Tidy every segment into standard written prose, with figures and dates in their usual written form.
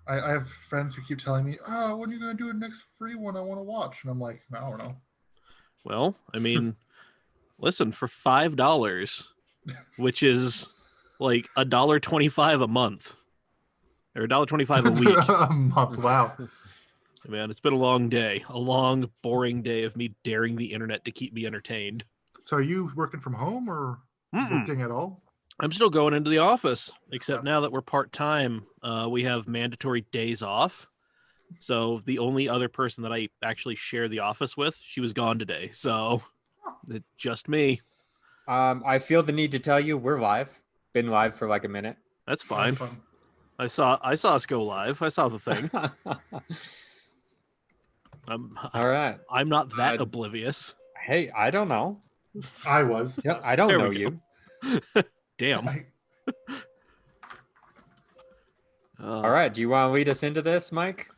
I have friends who keep telling me, "Oh, when are you going to do a next free one? I want to watch." And I'm like, I don't know. Well, I mean, listen, for $5, which is like $1.25 a month or $1.25 a week. A month. Wow. Man, it's been a long day, a long, boring day of me daring the internet to keep me entertained. So are you working from home or working at all? I'm still going into the office, except That's... now that we're part-time, we have mandatory days off. So the only other person that I actually share the office with, she was gone today. So it's just me. I feel the need to tell you we're live. Been live for like a minute. That's fine. I saw us go live. I saw the thing. All right. I'm not that oblivious. Hey, I don't know. I was. Yeah, I don't know you. Damn. All right. Do you want to lead us into this, Mike?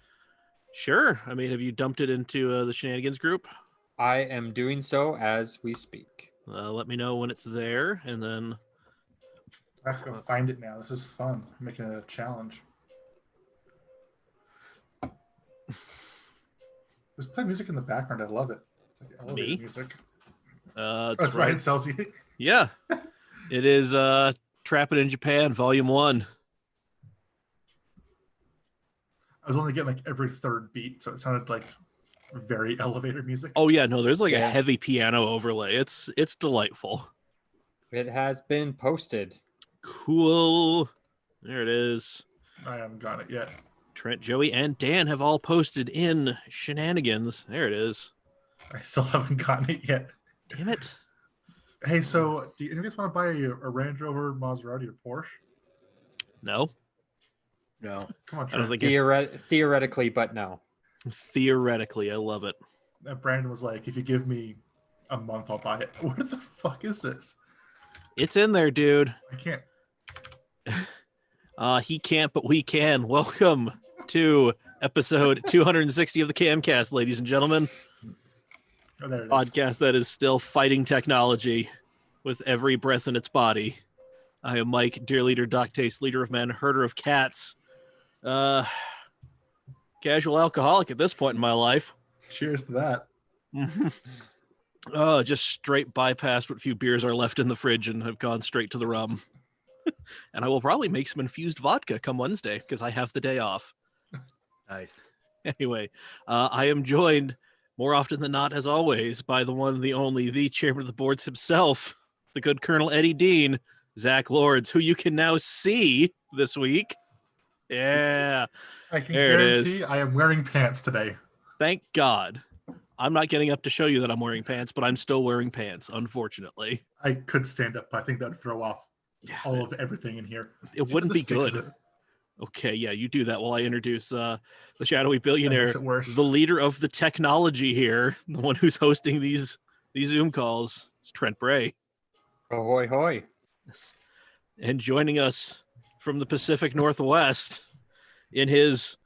Sure. I mean, have you dumped it into the shenanigans group? I am doing so as we speak. Let me know when it's there, and then I have to go find it now. This is fun. I'm making a challenge. Just play music in the background. I love it. It's like elevator music. That's right. Ryan sells you. Yeah. It is Trappin' in Japan, Volume 1. I was only getting like every third beat, so it sounded like very elevator music. Oh yeah, no, there's like a heavy piano overlay. It's delightful. It has been posted. Cool. There it is. I haven't got it yet. Trent, Joey, and Dan have all posted in shenanigans. There it is. I still haven't gotten it yet. Damn it. Hey, so do you guys want to buy a Range Rover, Maserati, or Porsche? No. No. Come on, Trent. I don't think theoretically, but no. Theoretically, I love it. Brandon was like, if you give me a month, I'll buy it. What the fuck is this? It's in there, dude. I can't. He can't, but we can. Welcome to episode 260 of the CAMCast, ladies and gentlemen. Oh, there it is. Podcast that is still fighting technology with every breath in its body. I am Mike, dear leader, Doc Taste, leader of men, herder of cats. Casual alcoholic at this point in my life. Cheers to that. Just straight bypassed what few beers are left in the fridge and have gone straight to the rum. And I will probably make some infused vodka come Wednesday because I have the day off. Nice. Anyway, I am joined more often than not, as always, by the one, the only, the chairman of the boards himself, the good Colonel Eddie Dean, Zach Lords, who you can now see this week. Yeah. I can guarantee I am wearing pants today. Thank God. I'm not getting up to show you that I'm wearing pants, but I'm still wearing pants, unfortunately. I could stand up, but I think that would throw off all of everything in here. It wouldn't be good. Okay, yeah, you do that while I introduce the shadowy billionaire, the leader of the technology here, the one who's hosting these Zoom calls. It's Trent Bray. Ahoy, hoy. And joining us from the Pacific Northwest in his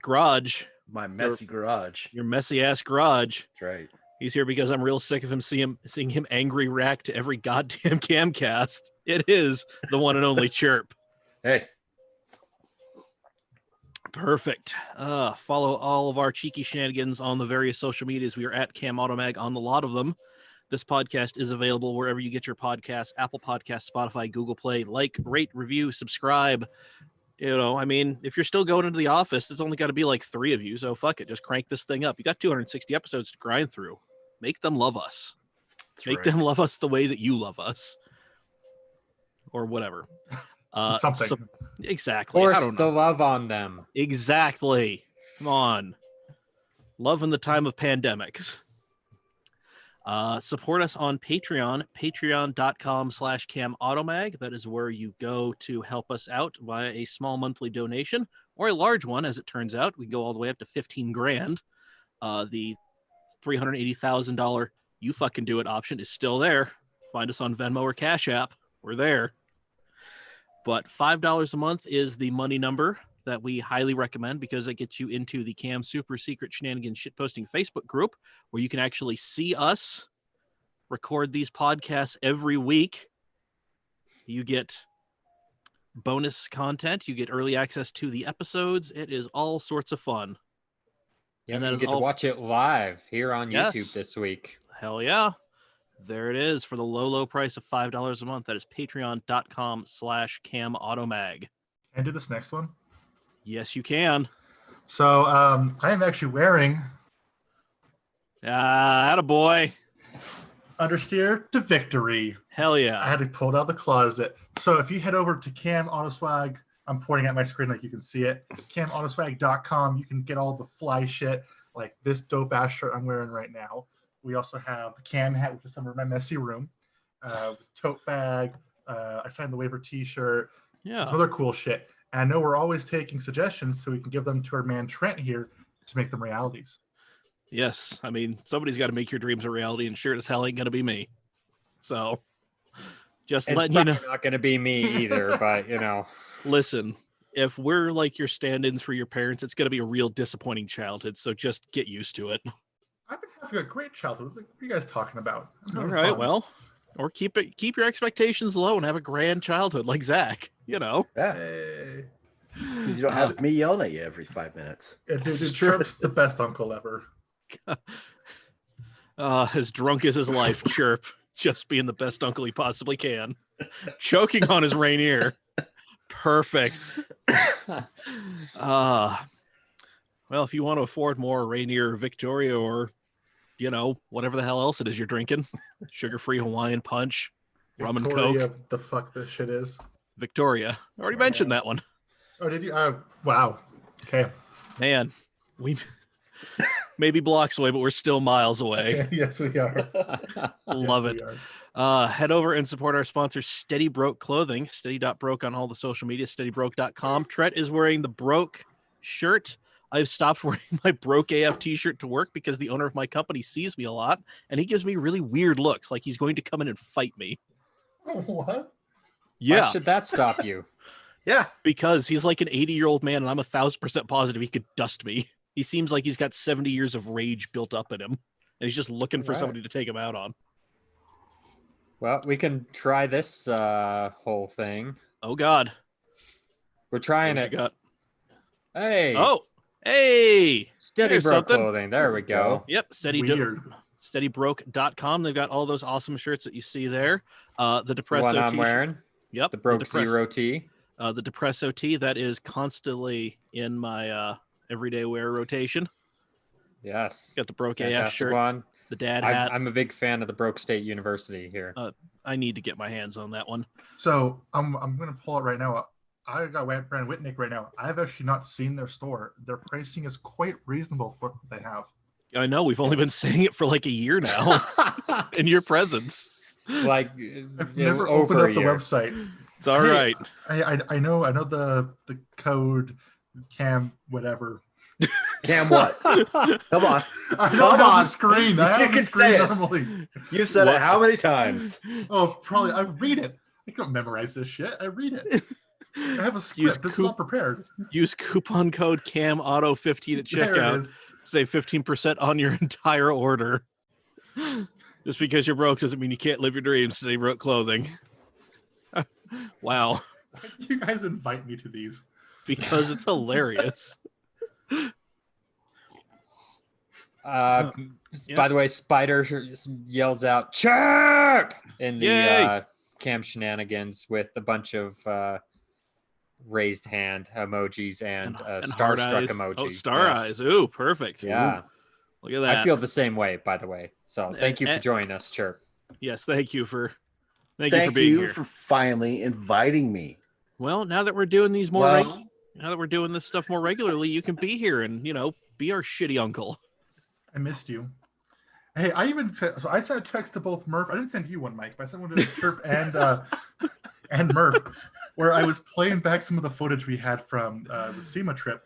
garage. My messy garage. Your messy ass garage. That's right. He's here because I'm real sick of him seeing him angry react to every goddamn CAMcast. It is the one and only Cherp. Hey. Perfect. Follow all of our cheeky shenanigans on the various social medias. We are at Cam Automag on the lot of them. This podcast is available wherever you get your podcasts, Apple Podcasts, Spotify, Google Play. Like, rate, review, subscribe. You know, I mean, if you're still going into the office, it's only got to be like 3 of you. So fuck it. Just crank this thing up. You got 260 episodes to grind through. Make them love us. Make them love us the way that you love us. Or whatever. Something. So, exactly. Force the love on them. Exactly. Come on. Love in the time of pandemics. Support us on Patreon, patreon.com/camautomag. That is where you go to help us out via a small monthly donation or a large one, as it turns out. We go all the way up to 15 grand. The $380,000 you fucking do it option is still there. Find us on Venmo or Cash App. We're there. But $5 a month is the money number that we highly recommend because it gets you into the Cam Super Secret Shenanigans Shitposting Facebook group where you can actually see us record these podcasts every week. You get bonus content. You get early access to the episodes. It is all sorts of fun. Yeah, And that you is get to all- watch it live here on Yes. YouTube this week. Hell yeah. There it is for the low price of $5 a month. That is patreon.com/camautomag. Can I do this next one? Yes, you can. So I am actually wearing Attaboy. Understeer to Victory. Hell yeah. I had to pull it out of the closet. So if you head over to Cam Autoswag, I'm pointing at my screen like you can see it. CamAutoswag.com. You can get all the fly shit like this dope ass shirt I'm wearing right now. We also have the Cam hat, which is somewhere in my messy room. Tote bag. I signed the waiver T-shirt. Yeah. Some other cool shit. And I know we're always taking suggestions so we can give them to our man Trent here to make them realities. Yes. I mean, somebody's got to make your dreams a reality, and sure as hell ain't going to be me. So just It's letting you know. probably not going to be me either, but Listen, if we're like your stand-ins for your parents, it's going to be a real disappointing childhood. So just get used to it. I've been having a great childhood. What are you guys talking about? I'm All having right. fun. Well, or keep your expectations low and have a grand childhood like Zach. Yeah, Hey. because you don't have me yelling at you every 5 minutes. Yeah, dude, Cherp's the best uncle ever. As drunk as his life, Cherp, just being the best uncle he possibly can. Choking on his Rainier. Perfect. Well, if you want to afford more Rainier Victoria or, whatever the hell else it is you're drinking, sugar-free Hawaiian Punch, rum and Victoria, Coke. the fuck this shit is. Victoria. I already mentioned that one. Oh, did you? Wow. Okay. Man, we may be blocks away, but we're still miles away. Yes, we are. Love Yes, it. we are. Head over and support our sponsor, Steady Broke Clothing. Steady.broke on all the social media, steadybroke.com. Trent is wearing the Broke shirt. I've stopped wearing my Broke AF t-shirt to work because the owner of my company sees me a lot, and he gives me really weird looks, like he's going to come in and fight me. What? Yeah, Why should that stop you? Yeah, because he's like an 80-year-old man, and I'm 1,000% positive he could dust me. He seems like he's got 70 years of rage built up in him, and he's just looking for Right. somebody to take him out on. Well, we can try this whole thing. Oh, God. We're trying See what it. you got. Hey. Oh, hey. Steady There's Bro something. Clothing. There we go. Yep, Weird. steadybroke.com. They've got all those awesome shirts that you see there. The The Depresso one I'm t-shirt. wearing. Yep. The Broke Depresso- Zero T. The Depresso tee that is constantly in my everyday wear rotation. Yes. Got the Broke AF Fantastic shirt, one. the dad hat. I'm a big fan of the Broke State University here. I need to get my hands on that one. So I'm gonna pull it right now. I got Brand Whitnick right now. I've actually not seen their store. Their pricing is quite reasonable for what they have. I know we've only been saying it for like a year now in your presence. Like I've never opened over up the a year. website. It's all right. I know the code Cam whatever. Cam what? Come on. I Come don't have on. the screen. I You have the can screen say it. normally. You said it how many times? Oh, probably I read it. I don't memorize this shit. I read it. I have a script. This is all prepared. Use coupon code CAMAUTO15 at There it checkout. is. Save 15% on your entire order. Just because you're broke doesn't mean you can't live your dreams. Steady Broke Clothing. Wow. You guys invite me to these. Because it's hilarious. By Yeah. the way, Spider yells out "Cherp" in the Yay. Cam shenanigans with a bunch of raised hand emojis and heart starstruck eyes. emoji. Oh, star Yes. eyes. Ooh, perfect. Yeah, Look at that. I feel the same way. By the way, so thank you for And- joining us, Chirp. Yes, thank you for being Thank here. you for finally inviting me. Well, now that we're doing these more Well, now that we're doing this stuff more regularly, you can be here and be our shitty uncle. I missed you. Hey, I even so I sent a text to both Murph. I didn't send you one, Mike, but I sent one to Chirp and Murph, where I was playing back some of the footage we had from the SEMA trip.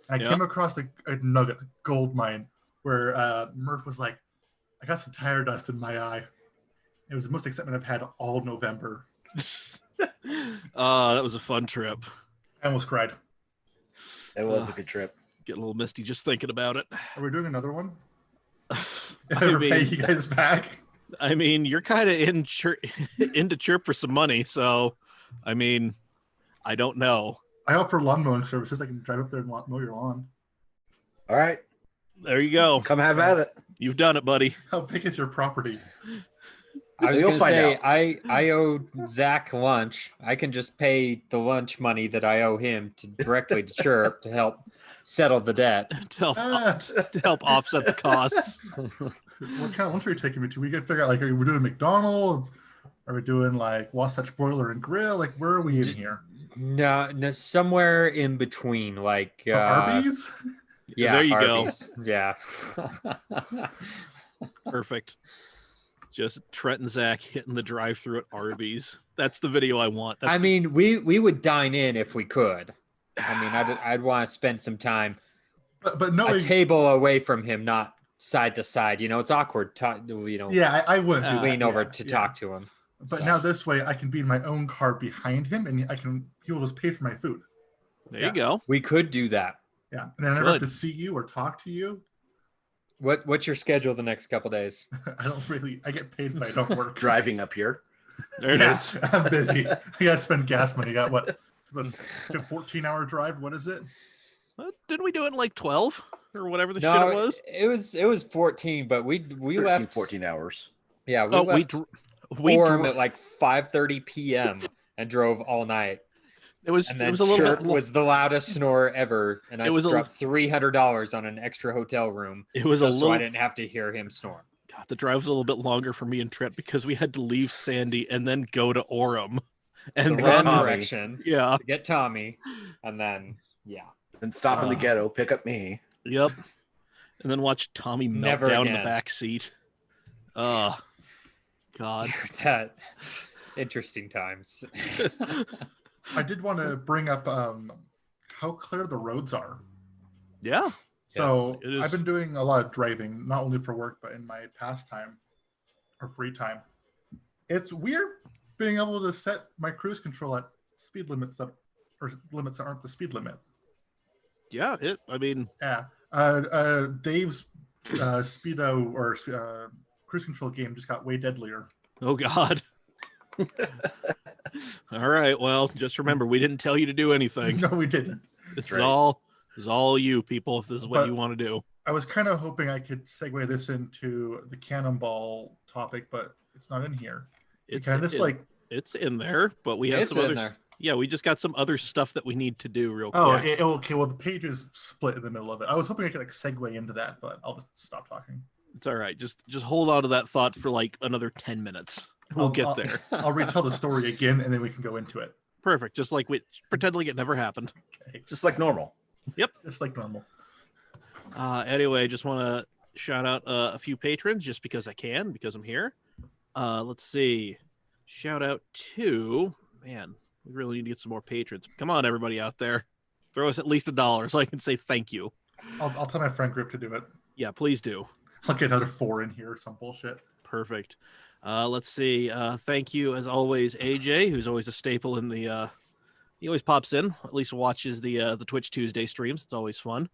And I came across a nugget, a gold mine, where Murph was like, "I got some tire dust in my eye." It was the most excitement I've had all November. That was a fun trip. I almost cried. it was a good trip. Get a little misty just thinking about it. Are we doing another one? If I I ever pay mean- you guys back. I mean, you're kind of into Chirp for some money, so I mean, I don't know. I offer lawn mowing services. I can drive up there and mow your lawn. All right. There you go. Come have at it. You've done it, buddy. How big is your property? I was You'll going to find say, out. I owe Zach lunch. I can just pay the lunch money that I owe him directly to Cherp to help settle the debt. to help offset the costs. What kind of lunch are you taking me to? We got to figure out, like, are we doing McDonald's? Are we doing, like, Wasatch Broiler and Grill? Like, where are we in here? No, somewhere in between, like So Arby's? yeah, There you Arby's. Yeah. Perfect. Just Trent and Zach hitting the drive-thru at Arby's. That's the video I want. I mean, we would dine in if we could. I mean, I'd want to spend some time But no, a table away from him, not side to side. You know, it's awkward. yeah, I wouldn't do that. lean over Yeah, to yeah. talk to him. But So. now this way, I can be in my own car behind him, and he will just pay for my food. there you go. We could do that. Yeah, and then I never have Good. to see you or talk to you. What's your schedule the next couple days? I get paid, but I don't work. Driving up here. There it is. I'm busy. I gotta spend gas money. Got what? It's a 14-hour drive. What is it? Didn't we do it in like 12 or whatever the No, shit it was? it was 14, but we 13, left 14 hours. Yeah, we Oh, left we Orem dro- at like 5:30 p.m. and drove all night. it was And it then was a little Cherp bit was the loudest snore ever, and I It was a- dropped $300 on an extra hotel room it was a just so little I didn't have to hear him snore. God, the drive was a little bit longer for me and Trent because we had to leave Sandy and then go to Orem. And The then wrong direction yeah, to get Tommy, and then And stop in the ghetto, pick up me. yep. And then watch Tommy melt Never down in the again. back seat. God. that interesting times. I did want to bring up how clear the roads are. Yeah. So Yes, it is. I've been doing a lot of driving, not only for work, but in my pastime or free time. It's weird being able to set my cruise control at speed limits that aren't the speed limit. Yeah, I mean, Yeah. Dave's speedo or cruise control game just got way deadlier. oh God. All right. Well, just remember, we didn't tell you to do anything. No, we didn't. This right. is all you people. If this is what But- you want to do, I was kind of hoping I could segue this into the cannonball topic, but it's not in here. it's Kind of like, it's in there, but we have It's some in other. there. Yeah, we just got some other stuff that we need to do real oh, quick. okay. Well, the page is split in the middle of it. I was hoping I could like segue into that, but I'll just stop talking. It's all right. Just hold on to that thought for like another 10 minutes. We'll get there. I'll retell the story again, and then we can go into it. Perfect. Just like we pretend like it never happened. Okay, Just like normal. just like normal. Anyway, just want to shout out a few patrons just because I can, because I'm here. Let's see. Shout out to, man, we really need to get some more patrons. Come on, everybody out there. Throw us at least $1 so I can say thank you. I'll tell my friend group to do it. Yeah, please do. I'll get another 4 in here or some bullshit. Perfect. Let's see. Thank you, as always, AJ, who's always a staple in the. He always pops in. At least watches the Twitch Tuesday streams. It's always fun.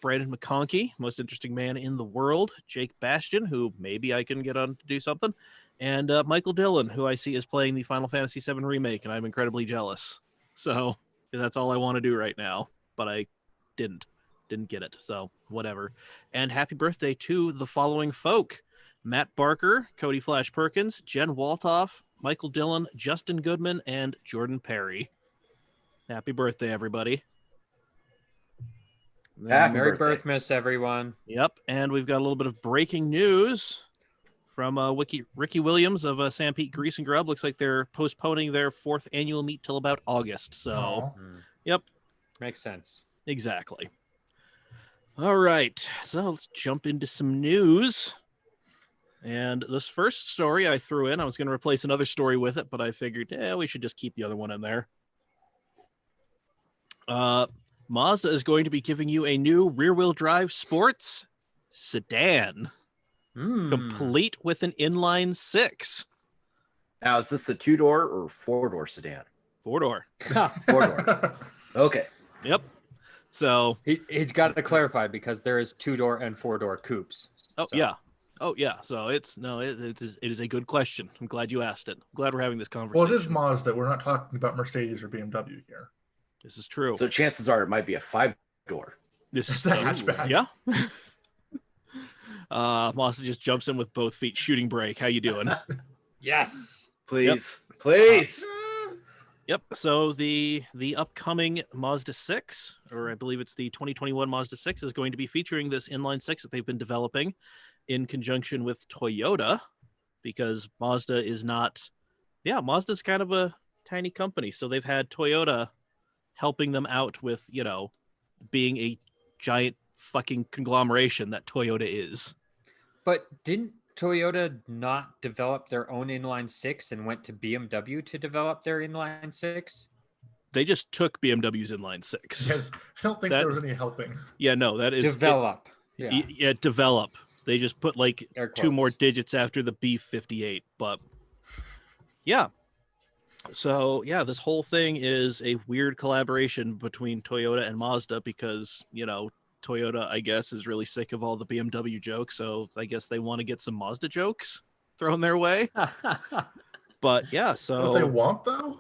Brandon McConkey, most interesting man in the world. Jake Bastion, who maybe I can get on to do something, and Michael Dillon, who I see is playing the Final Fantasy VII remake, and I'm incredibly jealous. So that's all I want to do right now, but I didn't get it. So whatever. And happy birthday to the following folk: Matt Barker, Cody Flash Perkins, Jen Waltoff, Michael Dillon, Justin Goodman, and Jordan Perry. Happy birthday, everybody. Happy Merry birthday. Birthmas, everyone. Yep. And we've got a little bit of breaking news from Ricky Williams of Sam Pete Grease and Grub. Looks like they're postponing their 4th annual meet till about August. So, Aw. Yep. Makes sense. Exactly. All right. So let's jump into some news. And this first story I threw in, I was going to replace another story with it, but I figured, we should just keep the other one in there. Mazda is going to be giving you a new rear-wheel drive sports sedan, complete with an inline 6. Now, is this a 2-door or 4-door sedan? 4-door. 4-door. Okay. Yep. So, He's got to clarify because there is 2-door and 4-door coupes. oh, So, yeah. Oh yeah, so it is a good question. I'm glad you asked it. I'm glad we're having this Well, conversation. it is Mazda. We're not talking about Mercedes or BMW here. This is true. So chances are it might be a 5-door. This It's a hatchback. Yeah. Mazda just jumps in with both feet, shooting brake. How you doing? Yes. Please, please. Yep. So the upcoming Mazda 6, or I believe it's the 2021 Mazda 6, is going to be featuring this inline six that they've been developing in conjunction with Toyota, because Mazda is not. Yeah, Mazda's kind of a tiny company, so they've had Toyota helping them out with, being a giant fucking conglomeration that Toyota is. But didn't Toyota not develop their own inline six and went to BMW to develop their inline six? They just took BMW's inline six. Yeah, I don't think there was any helping. Yeah, no, that is Develop. develop. They just put like Air 2 more quotes. digits after the B58, but yeah. So yeah, this whole thing is a weird collaboration between Toyota and Mazda because, Toyota, I guess, is really sick of all the BMW jokes, so I guess they want to get some Mazda jokes thrown their way. But yeah, so What they want, though?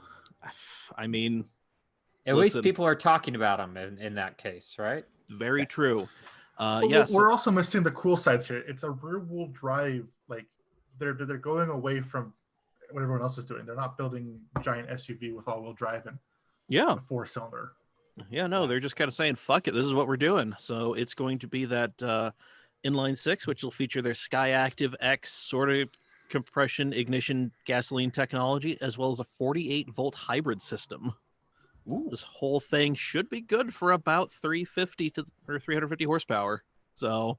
I mean, At listen, least people are talking about them in that case, right? very true. But Yes, we're also missing the cool sides here. It's a rear-wheel drive. Like they're going away from what everyone else is doing. They're not building giant SUV with all-wheel drive and yeah. a 4-cylinder. Yeah, no, they're just kind of saying, fuck it, this is what we're doing. So it's going to be that inline six, which will feature their Skyactiv X sort of compression ignition gasoline technology, as well as a 48-volt hybrid system. Ooh. This whole thing should be good for about 350 horsepower. So,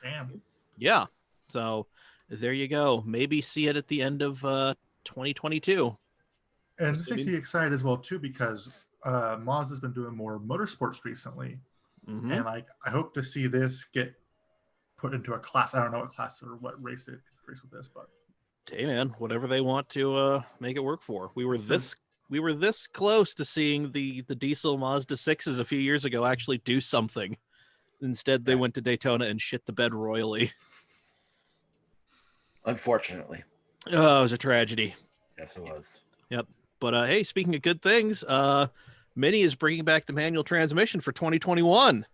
Damn. yeah. So there you go. Maybe see it at the end of 2022. And this makes me excited as well too because Mazda's been doing more motorsports recently, Mhm. and like I hope to see this get put into a class. I don't know what class or what race it race with this, but Hey man, whatever they want to make it work for. We were this close to seeing the diesel Mazda 6s a few years ago actually do something. Instead, they went to Daytona and shit the bed royally. Unfortunately. Oh, it was a tragedy. Yes, it was. Yep. But hey, speaking of good things, Mini is bringing back the manual transmission for 2021.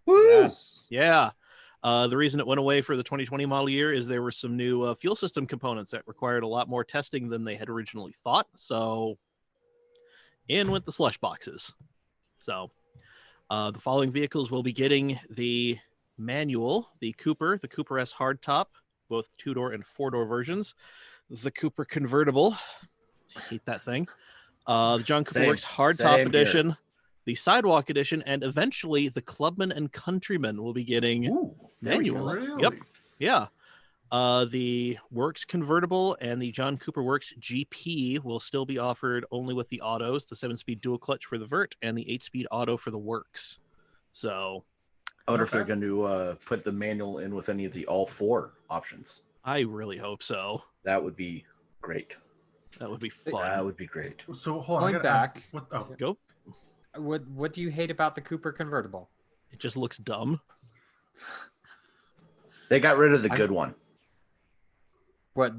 Woo! Yes. Yeah. The reason it went away for the 2020 model year is there were some new fuel system components that required a lot more testing than they had originally thought. So in with the slush boxes. So the following vehicles will be getting the manual, the Cooper S hardtop, both 2-door and 4-door versions, the Cooper Convertible, I hate that thing, the John Cooper Works hardtop edition, here. the Sidewalk edition, and eventually the Clubman and Countryman will be getting manuals. really? Yep. Yeah. The Works Convertible and the John Cooper Works GP will still be offered only with the autos, the 7-speed dual clutch for the Vert and the 8-speed auto for the Works. So I wonder if they're going to put the manual in with any of the all 4 options. I really hope so. That would be great. That would be fun. That would be great. So hold on, I Going gotta ask, back. what? Oh, Go. What do you hate about the Cooper Convertible? It just looks dumb. They got rid of the good one. What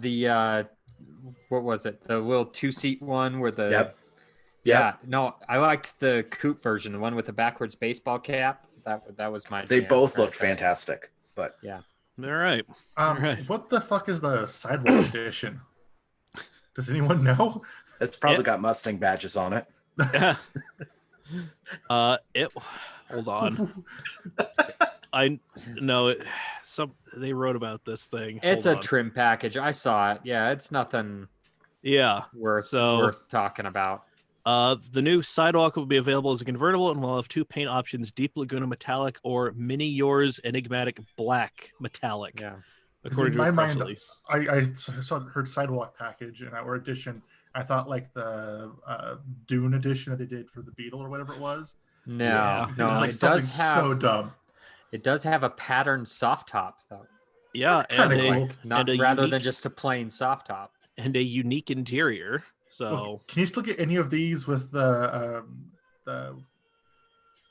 was it? The little 2-seat one where the Yep. Yeah, no, I liked the coupe version, the one with the backwards baseball cap. That was my They jam both right looked there. fantastic, but Yeah. All right. Right. What the fuck is the Sidewalk edition? Does anyone know? it's probably got Mustang badges on it. Hold on. I know it. They wrote about this thing. It's Hold a on. trim package. I saw it. Yeah, it's nothing Yeah. worth So- talking about. The new Sidewalk will be available as a convertible and will have 2 paint options: Deep Laguna Metallic or Mini Yours Enigmatic Black Metallic. Yeah. According in to a my press mind, release. I heard Sidewalk package or edition. I thought like the Dune edition that they did for the Beetle or whatever it was. No, Yeah. It no, was like it something does have so dumb. it does have a patterned soft top though. Yeah, That's kinda and cool. Not a rather than unique- just a plain soft top. and a unique interior. So Look, can you still get any of these with the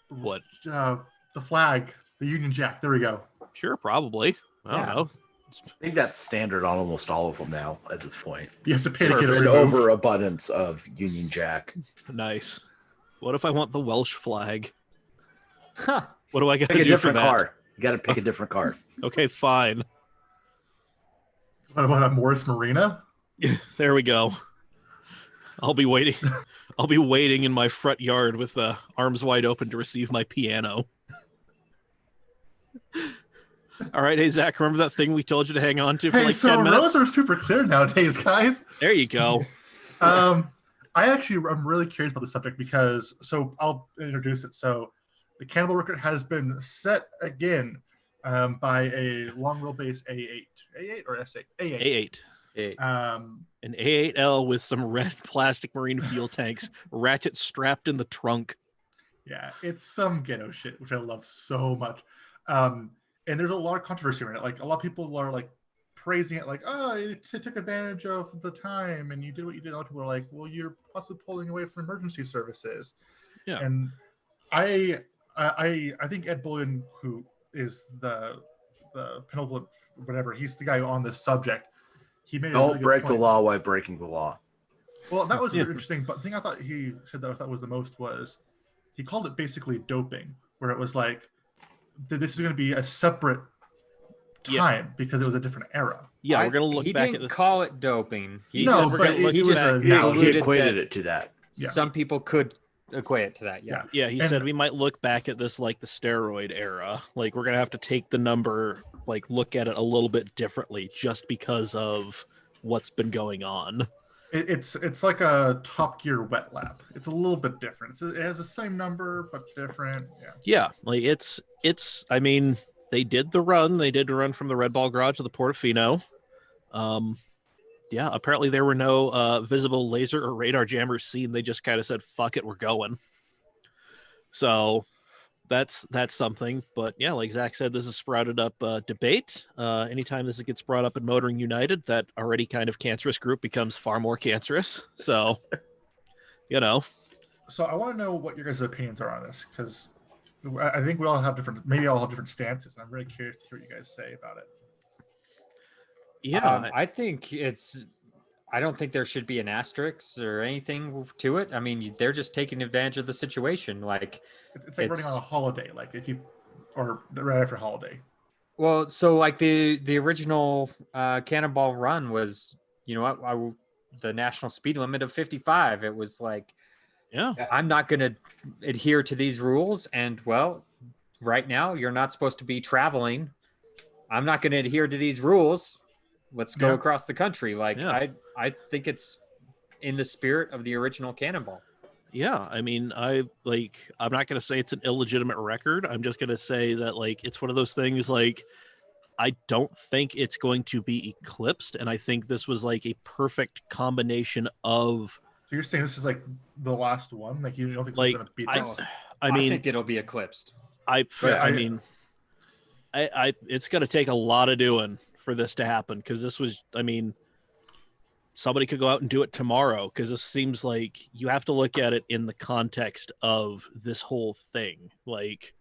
what? the flag, the Union Jack? There we go. Sure, probably. I don't Yeah. know. I think that's standard on almost all of them now at this point. You have to pay to There's get it an removed. overabundance of Union Jack. Nice. What if I want the Welsh flag? Huh. What do I got Pick to a do for different that? car. You got to pick a different car. Okay, fine. What about a Morris Marina? There we go. I'll be waiting. I'll be waiting in my front yard with arms wide open to receive my piano. All right, hey Zach, remember that thing we told you to hang on to for Hey, like so 10 minutes? roads are super clear nowadays, guys. There you go. I'm really curious about the subject because, so I'll introduce it. So the cannibal record has been set again by a long wheelbase A8 or S8? A8. A8. Um, An A8L with some red plastic marine fuel tanks, ratchet strapped in the trunk. yeah, it's some ghetto shit, which I love so much. And there's a lot of controversy around it. Like a lot of people are like praising it, like, oh, you took advantage of the time and you did what you did. Other people are like, well, you're possibly pulling away from emergency services. Yeah. And I think Ed Bullion, who is the penultimate whatever, he's the guy on this subject. He made a really Don't good break the point. law while breaking the law. Well, that was Yeah. interesting. But the thing I thought he said that I thought was the most was he called it basically doping, where it was like this is going to be a separate time because it was a different era. Yeah, we're gonna look He back didn't at this. call it doping. He No, just, we're but gonna look he it at was just a- He alluded equated that it to that. Yeah. some people could equate it to that. Yeah. Yeah, he And- said we might look back at this like the steroid era. Like we're gonna have to take the number, like look at it a little bit differently, just because of what's been going on. It's like a Top Gear wet lap. It's a little bit different. It has the same number but different. Yeah. Yeah, like it's. I mean, they did the run. They did the run from the Red Ball Garage to the Portofino. Yeah, apparently there were no visible laser or radar jammers seen. They just kind of said, "Fuck it, we're going." So that's something. But yeah, like Zach said, this has sprouted up debate. Anytime this gets brought up in Motoring United, that already kind of cancerous group becomes far more cancerous. So, you know, So I want to know what your guys' opinions are on this because I think we all have different. Maybe all have different stances. And I'm really curious to hear what you guys say about it. yeah, I think I don't think there should be an asterisk or anything to it. I mean, they're just taking advantage of the situation. Like, It's like running on a holiday, like if you or right after holiday. well, so like the original Cannonball Run was, you know what, the national speed limit of 55. It was like, yeah, I'm not going to adhere to these rules. And well, right now you're not supposed to be traveling. I'm not going to adhere to these rules. Let's go Yeah. across the country. Like, Yeah. I think it's in the spirit of the original Cannonball. yeah. I mean, I'm not gonna say it's an illegitimate record. I'm just gonna say that like it's one of those things. Like, I don't think it's going to be eclipsed, and I think this was like a perfect combination of So you're saying this is like the last one? Like you don't think like someone's gonna beat I, this? I mean, think it'll be eclipsed. I Yeah, mean, I it's gonna take a lot of doing for this to happen because this was, I mean, somebody could go out and do it tomorrow because this seems like you have to look at it in the context of this whole thing. Like,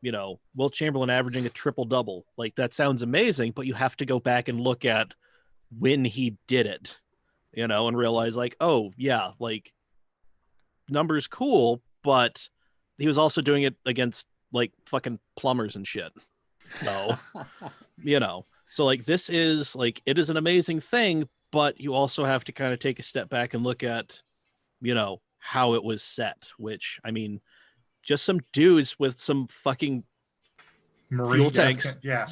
you know, Will Chamberlain averaging a triple double, like that sounds amazing, but you have to go back and look at when he did it, you know, and realize like, oh yeah, like numbers cool, but he was also doing it against like fucking plumbers and shit. So, you know, so like this is like it is an amazing thing, but you also have to kind of take a step back and look at, you know, how it was set, which I mean, just some dudes with some fucking fuel tanks Yeah.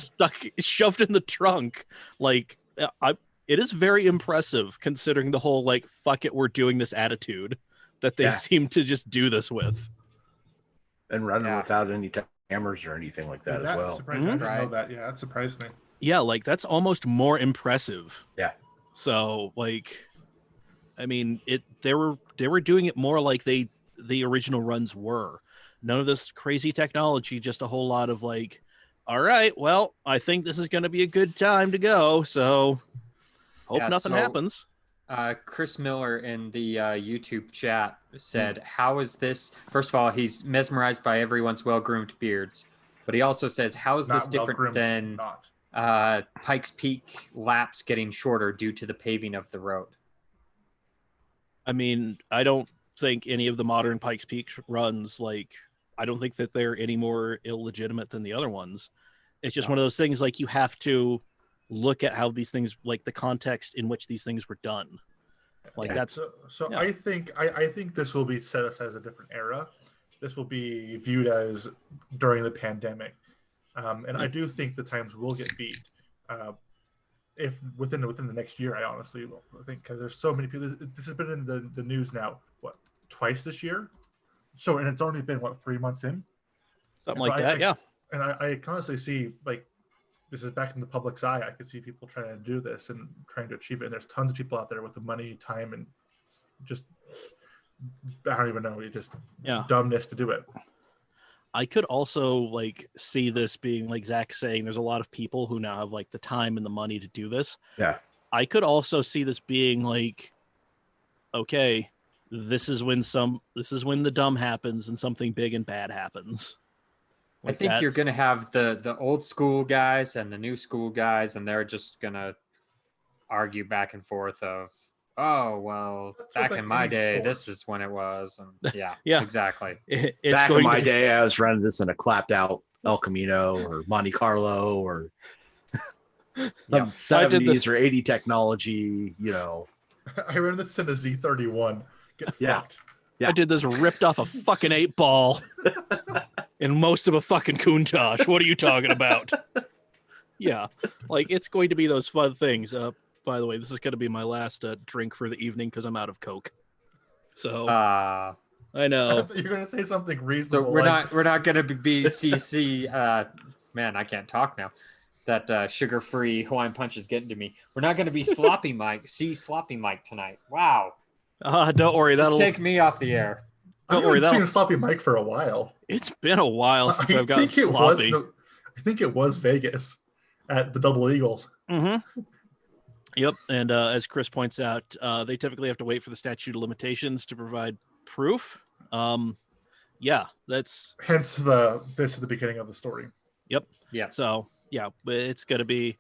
shoved in the trunk. Like it is very impressive considering the whole like fuck it, we're doing this attitude that they Yeah. seem to just do this with. And running Yeah. without any cameras or anything like that as well. Surprised me. I didn't know Right. that. Yeah, that surprised me. Yeah, like that's almost more impressive. Yeah. So like, I mean, they were doing it more like the original runs were. None of this crazy technology, just a whole lot of like, all right, well, I think this is going to be a good time to go. So hope Yeah, nothing so- happens. Chris Miller in the YouTube chat said, how is this? First of all, he's mesmerized by everyone's well-groomed beards. But he also says, how is this Not different well-groomed, than... not. Pikes Peak laps getting shorter due to the paving of the road. I mean, I don't think any of the modern Pikes Peak runs, like, I don't think that they're any more illegitimate than the other ones. It's just one of those things, like, you have to look at how these things, like, the context in which these things were done. Like, that's... So yeah. I think this will be set aside as a different era. This will be viewed as during the pandemic. And I do think the times will get beat. If within the next year, I honestly will. I think because there's so many people. This has been in the news now, what, twice this year? So, and it's only been, what, 3 months in? Something like that, yeah. And I honestly see, like, this is back in the public's eye. I could see people trying to do this and trying to achieve it. And there's tons of people out there with the money, time, and just, I don't even know, just dumbness to do it. I could also, like, see this being, like Zach saying, there's a lot of people who now have, like, the time and the money to do this. Yeah. I could also see this being like, okay, this is when the dumb happens and something big and bad happens. Like, I think you're going to have the old school guys and the new school guys, and they're just going to argue back and forth of, oh, well, back in my day, this is when it was. And yeah, exactly. It's back in my day, I was running this in a clapped out El Camino or Monte Carlo or some 70s or 80 technology, you know. I ran this in a Z31. Get fucked. Yeah. I did this ripped off a fucking 8-ball and most of a fucking Countach. What are you talking about? Yeah, like, it's going to be those fun things. By the way, this is going to be my last drink for the evening because I'm out of Coke. So I know you're going to say something reasonable. So we're not going to be CC. Man, I can't talk now. That sugar-free Hawaiian Punch is getting to me. We're not going to be Sloppy Mike. Sloppy Mike tonight. Wow. Don't worry. That'll take me off the air. Don't worry. I've seen Sloppy Mike for a while. It's been a while since I've gotten sloppy. I think it was Vegas at the Double Eagle. Mm-hmm. Yep. And as Chris points out, they typically have to wait for the statute of limitations to provide proof. Yeah, that's hence this is the beginning of the story. Yep. Yeah. So yeah, it's going to be.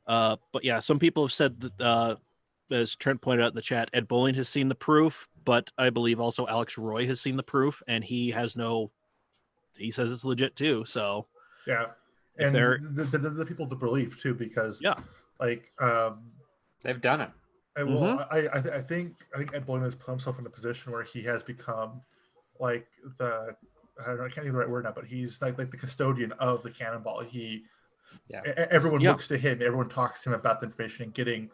But yeah, some people have said that. As Trent pointed out in the chat, Ed Bowling has seen the proof, but I believe also Alex Roy has seen the proof, and he says it's legit too. So yeah, and the people to believe too, because like they've done it. I think Ed Bowling has put himself in a position where he has become like I can't think of the right word now, but he's like the custodian of the cannonball. Everyone looks to him, everyone talks to him about the information and getting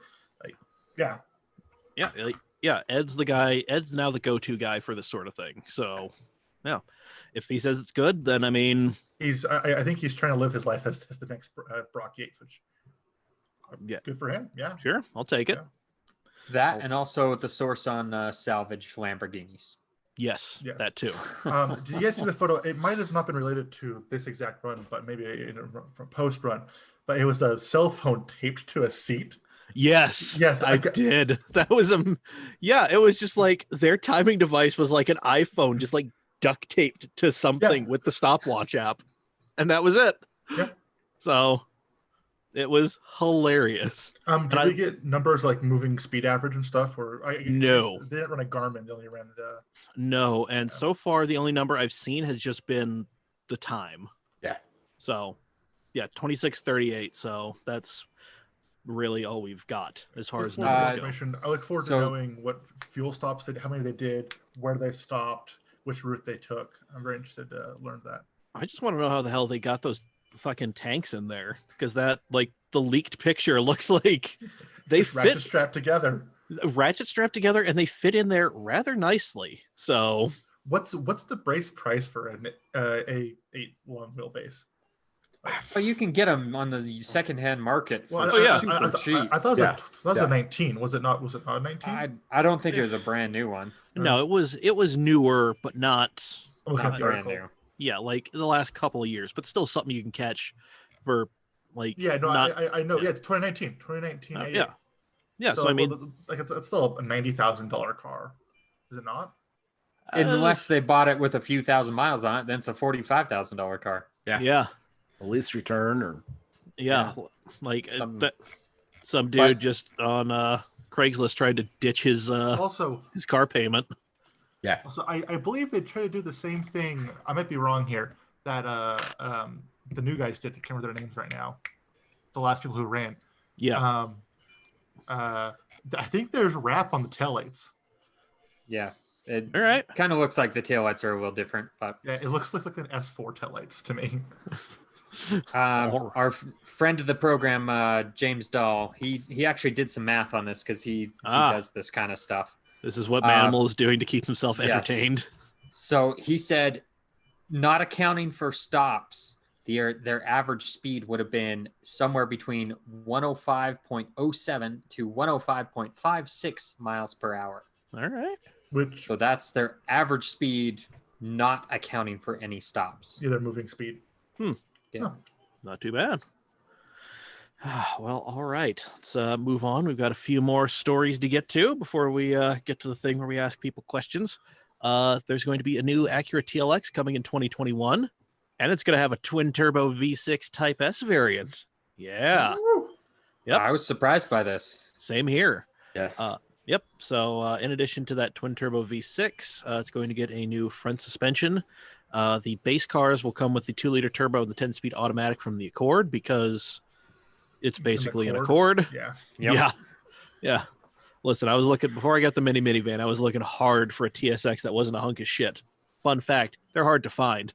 Ed's the guy. Ed's now the go-to guy for this sort of thing. So yeah, if he says it's good, then I mean, I think he's trying to live his life as the next Brock Yates, which good for him. Yeah, sure, I'll take it. That and also the source on salvaged Lamborghinis. Yes, that too. Did you guys see the photo? It might have not been related to this exact run, but maybe in a post run. But it was a cell phone taped to a seat. Yes, I did. That was it was just like their timing device was like an iPhone, just like duct taped to something with the stopwatch app, and that was it. Yeah. So it was hilarious. Did they get numbers like moving speed average and stuff? Or no, they didn't run a Garmin. They only ran the no. And so far, the only number I've seen has just been the time. Yeah. So 26:38. So that's really all we've got as far as numbers go. I look forward to knowing what fuel stops they did, how many they did, where they stopped, which route they took. I'm very interested to learn that. I just want to know how the hell they got those fucking tanks in there, because that, like, the leaked picture looks like they fit ratchet strapped together, and they fit in there rather nicely. So what's the brace price for an A8 long wheelbase? Well, you can get them on the secondhand market for super cheap. I thought it was a 19. Was it not? Was it not 19? I don't think it was a brand new one. No, it was newer, but not brand new. Yeah, like the last couple of years, but still something you can catch for like. Yeah, no, I know. Yeah, it's 2019. Yeah. So I mean, like it's still a $90,000 car, is it not? Unless they bought it with a few thousand miles on it, then it's a $45,000 car. Yeah. A lease return or Like some dude just on Craigslist tried to ditch his car payment. Yeah. So I believe they try to do the same thing. I might be wrong here. That the new guys did. I can't remember their names right now. The last people who ran. Yeah. I think there's wrap on the taillights. Yeah. It All right. kind of looks like the taillights are a little different, but yeah, it looks like an S4 taillights to me. Our friend of the program, James Dahl, he actually did some math on this because he does this kind of stuff. This is what Manimal is doing to keep himself entertained. Yes. So he said, not accounting for stops, their average speed would have been somewhere between 105.07 to 105.56 miles per hour. All right. So that's their average speed, not accounting for any stops. Yeah, their moving speed. Yeah. Huh. Not too bad. Well, all right. Let's move on. We've got a few more stories to get to before we get to the thing where we ask people questions. There's going to be a new Acura TLX coming in 2021, and it's going to have a twin-turbo V6 Type S variant. Yeah. Yep. I was surprised by this. Same here. Yes. Yep. So in addition to that twin-turbo V6, it's going to get a new front suspension. The base cars will come with the 2-liter turbo and the 10-speed automatic from the Accord because it's basically an Accord. Yeah. Yep. Yeah. Listen, I was looking before I got the minivan. I was looking hard for a TSX that wasn't a hunk of shit. Fun fact: they're hard to find.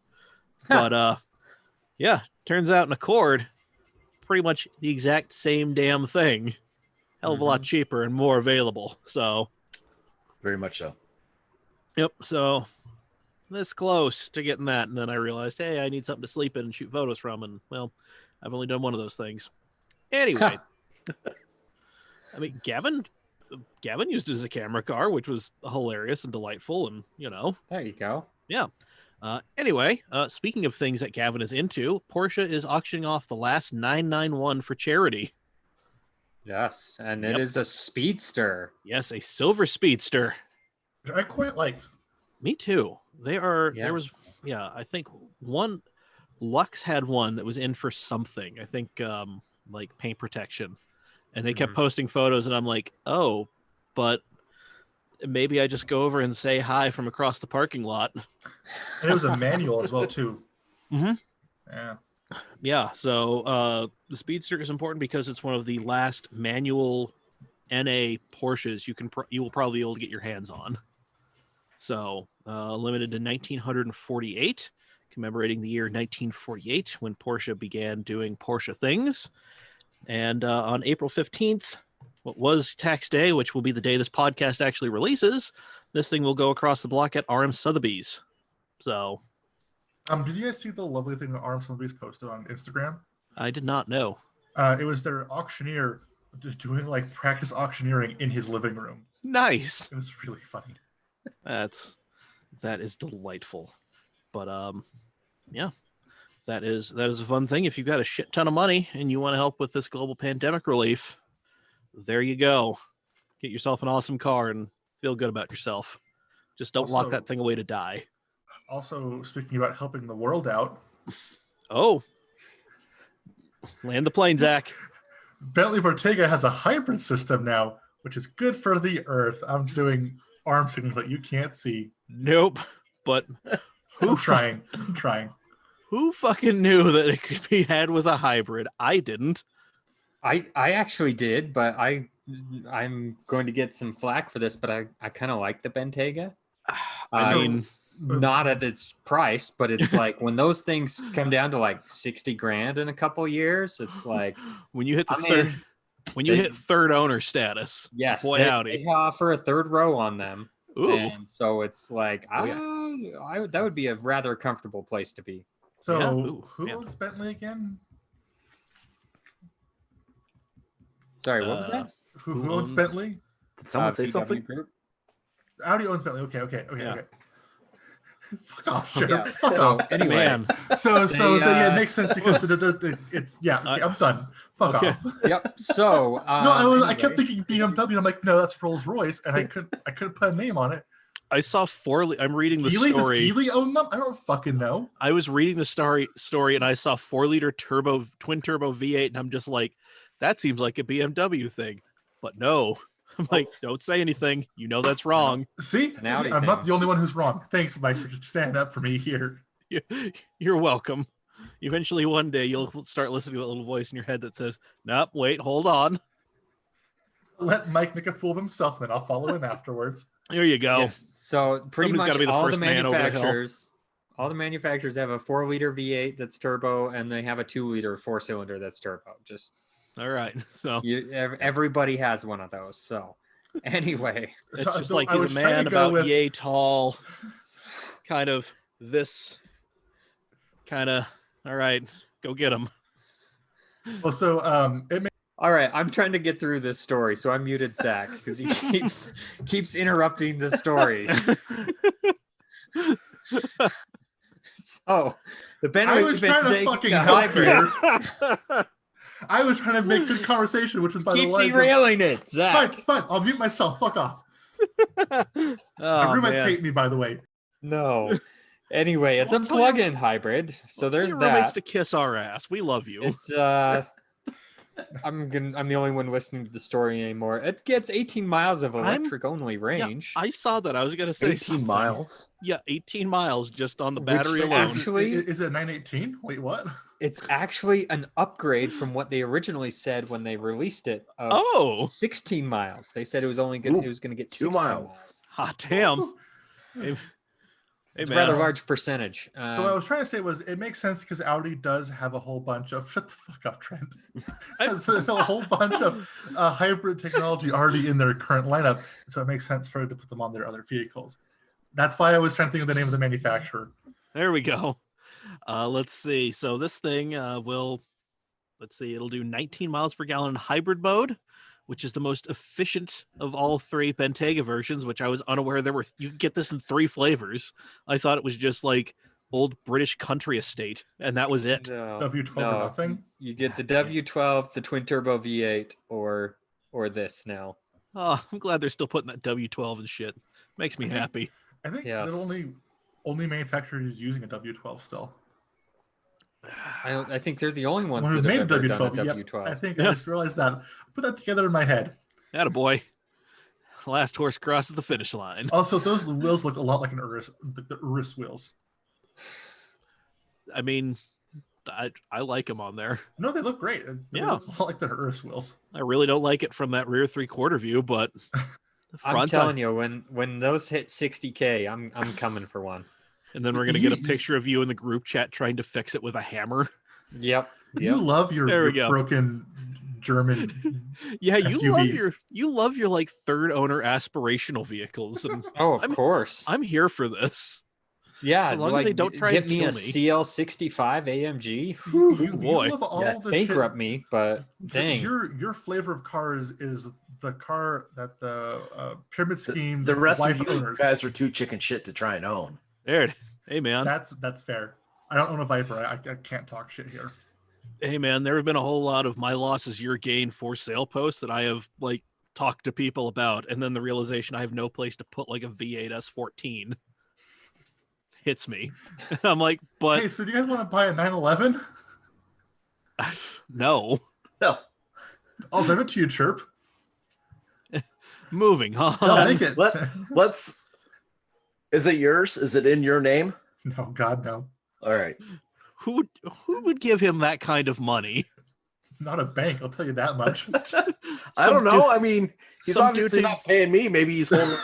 But yeah, turns out an Accord, pretty much the exact same damn thing. Hell of a lot cheaper and more available. So, very much so. Yep. So this close to getting that, and then I realized, hey, I need something to sleep in and shoot photos from, and well, I've only done one of those things. Anyway, I mean, Gavin used it as a camera car, which was hilarious and delightful, and There you go. Yeah. Anyway, speaking of things that Gavin is into, Porsche is auctioning off the last 991 for charity. Yes, and it is a speedster. Yes, a silver speedster. I quite like. Me too. They are. Yeah. There was. Yeah, I think one. Lux had one that was in for something. I think like paint protection, and they kept posting photos, and I'm like, oh, but maybe I just go over and say hi from across the parking lot. And it was a manual as well too. Mm-hmm. Yeah. Yeah. So the Speedster is important because it's one of the last manual NA Porsches you will probably be able to get your hands on. So limited to 1948, commemorating the year 1948 when Porsche began doing Porsche things. And on April 15th, what was tax day, which will be the day this podcast actually releases, this thing will go across the block at RM Sotheby's. So, did you guys see the lovely thing that RM Sotheby's posted on Instagram? I did not know. It was their auctioneer doing like practice auctioneering in his living room. Nice. It was really funny. That is delightful. But yeah. That is a fun thing. If you've got a shit ton of money and you want to help with this global pandemic relief, there you go. Get yourself an awesome car and feel good about yourself. Just don't lock that thing away to die. Also, speaking about helping the world out. Oh. Land the plane, Zach. Bentley Bottega has a hybrid system now, which is good for the earth. I'm doing arm signals that you can't see. Nope. But I'm trying. Who fucking knew that it could be had with a hybrid? I didn't. I actually did, but I'm going to get some flack for this, but I kind of like the Bentayga. I mean, not at its price, but it's like when those things come down to like 60 grand in a couple years, it's like when you hit the hit third owner status. Yes, boy, they offer a third row on them. Ooh. And so it's like that would be a rather comfortable place to be. So who owns Bentley again? Sorry, what was that? Who owns Bentley? Did someone say something? Group? Audi owns Bentley. Okay. Fuck off, Cherp. Yeah. Fuck So off. anyway, it makes sense because it's okay, I'm done. Fuck off. Yep. So I kept thinking BMW. I'm like, no, that's Rolls Royce, and I couldn't put a name on it. I saw I'm reading the Geely? Does story. Geely own them? I don't fucking know. I was reading the story and I saw 4-liter twin turbo V8, and I'm just like, that seems like a BMW thing. But no. I'm like, don't say anything. You know that's wrong. See, I'm not the only one who's wrong. Thanks, Mike, for just standing up for me here. You're welcome. Eventually, one day, you'll start listening to that little voice in your head that says, nope, wait, hold on. Let Mike make a fool of himself, then I'll follow in afterwards. There you go. Yeah. So pretty Somebody's much gotta be the all the first man over the hill. manufacturers have a 4-liter V8 that's turbo, and they have a 2-liter 4-cylinder that's turbo. Just all right. So everybody has one of those. So anyway, it's just like he's a man about yay tall, kind of this kind of. All right, go get him. Well, so all right, I'm trying to get through this story, so I muted Zach because he keeps interrupting the story. So the I was trying to fucking help here. I was trying to make good conversation, which was by the way. Keep derailing it, Zach. Fine. I'll mute myself. Fuck off. My roommates hate me, by the way. No. Anyway, it's a plug-in hybrid, so there's that. Roommates to kiss our ass. We love you. I'm the only one listening to the story anymore. It gets 18 miles of electric-only range. Yeah, I saw that. I was gonna say 18 miles. Yeah, 18 miles just on the battery alone. Actually, is it a 918? Wait, what? It's actually an upgrade from what they originally said when they released it. 16 miles. They said it was only good. It was going to get 2 miles. Hot damn. It's a rather large percentage. So what I was trying to say was it makes sense because Audi does have a whole bunch of shut the fuck up, Trent. Has a whole bunch of hybrid technology already in their current lineup, so it makes sense for it to put them on their other vehicles. That's why I was trying to think of the name of the manufacturer. There we go. Let's see. So this thing it'll do 19 miles per gallon in hybrid mode, which is the most efficient of all 3 Bentayga versions, which I was unaware you could get this in 3 flavors. I thought it was just like old British country estate, and that was it. No, W12 or nothing. You get the W12, the twin turbo V8, or this now. Oh, I'm glad they're still putting that W12 and shit. Makes me happy. I think the only manufacturer who's using a W12 still. I think they're the only ones that have made ever W12. done a Yep. W12. I think I just realized that. Put that together in my head. Attaboy. Last horse crosses the finish line. Also, those wheels look a lot like the Urus wheels. I mean, I like them on there. No, they look great. They look a lot like the Urus wheels. I really don't like it from that rear 3/4 view, but I'm telling you, when those hit 60K, I'm coming for one. And then we're gonna get a picture of you in the group chat trying to fix it with a hammer. Yep. You love your broken German. Yeah, SUVs. you love your like third owner aspirational vehicles. And of course. I'm here for this. Yeah, so long as they don't try get and me kill a me. CL65 AMG. Boy, love all the bankrupt shit. Me, but dang. Your flavor of cars is the car that the pyramid scheme. The rest wife of you owners. guys are too chicken shit to try and own. There, hey man, that's fair. I don't own a Viper. I can't talk shit here. Hey man, there have been a whole lot of my loss is your gain for sale posts that I have like talked to people about, and then the realization I have no place to put like a V8 S14 hits me. I'm like, but hey, so do you guys want to buy a 911? No. I'll drive it to you, Cherp. Moving on. I'll make it. Let's. Is it yours? Is it in your name? No, God, no. All right. Who would give him that kind of money? Not a bank, I'll tell you that much. I don't know. I mean, he's obviously not paying me. Maybe he's holding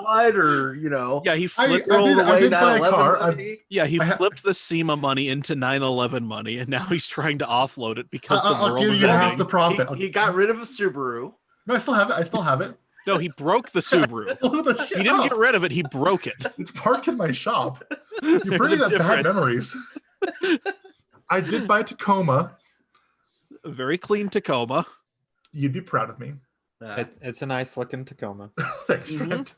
side or, Yeah, he flipped I did buy a car. He flipped the SEMA money into 911 money, and now he's trying to offload it because the world give is you ending. half the profit. He got rid of a Subaru. No, I still have it. No, he broke the Subaru. He didn't get rid of it. He broke it. It's parked in my shop. You're bringing up bad memories. I did buy a Tacoma. A very clean Tacoma. You'd be proud of me. It's a nice looking Tacoma. Thanks, Trent.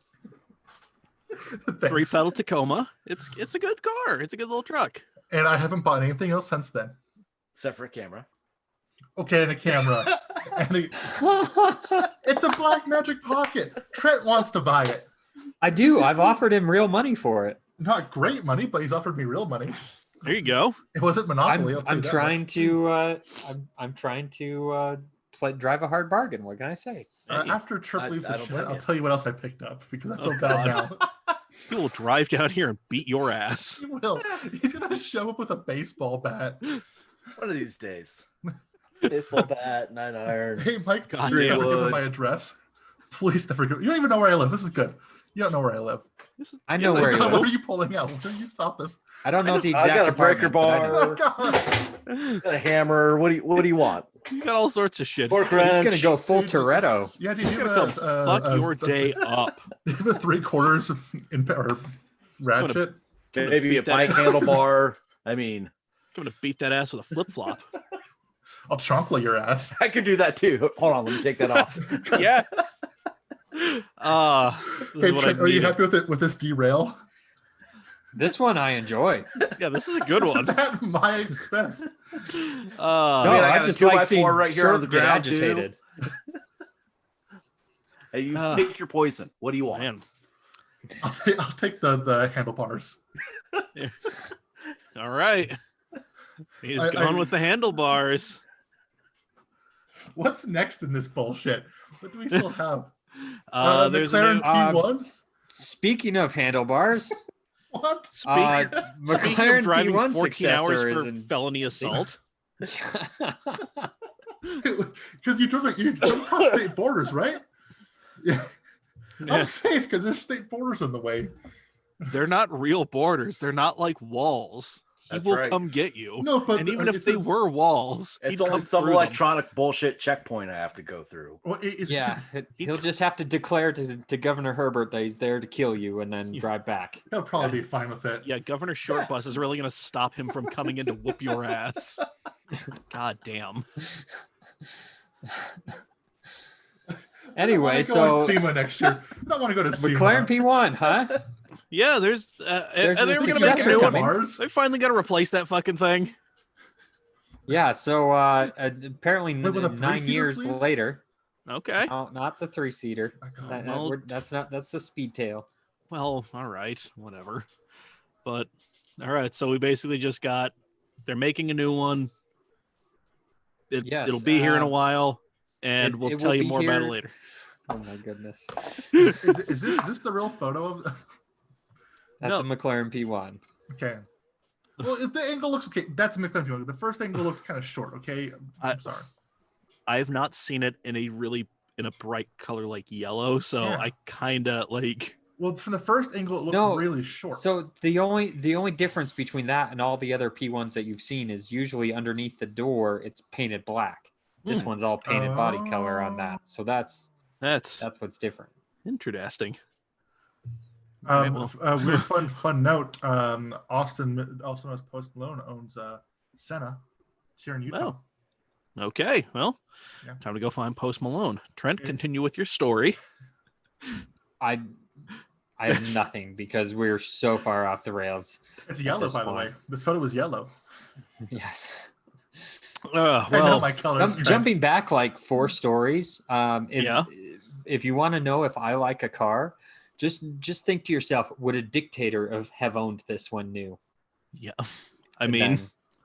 3-pedal Tacoma. It's a good car. It's a good little truck. And I haven't bought anything else since then. Except for a camera. Okay, and a camera. It's a Black Magic Pocket. Trent wants to buy it. I do. I've offered him real money for it. Not great money, but he's offered me real money. There you go. It wasn't Monopoly. I'm trying to drive a hard bargain. What can I say? After Cherp leaves the don't chat, blame I'll you. tell you what else I picked up because I feel Oh, bad God. now. He will drive down here and beat your ass. He will. He's gonna show up with a baseball bat. One of these days. Baseball bat, 9-iron. Hey, Mike, God please damn. never give him my address. Please never give. You don't even know where I live. This is good. You don't know where I live. I know where he What are lives. you pulling out? Where do you stop this? I don't know the I exact got a breaker apartment, but I know. bar. Oh, God. Got a hammer. What do you want? He's got all sorts of shit. Fork He's wrench. gonna go full Toretto. Yeah, do you He's have gonna a, fuck your day up. Do you have a 3/4 in or ratchet? Maybe a beat that bike handlebar. I mean, I'm gonna beat that ass with a flip flop. I'll chonkla your ass. I could do that too. Hold on, let me take that off. Yes. This Hey, is what I Trent, are you needed. happy with it with this derail? This one I enjoy. Yeah, this is a good one. At my expense. No, mean, I got a just 2x4 like seeing right here on Cherp the get ground, too. agitated. Hey, you pick your poison. What do you want? Man. I'll take the handlebars. All right. He's I- going with the handlebars. What's next in this bullshit? What do we still have? There's a McLaren new, P1s? Speaking of handlebars, What? speaking McLaren of driving P1 14 hours successor for is in. felony assault. Because you drove across state borders, right? Yeah. I'm Yeah, safe because there's state borders in the way. they're not real borders. They're not like walls. He That's will right. come get you. No, but And even if it's they a- were walls, It's he'd only come some through them. electronic bullshit checkpoint I have to go through. well, it's, Yeah, he'll just have to declare to Governor Herbert that he's there to kill you and then drive back. he'll probably be fine with it. Yeah, Governor Shortbus is really going to stop him from coming in to whoop your ass. God damn. Anyway, I so want to go on SEMA next year. I don't want to go to SEMA. McLaren P1, huh? Yeah, there's There's and the they were going to make a successor new one. coming. Bars. They finally got to replace that fucking thing. Yeah, so apparently Wait, with a 9 3-seater, years please? later. Okay. Oh, not the 3-seater. Oh, God. Well- That's the Speedtail. Well, all right, whatever. But all right, so we basically just got they're making a new one. Yes, It'll be here in a while, and it we'll will tell you be more about it here. later. Oh my goodness. Is this the real photo of? That's No. a McLaren P1. Okay. Well, if the angle looks okay, that's a McLaren P1. The first angle looked kind of short. Okay, I'm sorry. I've not seen it in a bright color like yellow, so Yeah. I kind of like. Well, from the first angle, it looked No, really short. So the only difference between that and all the other P1s that you've seen is usually underneath the door it's painted black. This Hmm. one's all painted body color on that. So that's That's what's different. interesting. All right, well. Weird fun note. Austin, also known as Post Malone, owns Senna. It's here in Utah. Oh. Okay, well, Yeah. time to go find Post Malone. Trent, Yeah. continue with your story. I have nothing because we're so far off the rails. It's yellow, this by the point. way. This photo was yellow. Yes. I know Well, my colors. Jumping back like 4 stories. Yeah. If you want to know if I like a car, just think to yourself, would a dictator have owned this one new? yeah. I mean,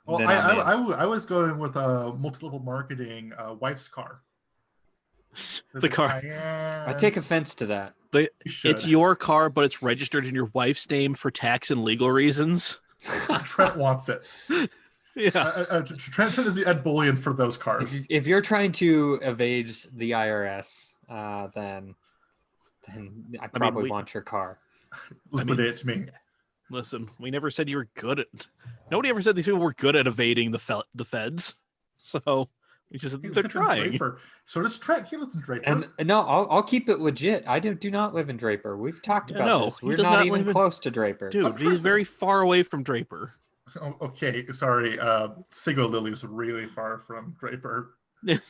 Well, then I'm in. I was going with a multi-level marketing wife's car. The car. I take offense to that. it's your car, but it's registered in your wife's name for tax and legal reasons. Trent wants it. Yeah. Trent is the Ed Bullion for those cars. If you're trying to evade the IRS, then I probably we- want your car. Liquidate it to me. Listen, we never said you were good at. Nobody ever said these people were good at evading the feds. So we just He they're lives in trying. Draper. So does Trent. He lives in Draper. And no, I'll keep it legit. I do not live in Draper. We've talked Yeah, about no, this. he We're does not not even live in- close to Draper. Dude, he's very far away from Draper. Oh, okay, sorry. Sigo Lily is really far from Draper. It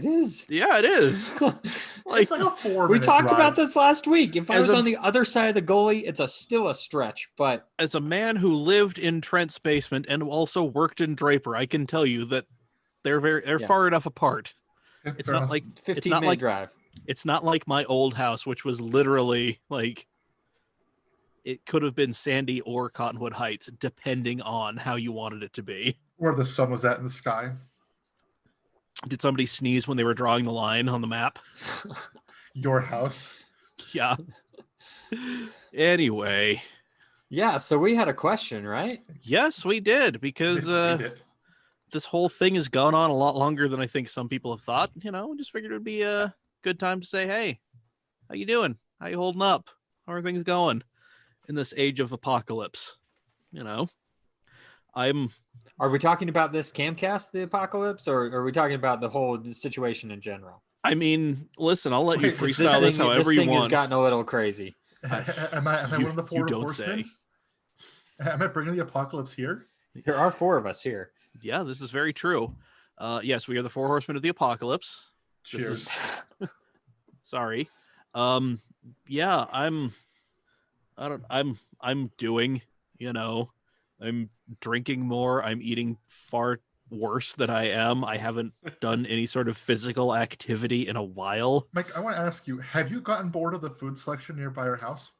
is. Yeah, it is. Like, It's like a 4 We minute talked drive. about this last week. If I As was a- on the other side of the goalie, it's still a stretch. But as a man who lived in Trent's basement and also worked in Draper, I can tell you that they're Yeah. far enough apart. It's Fair not enough. like 15 not minute like- drive. it's not like my old house, which was literally like it could have been Sandy or Cottonwood Heights, depending on how you wanted it to be. Where the sun was at in the sky. Did somebody sneeze when they were drawing the line on the map? Your house. Yeah. Anyway. Yeah, so we had a question, right? Yes, we did, because this whole thing has gone on a lot longer than I think some people have thought. You know, just figured it would be a good time to say, hey, how you doing? How you holding up? How are things going in this age of apocalypse? You know, Are we talking about this CAMCast, the apocalypse, or are we talking about the whole situation in general? I mean, listen, I'll let you Wait, freestyle this however you This thing has want. gotten a little crazy. Am I one of the four horsemen? Am I bringing the apocalypse here? There are 4 of us here. Yeah, this is very true. Yes, we are the 4 horsemen of the apocalypse. Cheers. Sorry. Yeah, I'm doing, you know, I'm drinking more. I'm eating far worse than I am. I haven't done any sort of physical activity in a while. Mike, I want to ask you, have you gotten bored of the food selection nearby your house?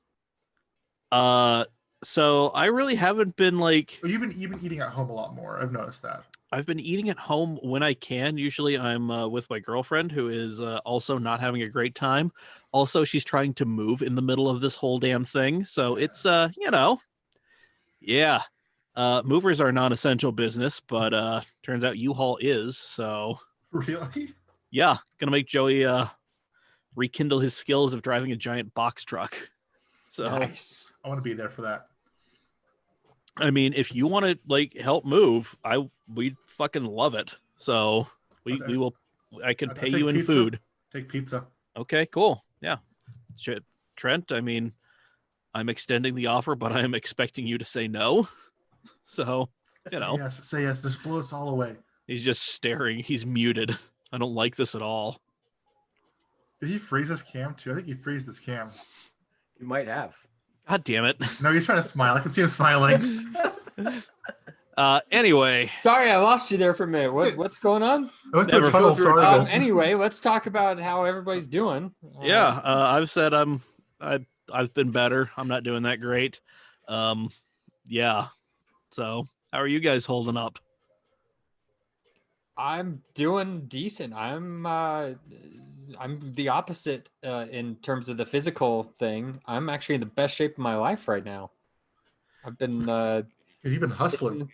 So I really haven't been like... You've been eating at home a lot more. I've noticed that. I've been eating at home when I can. Usually I'm with my girlfriend, who is also not having a great time. Also, she's trying to move in the middle of this whole damn thing. So it's, you know, yeah. Movers are non-essential business, but turns out U-Haul is. So really, yeah, gonna make Joey rekindle his skills of driving a giant box truck. So Nice. I want to be there for that. I mean, if you want to like help move, we'd fucking love it. So we will. I can pay you in pizza. food. Take pizza. Okay, cool. Yeah, Trent. I mean, I'm extending the offer, but I am expecting you to say no. So you know, say yes. Just blow us all away. He's just staring. He's muted. I don't like this at all. Did he freeze his cam too? I think he freezed his cam. You might have. God damn it. No, he's trying to smile. I can see him smiling. Anyway. Sorry, I lost you there for a minute. What's going on? I went to a tunnel. Sorry. Anyway, let's talk about how everybody's doing. Yeah, I've said I've been better. I'm not doing that great. Yeah. So how are you guys holding up? I'm doing decent. I'm the opposite in terms of the physical thing. I'm actually in the best shape of my life right now. I've been because you've been hustling.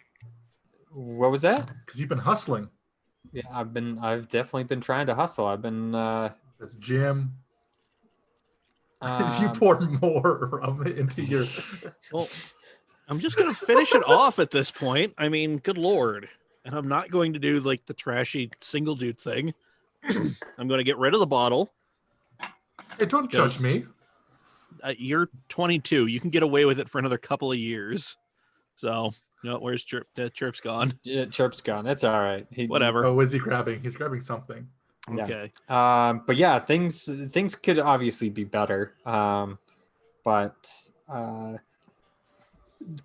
What was that? Because you've been hustling. Yeah, I've definitely been trying to hustle. I've been the gym. As you pour more rum into your... Well, I'm just going to finish it off at this point. I mean, good Lord. And I'm not going to do like the trashy single dude thing. I'm going to get rid of the bottle. Hey, don't judge me. You're 22. You can get away with it for another couple of years. So, no, where's Chirp? Chirp's gone. Yeah, Chirp's gone. It's all right. Whatever. Oh, is he grabbing? He's grabbing something. Okay. But yeah, things could obviously be better. But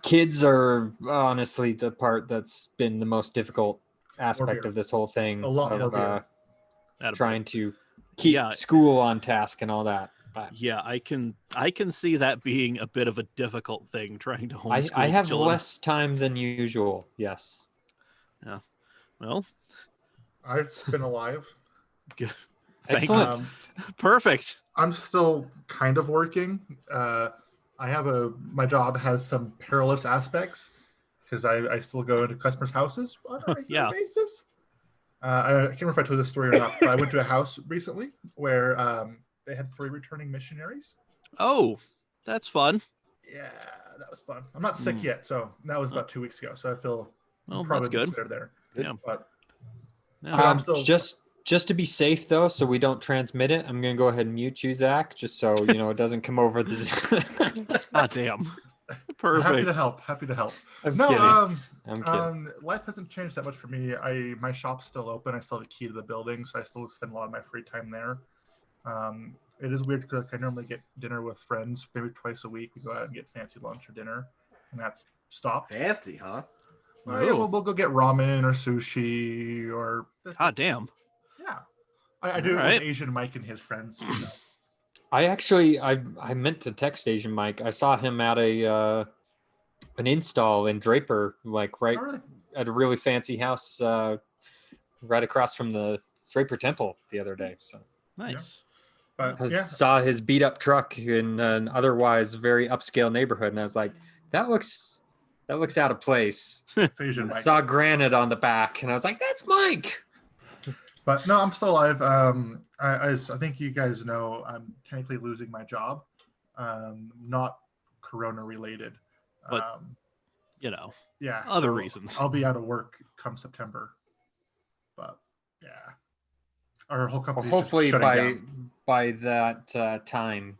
kids are honestly the part that's been the most difficult aspect of this whole thing. A lot of trying to keep school on task and all that. But yeah, I can see that being a bit of a difficult thing, trying to homeschool. I have children. less time than usual. Yes. Yeah. Well, I've been alive. Good. Excellent. Perfect. I'm still kind of working. I have my job has some perilous aspects because I still go into customers' houses on a regular basis. I can't remember if I told this story or not, but I went to a house recently where they had 3 returning missionaries. Oh, that's fun. Yeah, that was fun. I'm not sick yet, so that was about 2 weeks ago. So I feel that's probably good. clear there. Yeah. But I'm still... Just to be safe though, so we don't transmit it, I'm gonna go ahead and mute you, Zach, just so you know it doesn't come over the. Ah, damn. Perfect. Happy to help. I'm kidding. I'm kidding. Life hasn't changed that much for me. My shop's still open. I still have a key to the building, so I still spend a lot of my free time there. It is weird because I normally get dinner with friends maybe twice a week. We go out and get fancy lunch or dinner, and that's stopped. Fancy, huh? Yeah, we'll go get ramen or sushi or... Ah, damn. Yeah. I do it with Asian Mike and his friends. I meant to text Asian Mike. I saw him at an install in Draper, like right at a really fancy house right across from the Draper Temple the other day. So nice. But I saw his beat up truck in an otherwise very upscale neighborhood, and I was like, that looks out of place. It's Asian Mike. Saw granite on the back, and I was like, that's Mike. But no, I'm still alive. I think you guys know I'm technically losing my job, not Corona related. But yeah, other reasons. I'll be out of work come September. But yeah, our whole company. Well, hopefully by that time,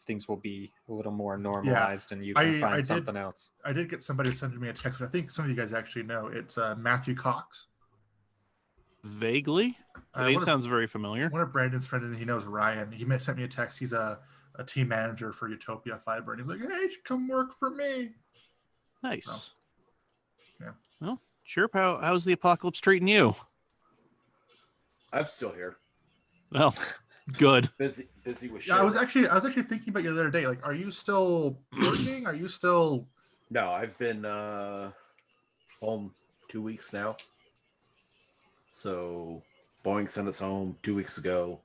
things will be a little more normalized, and you can find something else. I did get somebody sending me a text, but I think some of you guys actually know. It's Matthew Cox. Vaguely, the name sounds very familiar. One of Brandon's friends, and he knows Ryan. He sent me a text. He's a team manager for Utopia Fiber, and he's like, "Hey, you should come work for me." Nice. So, yeah. Well, Cherp, how's the apocalypse treating you? I'm still here. Well, good. Busy with shit. Yeah, I was actually thinking about you the other day. Like, are you still working? Are you still? No, I've been home 2 weeks now. So Boeing sent us home 2 weeks ago.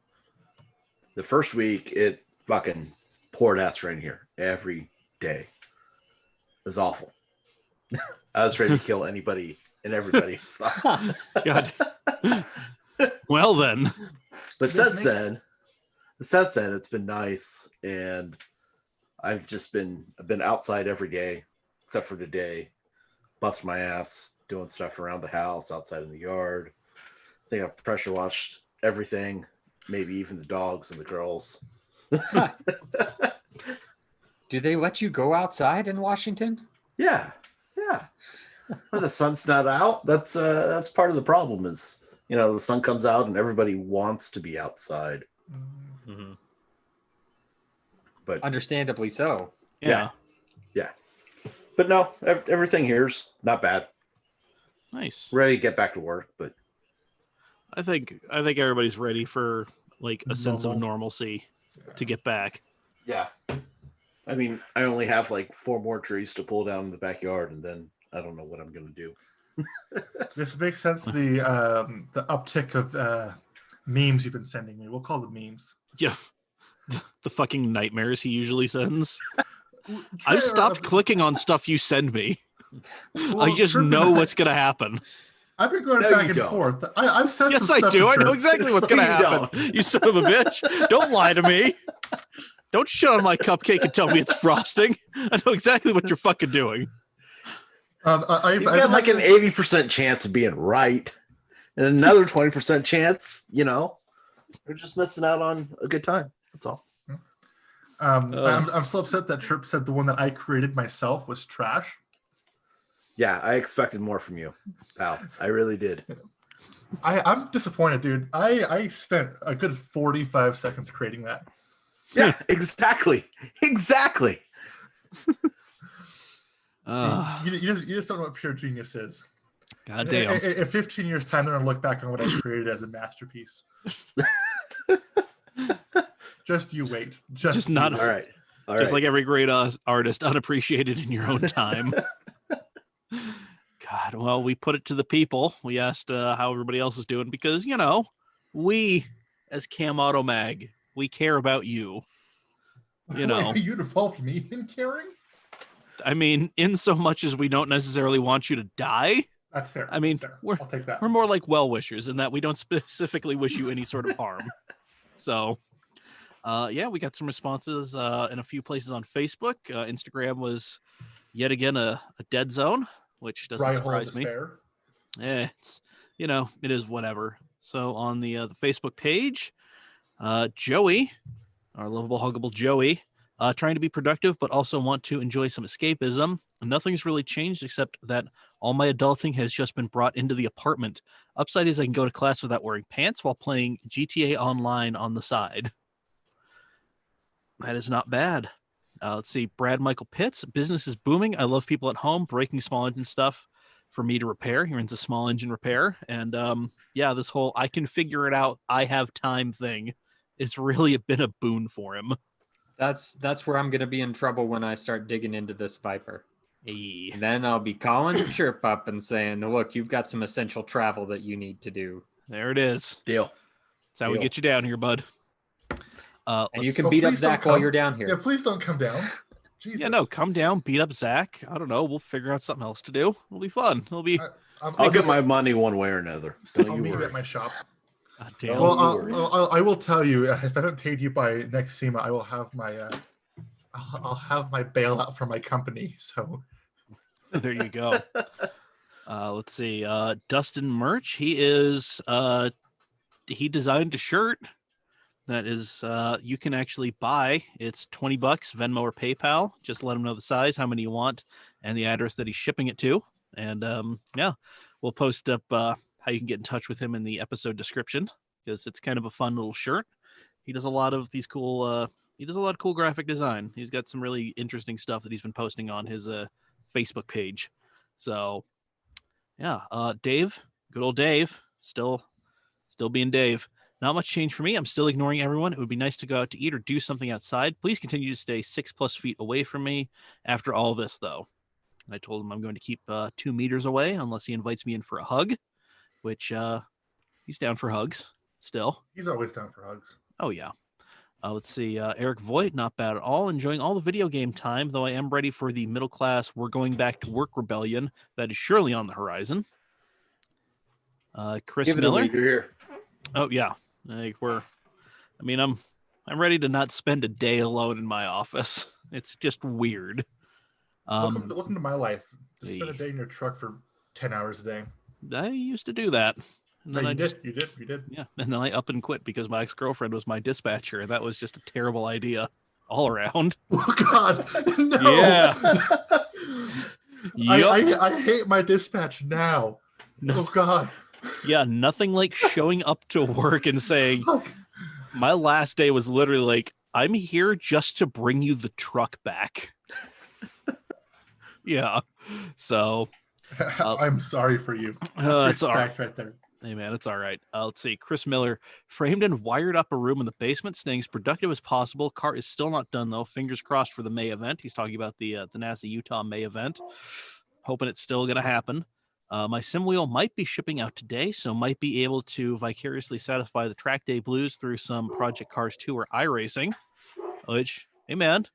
The first week, it fucking poured ass rain here every day. It was awful. I was ready to kill anybody and everybody. So. God. Well then. But since then, it's been nice, and I've been outside every day except for today, bust my ass doing stuff around the house, outside in the yard. I think I've pressure washed everything, maybe even the dogs and the girls. Do they let you go outside in Washington? Yeah. When the sun's not out, that's part of the problem is, the sun comes out and everybody wants to be outside. Mm-hmm. But understandably so. Yeah. But no, everything here's not bad. Nice. Ready to get back to work, but I think everybody's ready for like a sense of normalcy to get back. Yeah. I mean, I only have like 4 more trees to pull down in the backyard, and then I don't know what I'm going to do. This makes sense. The uptick of memes you've been sending me. We'll call them memes. Yeah. The fucking nightmares he usually sends. I've stopped clicking on stuff you send me. Well, I just know what's going to happen. I've been going back and forth. I've sent yes, some I stuff do. to I know Cherp. exactly what's going to happen. You son of a bitch. Don't lie to me. Don't shit on my cupcake and tell me it's frosting. I know exactly what you're fucking doing. You've got like an 80% chance of being right, and another 20% chance, you're just missing out on a good time. That's all. I'm so upset that Cherp said the one that I created myself was trash. Yeah, I expected more from you, pal. I really did. I'm disappointed, dude. I spent a good 45 seconds creating that. Yeah, exactly. You just don't know what pure genius is. God damn. In 15 years' time, they're going to look back on what I created as a masterpiece. Just you wait. Just not. All right. Just like every great artist, unappreciated in your own time. God, well, we put it to the people. We asked how everybody else is doing because, we, as Cam Auto Mag, we care about you. Are you involved me in caring? I mean, in so much as we don't necessarily want you to die. That's fair. I mean, I'll take that. We're more like well-wishers in that we don't specifically wish you any sort of harm. So, we got some responses in a few places on Facebook. Instagram was yet again a dead zone, which doesn't surprise me. It's it is whatever. So on the Facebook page, Joey, our lovable huggable Joey, trying to be productive but also want to enjoy some escapism. Nothing's really changed except that all my adulting has just been brought into the apartment. Upside is I can go to class without wearing pants while playing GTA Online on the side. That is not bad. Let's see. Brad Michael Pitts. Business is booming. I love people at home breaking small engine stuff for me to repair. He runs a small engine repair. And this whole I can figure it out, I have time thing it's really been a boon for him. That's where I'm gonna be in trouble when I start digging into this Viper. Hey. And then I'll be calling Cherp up and saying, "Look, you've got some essential travel that you need to do." There it is. Deal. That's how we get you down here, bud. And you can beat up Zach while you're down here. Yeah, please don't come down. Jesus. Yeah, no, come down, beat up Zach. I don't know. We'll figure out something else to do. It'll be fun. It'll be. I'll get my money one way or another. Don't I'll you meet you worry. at my shop. Damn. Well, I will tell you, if I haven't paid you by next SEMA, I will have my I'll have my bailout from my company. So there you go. Let's see. Dustin Merch. He designed a shirt that is you can actually buy. It's $20, Venmo or PayPal. Just let him know the size, how many you want, and the address that he's shipping it to. And yeah, we'll post up how you can get in touch with him in the episode description, because it's kind of a fun little shirt. He does a lot of these cool cool graphic design. He's got some really interesting stuff that he's been posting on his Facebook page. So yeah, Dave, good old Dave, still being Dave. Not much change for me. I'm still ignoring everyone. It would be nice to go out to eat or do something outside. Please continue to stay 6+ feet away from me after all this, though. I told him I'm going to keep 2 meters away unless he invites me in for a hug, which he's down for hugs still. he's always down for hugs. Oh, yeah. Let's see. Eric Voigt, not bad at all. Enjoying all the video game time, though I am ready for the middle class we're going back to work rebellion that is surely on the horizon. Chris Give it Miller. a week, you're here. Oh, yeah. I'm ready to not spend a day alone in my office. It's just weird. Welcome to my life. Just hey. spend a day in your truck for 10 hours a day. I used to do that. And then you did. Yeah. And then I up and quit because my ex-girlfriend was my dispatcher, and that was just a terrible idea all around. Oh, God. No. Yeah. Yep. I hate my dispatch now. No. Oh, God. Yeah, nothing like showing up to work and saying, my last day was literally like, I'm here just to bring you the truck back. Yeah. So I'm sorry for you. it's all Respect right there. Hey, man, it's all right. Let's see. Chris Miller framed and wired up a room in the basement, staying as productive as possible. Car is still not done, though. Fingers crossed for the May event. He's talking about the NASA Utah May event. Hoping it's still going to happen. My sim wheel might be shipping out today, so might be able to vicariously satisfy the track day blues through some Project Cars 2 or iRacing, which, hey, man,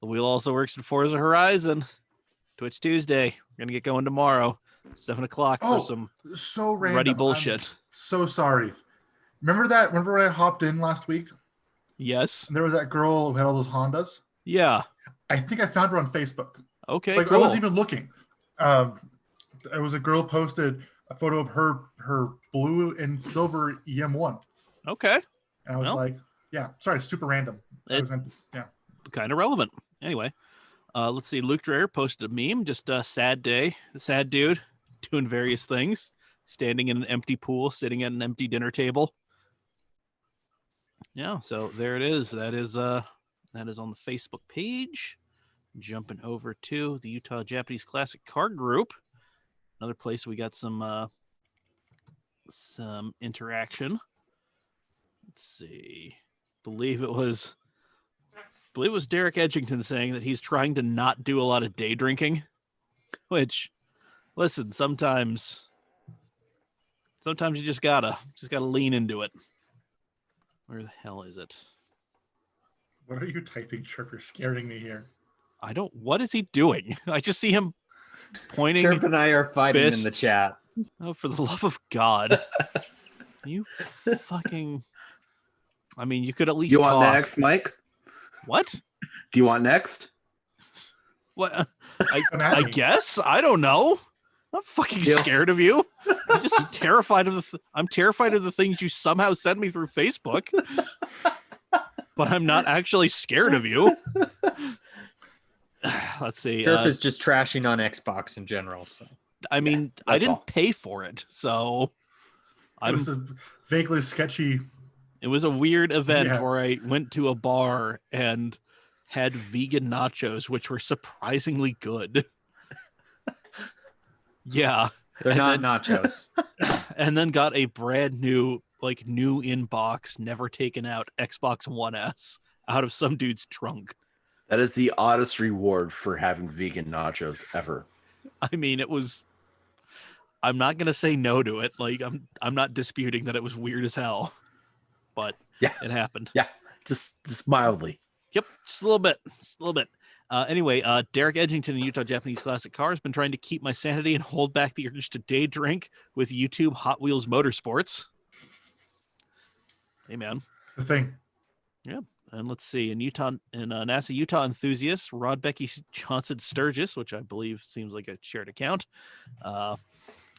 the wheel also works in Forza Horizon. Twitch Tuesday. We're going to get going tomorrow, 7 o'clock for some so random. ruddy bullshit. I'm so sorry. Remember when I hopped in last week? Yes. And there was that girl who had all those Hondas? Yeah. I think I found her on Facebook. Okay, like, cool. I wasn't even looking. There was a girl posted a photo of her blue and silver EM1. Okay. And I was like, yeah, sorry, super random. Kind of relevant. Anyway, let's see. Luke Dreher posted a meme, just a sad day, a sad dude doing various things, standing in an empty pool, sitting at an empty dinner table. Yeah, so there it is. That is on the Facebook page. Jumping over to the Utah Japanese Classic Car Group. Another place we got some interaction. Let's see. Believe it was Derek Edgington saying that he's trying to not do a lot of day drinking, which, listen, sometimes you just gotta lean into it. Where the hell is it? What are you typing, Cherp? You're scaring me here. What is he doing? I just see him pointing. Cherp and I are fighting in the chat. Oh, for the love of God. You fucking... I mean, you could at least You talk. want next, Mike? What? Do you want next? What? I guess? I don't know. I'm not fucking scared of you. I'm just terrified of I'm terrified of the things you somehow send me through Facebook. But I'm not actually scared of you. Let's see. Cherp is just trashing on Xbox in general. So I mean, I didn't pay for it, so This is vaguely sketchy. It was a weird event where I went to a bar and had vegan nachos, which were surprisingly good. Yeah. They're not nachos. And then got a brand new like new in box, never taken out Xbox One S out of some dude's trunk. That is the oddest reward for having vegan nachos ever. I mean, it was. I'm not gonna say no to it. Like I'm not disputing that it was weird as hell, but Yeah, it happened. Yeah, just mildly. Yep, just a little bit, Anyway, Derek Edgington in Utah Japanese Classic Car has been trying to keep my sanity and hold back the urge to day drink with YouTube Hot Wheels Motorsports. Hey, man. The thing. Yeah. And let's see, in NASA Utah enthusiast, Rod Becky Johnson Sturgis, which I believe seems like a shared account.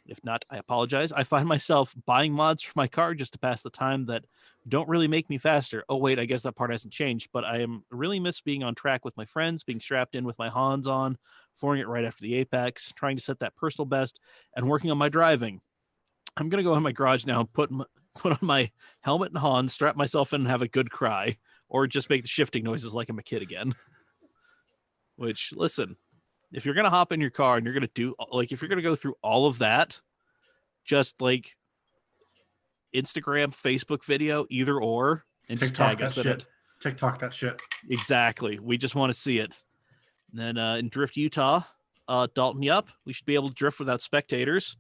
If not, I apologize. I find myself buying mods for my car just to pass the time that don't really make me faster. Oh, wait, I guess that part hasn't changed, but I am really miss being on track with my friends, being strapped in with my Hans on, flooring it right after the apex, trying to set that personal best, and working on my driving. I'm going to go in my garage now and put on my helmet and Hans, strap myself in and have a good cry, or just make the shifting noises like I'm a kid again. Which, listen, if you're going to hop in your car and you're going to do, like, if you're going to go through all of that, just like Instagram, Facebook video, either or, and just tag us in it. TikTok that shit. Exactly. We just want to see it. And then in Drift, Utah, Dalton Yup, we should be able to drift without spectators.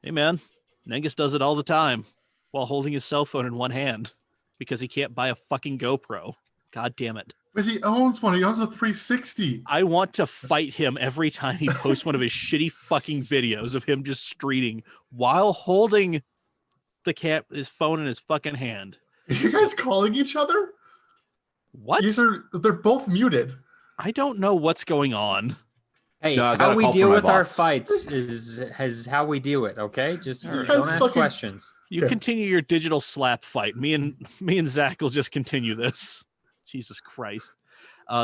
Hey, man, Nengus does it all the time while holding his cell phone in one hand because he can't buy a fucking GoPro. God damn it. But he owns one. He owns a 360. I want to fight him every time he posts one of his shitty fucking videos of him just streeting while holding his phone in his fucking hand. Are you guys calling each other? What? They're both muted. I don't know what's going on. Hey, No, I got how a we call deal from my with our boss. fights is how we do it. Okay, just Alright. don't Guys ask fucking- questions. You Okay. continue your digital slap fight. Me and Zach will just continue this. Jesus Christ.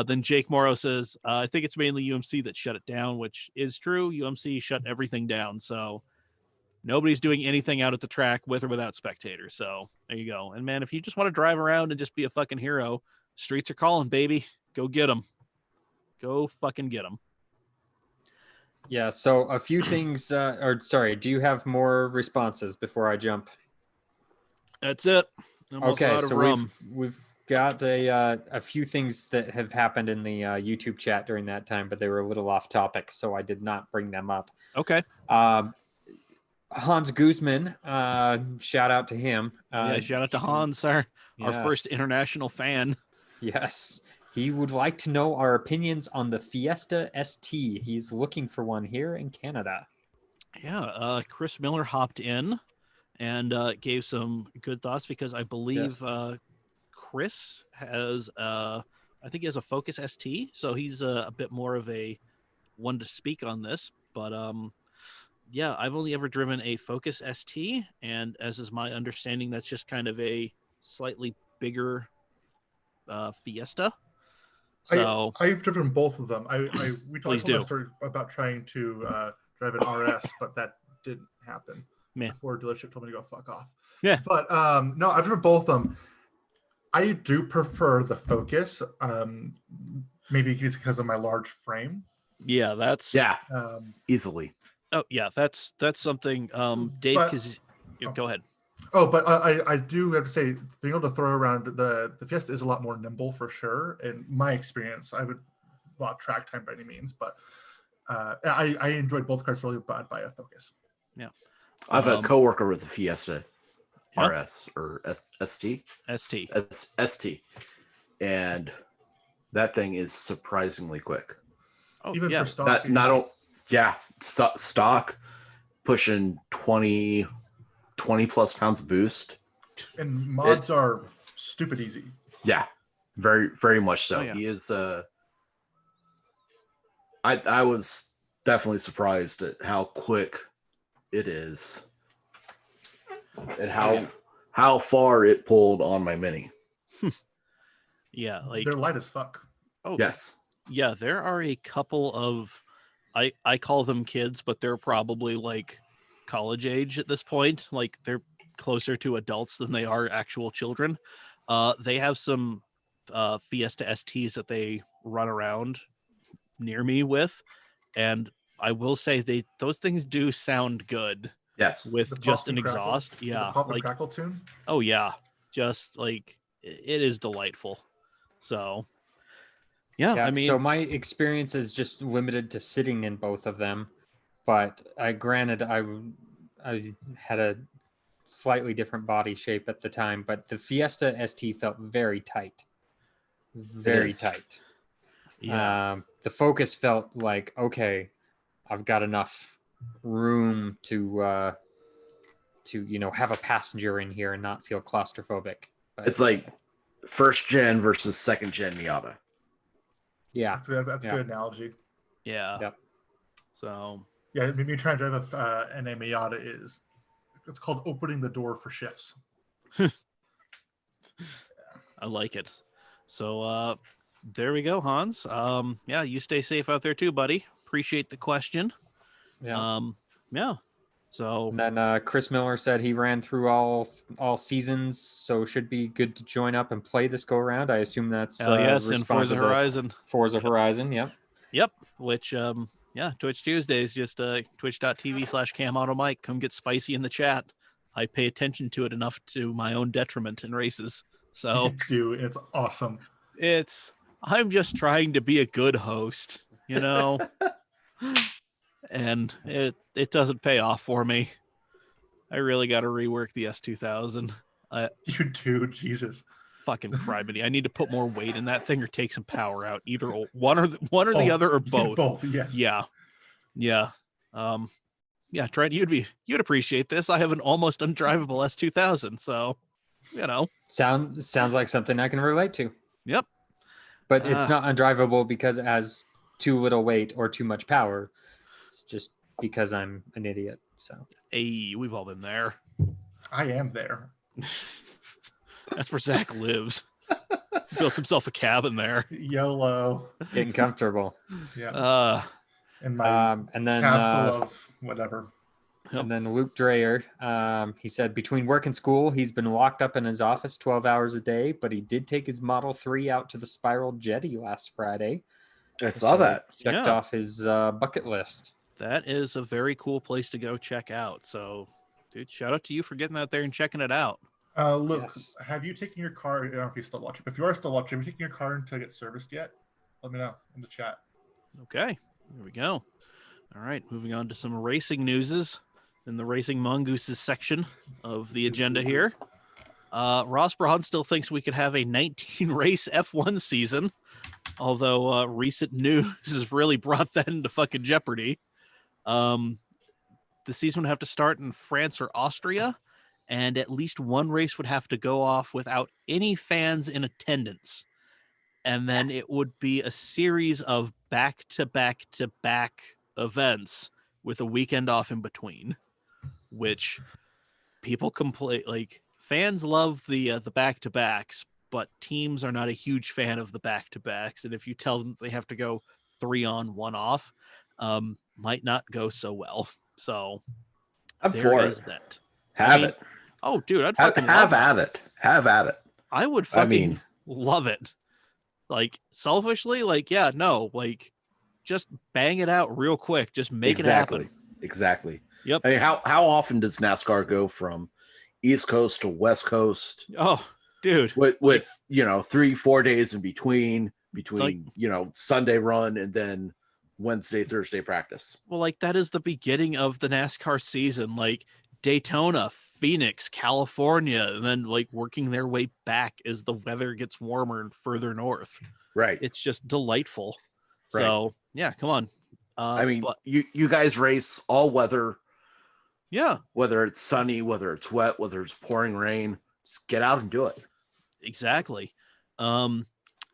Then Jake Morrow says, I think it's mainly UMC that shut it down, which is true. UMC shut everything down. So nobody's doing anything out at the track with or without spectators. So there you go. And man, if you just want to drive around and just be a fucking hero, streets are calling, baby. Go get them. Go fucking get them. Yeah. So a few things. Do you have more responses before I jump? That's it. I'm also Okay, out of so rum. we've got a few things that have happened in the YouTube chat during that time, but they were a little off topic, so I did not bring them up. Okay. Hans Guzman, shout out to him. Yeah, shout out to Hans, our first Yes. international fan. Yes. He would like to know our opinions on the Fiesta ST. He's looking for one here in Canada. Yeah, Chris Miller hopped in and gave some good thoughts because I believe Chris has, I think he has a Focus ST, so he's a bit more of a one to speak on this. But yeah, I've only ever driven a Focus ST, and as is my understanding, that's just kind of a slightly bigger Fiesta. So I've driven both of them. We Please talked do. story about trying to drive an RS, but that didn't happen. Man. The Ford dealership told me to go fuck off. Yeah. But no, I've driven both of them. I do prefer the Focus. Maybe it's because of my large frame. yeah, that's Easily. Oh yeah, that's something. Dave, But- because go ahead. Oh, but I do have to say, being able to throw around the Fiesta is a lot more nimble for sure. In my experience, I would not track time by any means, but I enjoyed both cars really, but by a Focus. Yeah, I have a coworker with a Fiesta Yeah. RS or ST. ST. It's ST, and that thing is surprisingly quick. Oh Even yeah, for stock. Stock pushing 20 plus pounds of boost. And mods are stupid easy. Yeah, very, very much so. Oh, yeah. He is. I was definitely surprised at how quick it is, and how far it pulled on my Mini. yeah, like They're light as fuck. oh Yes. yeah, there are a couple of I call them kids, but they're probably like college age at this point. Like they're closer to adults than they are actual children. They have some Fiesta STs that they run around near me with, and I will say those things do sound good. Yes. with The just pop an and crackle? exhaust. The Yeah, pop and like crackle tune. oh yeah, just like it is delightful. So yeah, Yeah, I mean, so my experience is just limited to sitting in both of them, but granted I had a slightly different body shape at the time, but the Fiesta ST felt very tight, very is. tight. yeah, The Focus felt like, okay, I've got enough room to have a passenger in here and not feel claustrophobic. But It's like first gen versus second gen Miata. yeah, That's a Yeah. good analogy. yeah. Yep. So Yeah, I mean, you're trying to drive an Miata is it's called opening the door for shifts. I like it. So there we go, Hans. Yeah, you stay safe out there too, buddy. Appreciate the question. yeah. Yeah. So And then Chris Miller said he ran through all seasons, so should be good to join up and play this go around. I assume that's hell yes, and respond Forza to the Horizon. Forza Yep. Horizon. Yep. Yep. Which yeah, Twitch Tuesdays, just twitch.tv/CamAutoMike. Come get spicy in the chat. I pay attention to it enough to my own detriment in races. So Dude, it's awesome. I'm just trying to be a good host, you know. And it doesn't pay off for me. I really got to rework the S2000. You do, Jesus. Fucking criminy. I need to put more weight in that thing or take some power out. Either one or the other or both. Both, yes. Yeah. Yeah. Yeah, Trent, you'd appreciate this. I have an almost undrivable S2000, so Sounds like something I can relate to. Yep. But it's not undrivable because it has too little weight or too much power. It's just because I'm an idiot. So Hey, we've all been there. I am there. That's where Zach lives. Built himself a cabin there. YOLO. getting comfortable. Yeah. In my And then castle of whatever. Yep. And then Luke Dreyer, he said between work and school, he's been locked up in his office 12 hours a day, but he did take his Model 3 out to the Spiral Jetty last Friday. I saw that. Checked Yeah. off his bucket list. That is a very cool place to go check out. So, dude, shout out to you for getting out there and checking it out. Luke, Yes. have you taken your car? I don't know if you're still watching. But if you are still watching, have you taken your car to get serviced yet? Let me know in the chat. Okay, here we go. All right, moving on to some racing newses in the Racing Mongooses section of the agenda here. Ross Braun still thinks we could have a 19-race F1 season, although recent news has really brought that into fucking jeopardy. The season would have to start in France or Austria, and at least one race would have to go off without any fans in attendance. And then it would be a series of back-to-back-to-back events with a weekend off in between, which people complain, like fans love the back-to-backs, but teams are not a huge fan of the back-to-backs. And if you tell them they have to go 3 on, 1 off, might not go so well. So I'm there for is it. that. Have it. Oh, dude, I'd Have, fucking have love at it. Have at it. I would I fucking mean- love it. Like selfishly, like, yeah, no, like just bang it out real quick. Just make it happen. Exactly. Yep. I mean, how often does NASCAR go from East Coast to West Coast Oh, dude. with 3-4 days in between Sunday run and then Wednesday, Thursday practice? Well, like that is the beginning of the NASCAR season. Like Daytona, Phoenix, California, and then like working their way back as the weather gets warmer and further north. Right. It's just delightful. Right. So yeah, come on. I mean, but, you guys race all weather, yeah, whether it's sunny, whether it's wet, whether it's pouring rain. Just get out and do it. exactly. I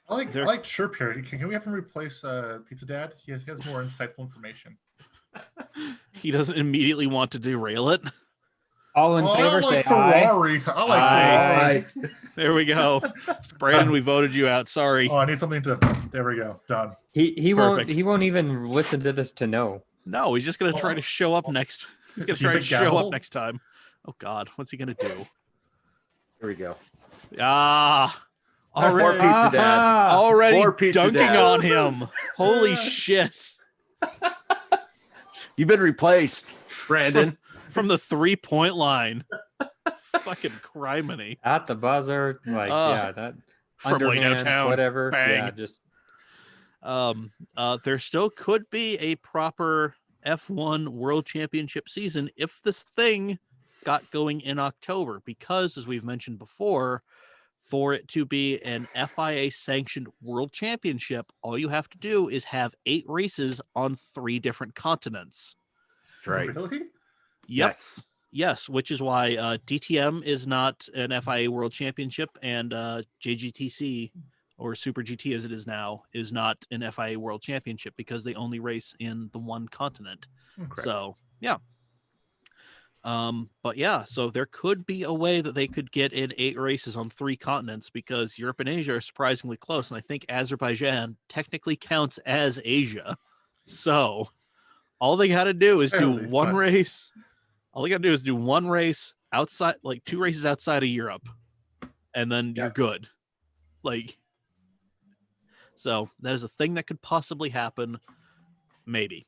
like Cherp here. Can we have him replace Pizza Dad? He has more insightful information. He doesn't immediately want to derail it. All in favor, I say like aye. Ferrari. I like Aye. Ferrari. There we go. Brandon, we voted you out. Sorry. Oh, I need something to. There we go. Done. He Perfect. won't even listen to this to know. No, he's just gonna try to show up next. He's gonna Keep try it to show gavel. up next time. Oh God, what's he gonna do? Here we go. Ah, More already, Pizza Dad. already More Pizza dunking Dad. on him. Holy shit! You've been replaced, Brandon. from the 3-point line. Fucking criminy. At the buzzer, like that from way underhand, downtown. whatever. Bang. Yeah, just there still could be a proper F1 World Championship season if this thing got going in October, because as we've mentioned before, for it to be an FIA sanctioned World Championship, all you have to do is have 8 races on 3 different continents. That's right. Really? Yep. Yes. Which is why DTM is not an FIA World Championship, and JGTC, or Super GT as it is now, is not an FIA World Championship, because they only race in the one continent. Correct. So, yeah. But yeah, so there could be a way that they could get in 8 races on 3 continents, because Europe and Asia are surprisingly close, and I think Azerbaijan technically counts as Asia. So all they got to do is do one race. All they got to do is do one race outside, like 2 races outside of Europe, and then you're good. Like, so that is a thing that could possibly happen. Maybe.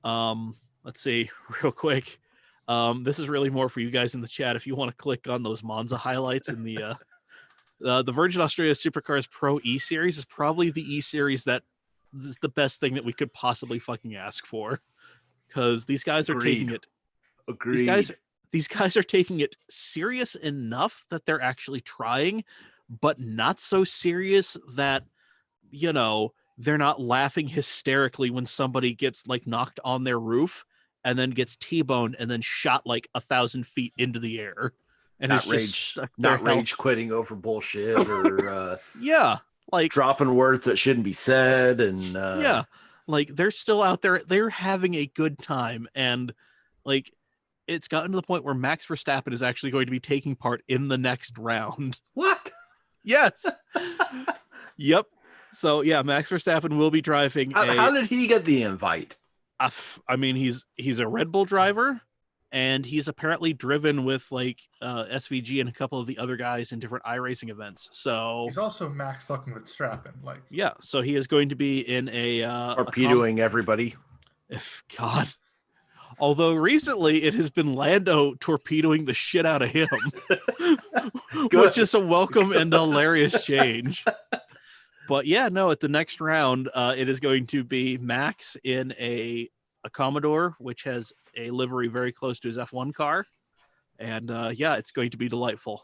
Let's see real quick. This is really more for you guys in the chat. If you want to click on those Monza highlights in the Virgin Australia Supercars Pro E Series is probably the E Series that is the best thing that we could possibly fucking ask for, because these guys are taking it. Agreed. These guys are taking it serious enough that they're actually trying, but not so serious that, you know, they're not laughing hysterically when somebody gets like knocked on their roof and then gets T-boned and then shot like 1,000 feet into the air. And not rage quitting over bullshit or yeah, like dropping words that shouldn't be said. And like they're still out there. They're having a good time. And like, it's gotten to the point where Max Verstappen is actually going to be taking part in the next round. What? Yes. Yep. So yeah, Max Verstappen will be driving. How did he get the invite? I mean, he's a Red Bull driver, and he's apparently driven with like SVG and a couple of the other guys in different iRacing events. So he's also Max fucking with Strappin. Like, yeah, so he is going to be in a torpedoing everybody. If God. Although recently it has been Lando torpedoing the shit out of him, which is a welcome and hilarious change. But yeah, no, at the next round, it is going to be Max in a Commodore, which has a livery very close to his F1 car. And yeah, it's going to be delightful,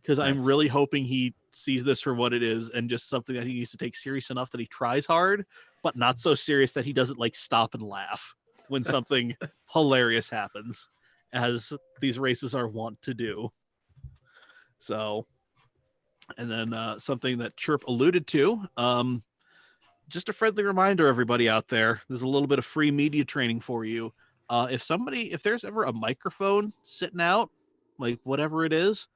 because I'm really hoping he sees this for what it is and just something that he needs to take serious enough that he tries hard, but not so serious that he doesn't like stop and laugh when something hilarious happens, as these races are wont to do. So, and then something that Cherp alluded to, just a friendly reminder, everybody out there, there's a little bit of free media training for you. If there's ever a microphone sitting out, like whatever it is,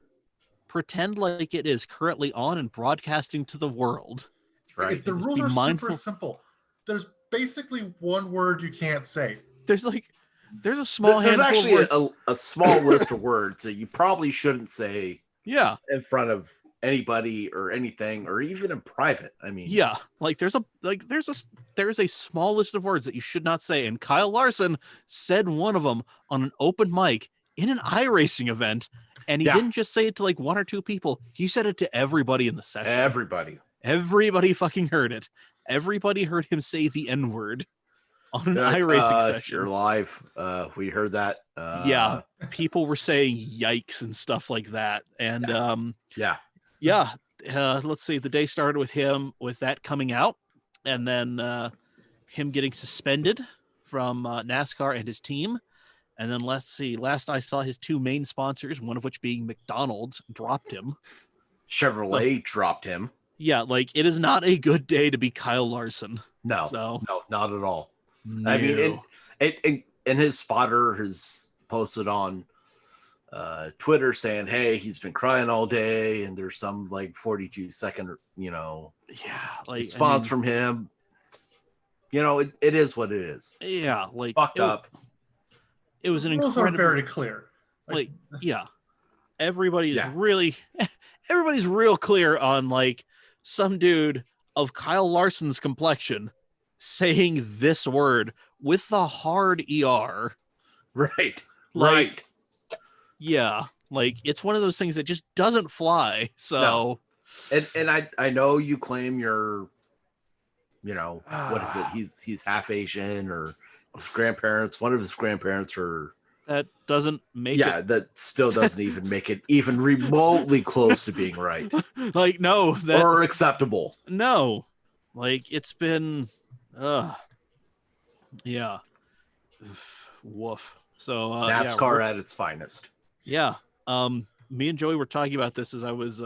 pretend like it is currently on and broadcasting to the world. Right. The rules are super simple. There's basically one word you can't say. There's a small There's handful actually of words. a small list of words that you probably shouldn't say in front of anybody or anything, or even in private. I mean, yeah, like there's a small list of words that you should not say, and Kyle Larson said one of them on an open mic in an iRacing event, and he didn't just say it to like 1 or 2 people. He said it to everybody in the session. Everybody fucking heard it. Everybody heard him say the N-word on an iRacing session. You're live. We heard that. Yeah, people were saying yikes and stuff like that. And let's see. The day started with that coming out, and then him getting suspended from NASCAR and his team. And then let's see. Last I saw, his 2 main sponsors, one of which being McDonald's, dropped him. Chevrolet dropped him. Yeah, like it is not a good day to be Kyle Larson. No, not at all. No. I mean, and his spotter has posted on Twitter saying, "Hey, he's been crying all day," and there's some like 42-second, response from him. You know, it is what it is. Yeah, like fucked up. It was an rules incredible. Are very clear. Like yeah, everybody's real clear on like some dude of Kyle Larson's complexion saying this word with the hard ER. Right. Right. Yeah, like it's one of those things that just doesn't fly. So, and I know you claim you're, what is it? He's half Asian, or his grandparents. One of his grandparents are. that doesn't make it. That still doesn't even make it even remotely close to being right Like no, that or acceptable. no, like it's been, yeah, woof. So NASCAR at its finest. Yeah. Me and Joey were talking about this as I was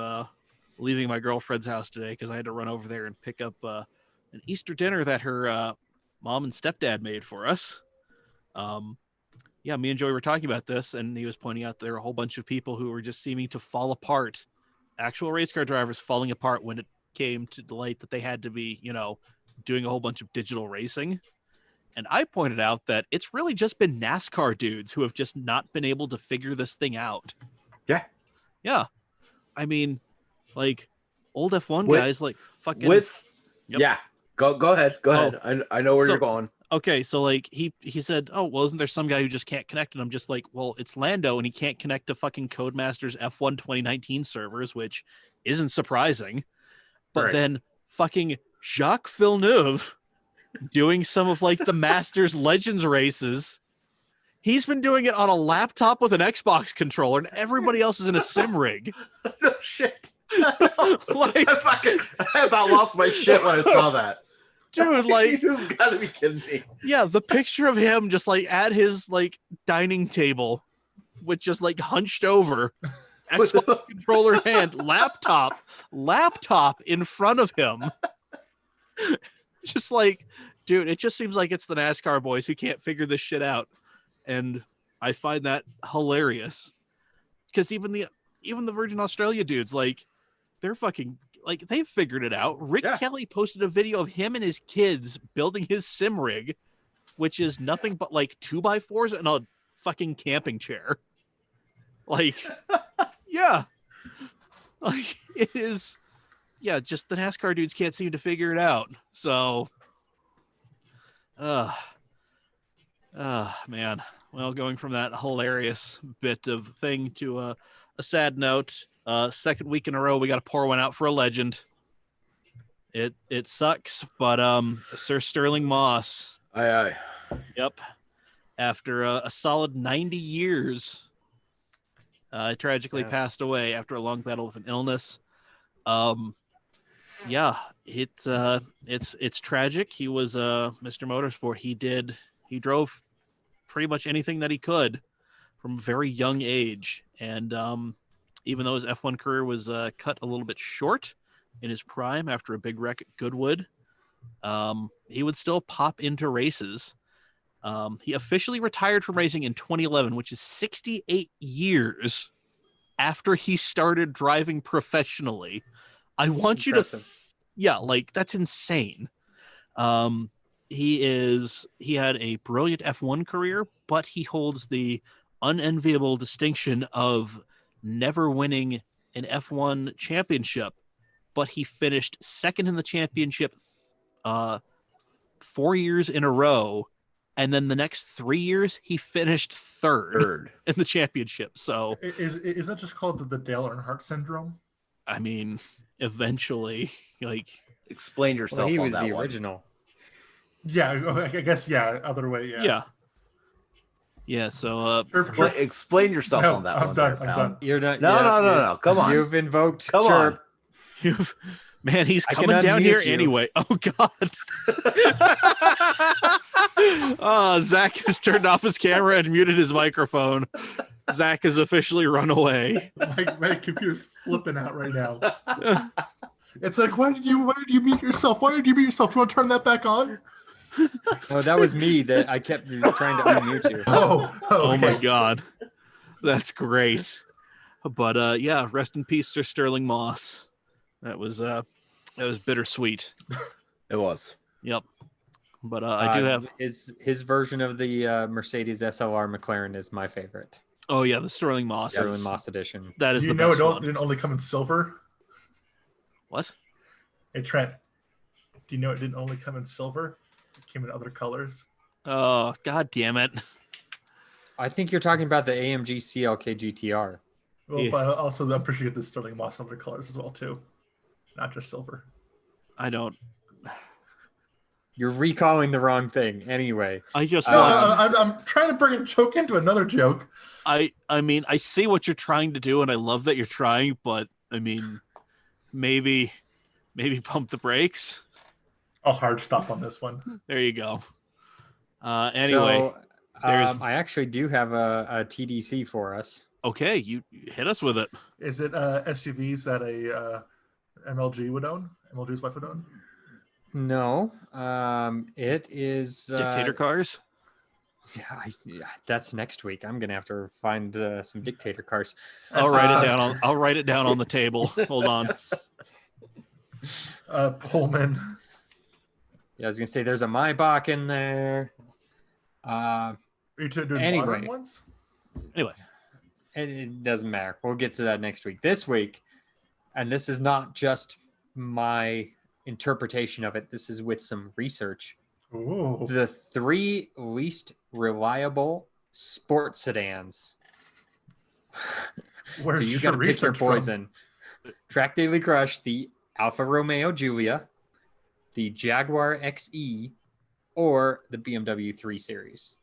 leaving my girlfriend's house today because I had to run over there and pick up an Easter dinner that her mom and stepdad made for us. Yeah, me and Joey were talking about this, and he was pointing out there were a whole bunch of people who were just seeming to fall apart. Actual race car drivers falling apart when it came to the light that they had to be, doing a whole bunch of digital racing. And I pointed out that it's really just been NASCAR dudes who have just not been able to figure this thing out. Yeah. Yeah. I mean, like old F1 guys, like fucking. Yep. Yeah. Go ahead. Go ahead. I know where you're going. Okay. So like he said, oh, well, isn't there some guy who just can't connect? And I'm just like, well, it's Lando and he can't connect to fucking Codemasters F1 2019 servers, which isn't surprising. But Right. then fucking Jacques Villeneuve doing some of like the Masters Legends races. He's been doing it on a laptop with an Xbox controller, and everybody else is in a sim rig. No shit. Like, I about lost my shit when I saw that. dude, like, You've got to be kidding me. yeah, the picture of him just like at his like dining table with just like hunched over, Xbox controller hand, laptop in front of him. Just like, dude, it just seems like it's the NASCAR boys who can't figure this shit out. And I find that hilarious. Because even the Virgin Australia dudes, like, they're fucking, like, they figured it out. Rick Kelly posted a video of him and his kids building his sim rig, which is nothing but like 2x4s and a fucking camping chair. Like, yeah. Like, it is. Yeah, just the NASCAR dudes can't seem to figure it out. So, man. Well, going from that hilarious bit of thing to a sad note, second week in a row, we got to pour one out for a legend. It sucks, but Sir Sterling Moss. Aye. Yep. After a solid 90 years, tragically passed away after a long battle with an illness. Yeah, it's tragic. He was Mr. Motorsport. He drove pretty much anything that he could from a very young age, and even though his F1 career was cut a little bit short in his prime after a big wreck at Goodwood, he would still pop into races. He officially retired from racing in 2011, which is 68 years after he started driving professionally. I want Impressive. you to, like, that's insane. He had a brilliant F1 career, but he holds the unenviable distinction of never winning an F1 championship, but he finished second in the championship 4 years in a row. And then the next 3 years, he finished third in the championship. So is that just called the Dale Earnhardt syndrome? I mean, eventually, like, Explain yourself. Well, he on was that the one. original. Yeah, I guess, yeah, other way, yeah. So Explain yourself No, on that I'm one. done. There, I'm pal. done. You're not. No. Come on. You've invoked Come Cherp. Man, he's I can coming down here unmute you. anyway. Oh God. Zach has turned off his camera and muted his microphone. Zach has officially run away. My computer's flipping out right now. It's like, why did you mute yourself? Why did you mute yourself? Do you want to turn that back on? No, that was me that I kept trying to unmute you. Oh, Oh my okay. God. That's great. But yeah, rest in peace, Sir Sterling Moss. That was bittersweet. It was. Yep. But I do have his version of the Mercedes SLR McLaren is my favorite. Oh yeah, the Sterling Moss. Sterling Moss edition. That is Do the you know best it one. didn't only come in silver? What? Hey Trent, do you know it didn't only come in silver? It came in other colors. Oh, God damn it. I think you're talking about the AMG CLK GTR. Well, Yeah. but also I'm pretty sure you get the Sterling Moss in other colors as well too, not just silver. I don't. You're recalling the wrong thing. Anyway, I just No, want. I'm trying to bring a joke into another joke. I mean, I see what you're trying to do, and I love that you're trying, but I mean, maybe pump the brakes. I'll hard stop on this one. There you go. Anyway, so I actually do have a TDC for us. okay, you hit us with it. Is it SUVs that a MLG would own? MLG's wife would own? No, it is Dictator cars. Yeah, that's next week. I'm gonna have to find some dictator cars. I'll write it down on the table. Hold on. Pullman. Yeah, I was gonna say there's a Maybach in there. Are you doing Anyway. modern ones? Anyway, It doesn't matter. We'll get to that next week. This week, and this is not just my interpretation of it. This is with some research. Ooh. The 3 least reliable sports sedans. Where's So you your got to pick your research from? poison. Track Daily Crush, the Alfa Romeo Giulia, the Jaguar XE, or the BMW 3 Series.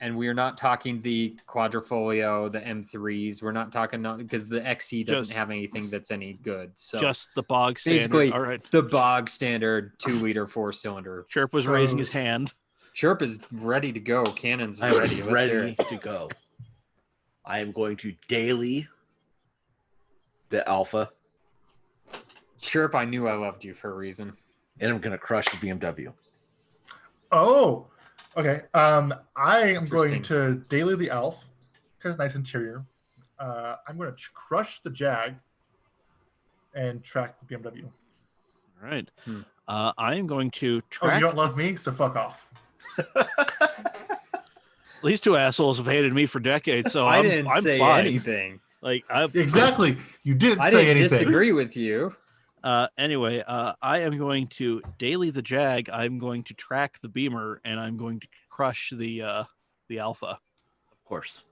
And we are not talking the Quadrifoglio, the M3s. We're not talking because the XE doesn't Just- have anything that's any good. So just the bog standard. basically, All right. the bog standard 2-liter 4-cylinder. Cherp was raising his hand. Chirp is ready to go. Cannon's I'm ready. Let's hear ready it. to go. I am going to daily the Alpha, Chirp, I knew I loved you for a reason. and I'm going to crush the BMW. Oh, okay. I am going Interesting. to daily the Alf because nice interior. I'm going to crush the Jag and track the BMW. All right. Hmm. I am going to Oh, track. you don't love me, so fuck off. These two assholes have hated me for decades, so I I'm didn't say fine. anything. Like Exactly. You didn't I say didn't anything. disagree with you. Anyway, I am going to daily the Jag. I'm going to track the Beamer, and I'm going to crush the Alpha. Of course.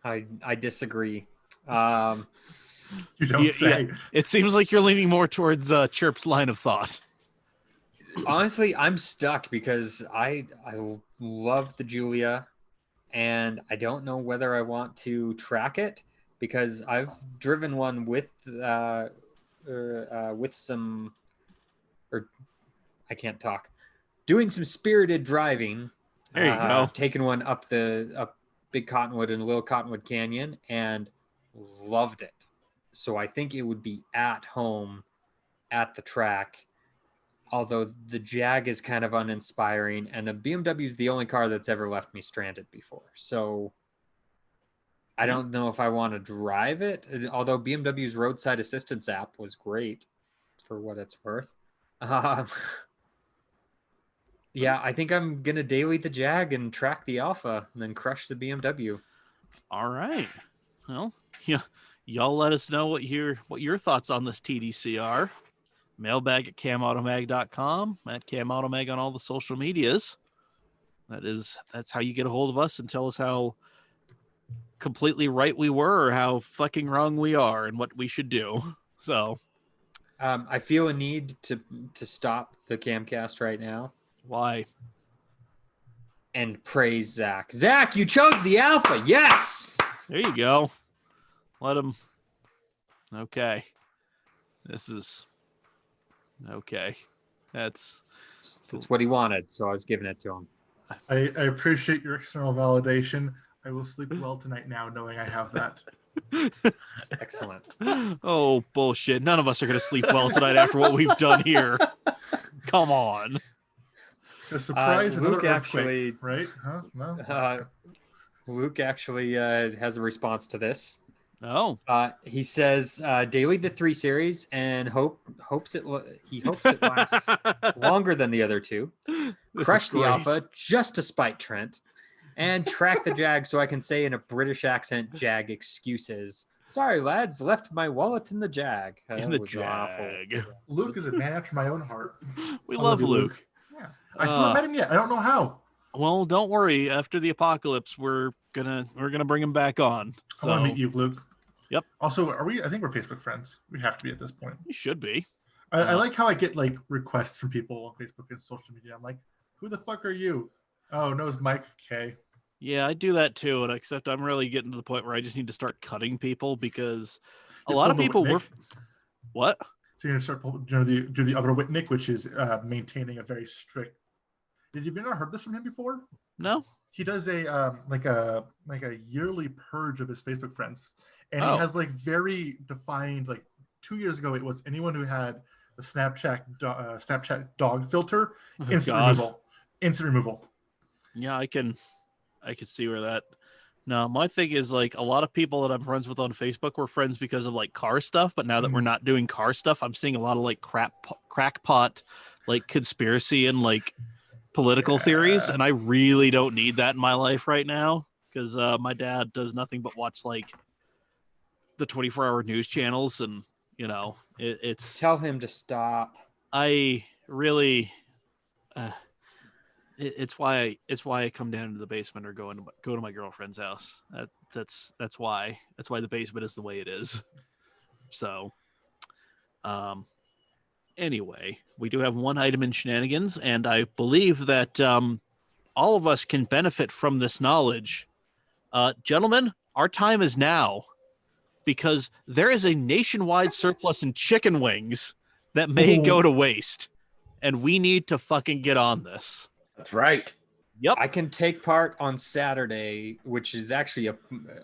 I disagree. You don't say. It seems like you're leaning more towards Chirp's line of thought. Honestly, I'm stuck because I love the Giulia, and I don't know whether I want to track it because I've driven one with some, or I can't talk, doing some spirited driving. There you go. Taking one up Big Cottonwood and Little Cottonwood Canyon and loved it. So I think it would be at home at the track. Although the Jag is kind of uninspiring, and the BMW is the only car that's ever left me stranded before. So I don't know if I want to drive it. Although BMW's roadside assistance app was great for what it's worth. Yeah, I think I'm gonna daily the Jag and track the Alpha, and then crush the BMW. All right. Well, yeah, y'all let us know what your thoughts on this TDC are. Mailbag at camautomag.com, at camautomag on all the social medias. That's how you get a hold of us and tell us how completely right we were or how fucking wrong we are and what we should do. So I feel a need to stop the CAMCast right now why? and praise Zach. Zach, you chose the Alpha. Yes. There you go. Let him. Okay. This is okay. That's That's what he wanted, so I was giving it to him. I appreciate your external validation. I will sleep well tonight now knowing I have that. Excellent. oh bullshit. None of us are gonna sleep well tonight after what we've done here. Come on. The surprise, another Luke earthquake, actually- right? Huh? No. Luke actually has a response to this. Oh. He says daily the 3 Series and hopes it lasts longer than the other two. This Crush is the great. Alpha just to spite Trent, and track the Jag so I can say in a British accent, Jag excuses. Sorry, lads, left my wallet in the Jag. In That the was awful. Jag. Luke is a man after my own heart. We I love love you, Luke. Yeah. I still haven't met him yet. I don't know how. Well, don't worry. After the apocalypse, we're gonna bring him back on. So, I want to meet you, Luke. Yep. Also, are we? I think we're Facebook friends. We have to be at this point. we should be. I like how I get like requests from people on Facebook and social media. I'm like, who the fuck are you? Oh, no, it's Mike K. Yeah, I do that too, and except I'm really getting to the point where I just need to start cutting people because a You're lot of pulling the people were. Whitnick. What? So you're gonna start do the other Whitnick, which is maintaining a very strict. Did you ever heard this from him before? No. He does a like a yearly purge of his Facebook friends, and he has like very defined. Like 2 years ago, it was anyone who had the Snapchat dog filter, instant removal. Yeah, I can see where that. No, my thing is like a lot of people that I'm friends with on Facebook were friends because of like car stuff, but now that we're not doing car stuff, I'm seeing a lot of like crackpot, like conspiracy and like political theories, and I really don't need that in my life right now because my dad does nothing but watch like the 24-hour news channels, and you know it's. Tell him to stop. I really. It's why I come down to the basement or go to my girlfriend's house. That's why the basement is the way it is. So, anyway, we do have one item in shenanigans, and I believe that all of us can benefit from this knowledge. Gentlemen, our time is now, because there is a nationwide surplus in chicken wings that may go to waste, and we need to fucking get on this. That's right. Yep. I can take part on Saturday, which is actually